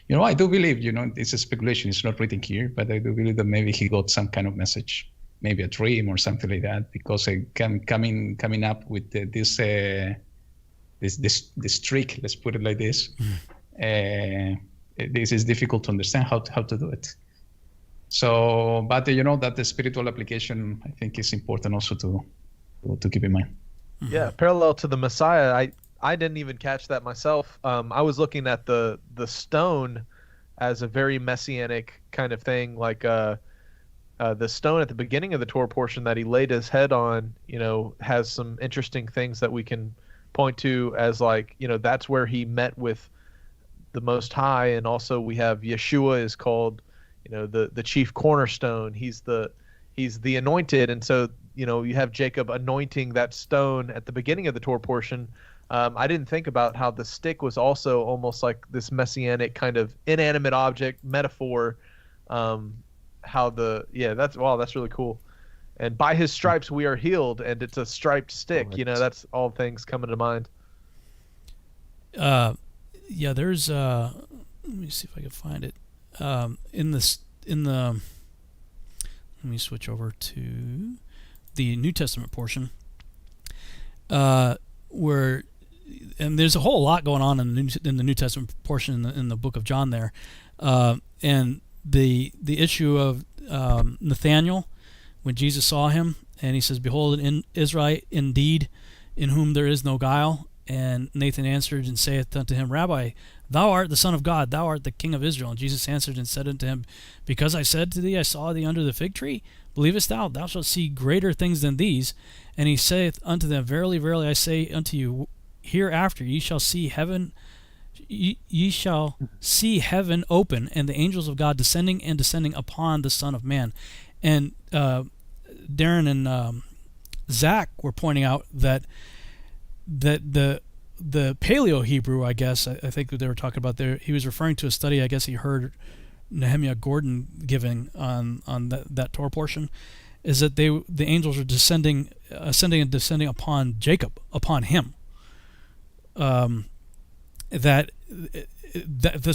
I do believe, it's a speculation. It's not written here, but I do believe that maybe he got some kind of message, maybe a dream or something like that, because coming up with this trick, let's put it like this. This is difficult to understand how to do it. So, but that the spiritual application, I think, is important also to keep in mind. Yeah, parallel to the Messiah, I didn't even catch that myself. I was looking at the stone as a very messianic kind of thing, like the stone at the beginning of the Torah portion that he laid his head on, has some interesting things that we can point to as that's where he met with the Most High. And also we have Yeshua is called, the chief cornerstone. He's the anointed. And so, you have Jacob anointing that stone at the beginning of the Torah portion. I didn't think about how the stick was also almost like this messianic kind of inanimate object metaphor. That's really cool. And by his stripes we are healed, and it's a striped stick. That's all things coming to mind. There's let me see if I can find it. Let me switch over to the New Testament portion, where, and there's a whole lot going on in the New Testament portion in the book of John there, and the issue of Nathanael, when Jesus saw him and he says, "Behold, in Israel indeed, in whom there is no guile." And Nathan answered and saith unto him, "Rabbi, thou art the Son of God, thou art the King of Israel." And Jesus answered and said unto him, "Because I said to thee, I saw thee under the fig tree, believest thou? Thou shalt see greater things than these." And he saith unto them, "Verily, verily, I say unto you, hereafter ye shall see heaven open, and the angels of God descending upon the Son of Man." And Darren and Zach were pointing out that the Paleo Hebrew, I guess, I think that they were talking about there, he was referring to a study I guess he heard Nehemiah Gordon giving on that Torah portion, is that the angels are ascending and descending upon Jacob, upon him. That's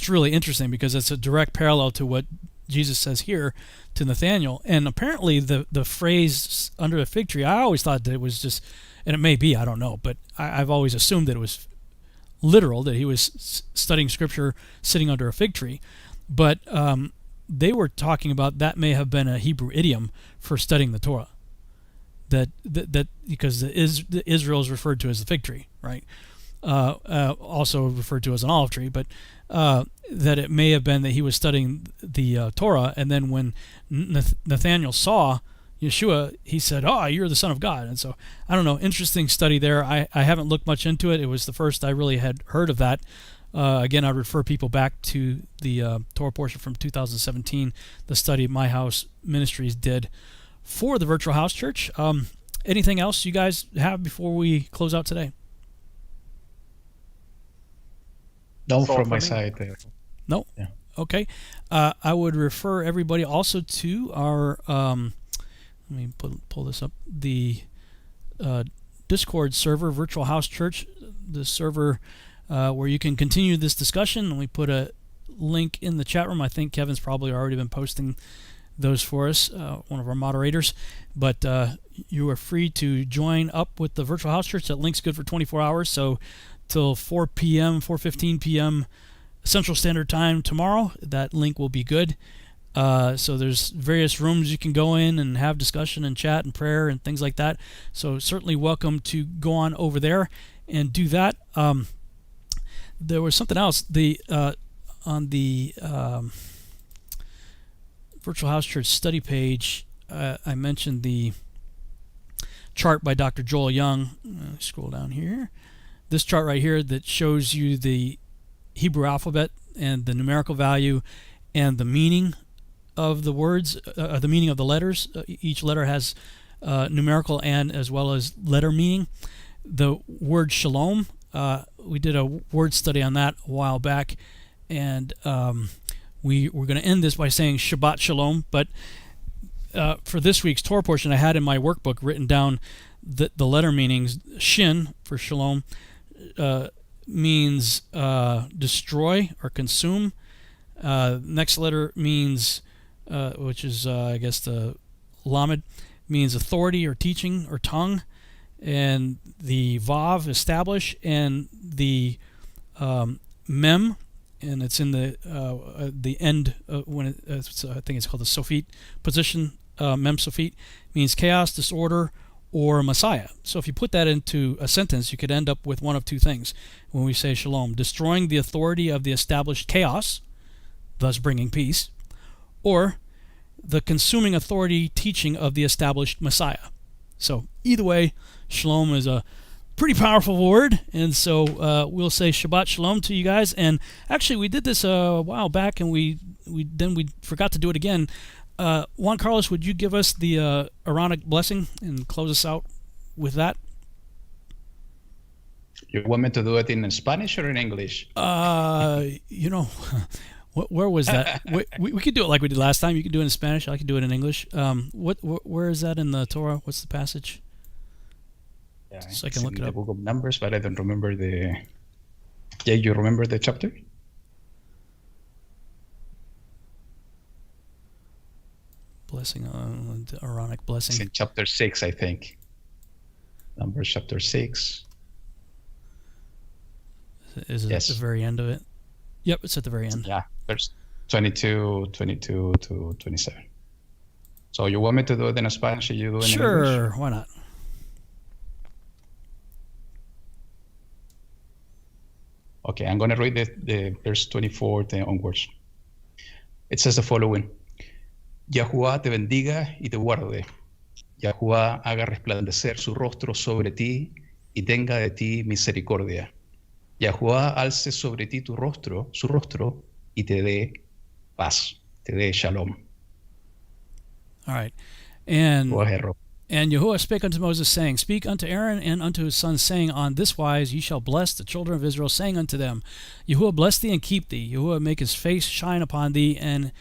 really interesting, because it's a direct parallel to what Jesus says here to Nathanael. And apparently the phrase under a fig tree, I always thought that it was just, and it may be, I don't know, but I've always assumed that it was literal, that he was studying scripture sitting under a fig tree. But they were talking about that may have been a Hebrew idiom for studying the Torah. That because the Israel is referred to as the fig tree, right? Also referred to as an olive tree, but that it may have been that he was studying the Torah, and then when Nathanael saw Yeshua, he said, "Oh, you're the Son of God." And so, I don't know, interesting study there. I haven't looked much into it. It was the first I really had heard of that. Again, I'd refer people back to the Torah portion from 2017, the study My House Ministries did for the Virtual House Church. Anything else you guys have before we close out today? No, from my side. No? Yeah. Okay. I would refer everybody also to our, let me pull this up, the Discord server, Virtual House Church, the server where you can continue this discussion. And we put a link in the chat room. I think Kevin's probably already been posting those for us, one of our moderators. But you are free to join up with the Virtual House Church. That link's good for 24 hours, so till 4 p.m., 4:15 p.m. Central Standard Time tomorrow, that link will be good. So there's various rooms you can go in and have discussion and chat and prayer and things like that. So certainly welcome to go on over there and do that. There was something else. On the Virtual House Church study page, I mentioned the chart by Dr. Joel Young. Scroll down here. This chart right here that shows you the Hebrew alphabet and the numerical value and the meaning of the words, the meaning of the letters. Each letter has numerical and as well as letter meaning. The word shalom, we did a word study on that a while back, and we're going to end this by saying Shabbat Shalom. But for this week's Torah portion, I had in my workbook written down the letter meanings. Shin for shalom means destroy or consume. Next letter means, which is I guess the lamed, means authority or teaching or tongue, and the vav, establish, and the mem, and it's in the end when I think it's called the sofit position. Mem sofit means chaos, disorder, or Messiah. So if you put that into a sentence, you could end up with one of two things when we say shalom: destroying the authority of the established chaos, thus bringing peace, or the consuming authority teaching of the established Messiah. So either way, shalom is a pretty powerful word, and so we'll say Shabbat Shalom to you guys. And actually, we did this a while back, and we forgot to do it again. Juan Carlos, would you give us the Aaronic blessing and close us out with that? You want me to do it in Spanish or in English? Where was that? we could do it like we did last time. You can do it in Spanish. I can do it in English. Where is that in the Torah? What's the passage? Yeah, so I can look it up. The book of Numbers, but I don't remember the. Yeah, you remember the chapter? Blessing, the Aaronic blessing. It's in chapter 6, I think. Numbers chapter 6. Is it yes. At the very end of it? Yep, it's at the very end. Yeah, there's 22 to 27. So you want me to do it in Spanish? You do it in English? Sure, why not? Okay, I'm going to read the verse 24 onwards. It says the following. Yahuwah te bendiga y te guarde. Yahuwah haga resplandecer su rostro sobre ti y tenga de ti misericordia. Yahuwah alce sobre ti su rostro y te dé paz, te dé shalom. All right. And Go ahead, Rob. And Yahuwah spake unto Moses, saying, Speak unto Aaron and unto his sons, saying, On this wise ye shall bless the children of Israel, saying unto them, Yahuwah bless thee and keep thee. Yahuwah make his face shine upon thee and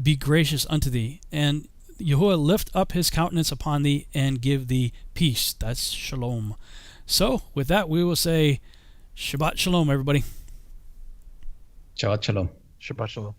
be gracious unto thee. And Yahuwah lift up his countenance upon thee and give thee peace. That's shalom. So, with that, we will say, Shabbat Shalom, everybody. Shabbat Shalom. Shabbat Shalom.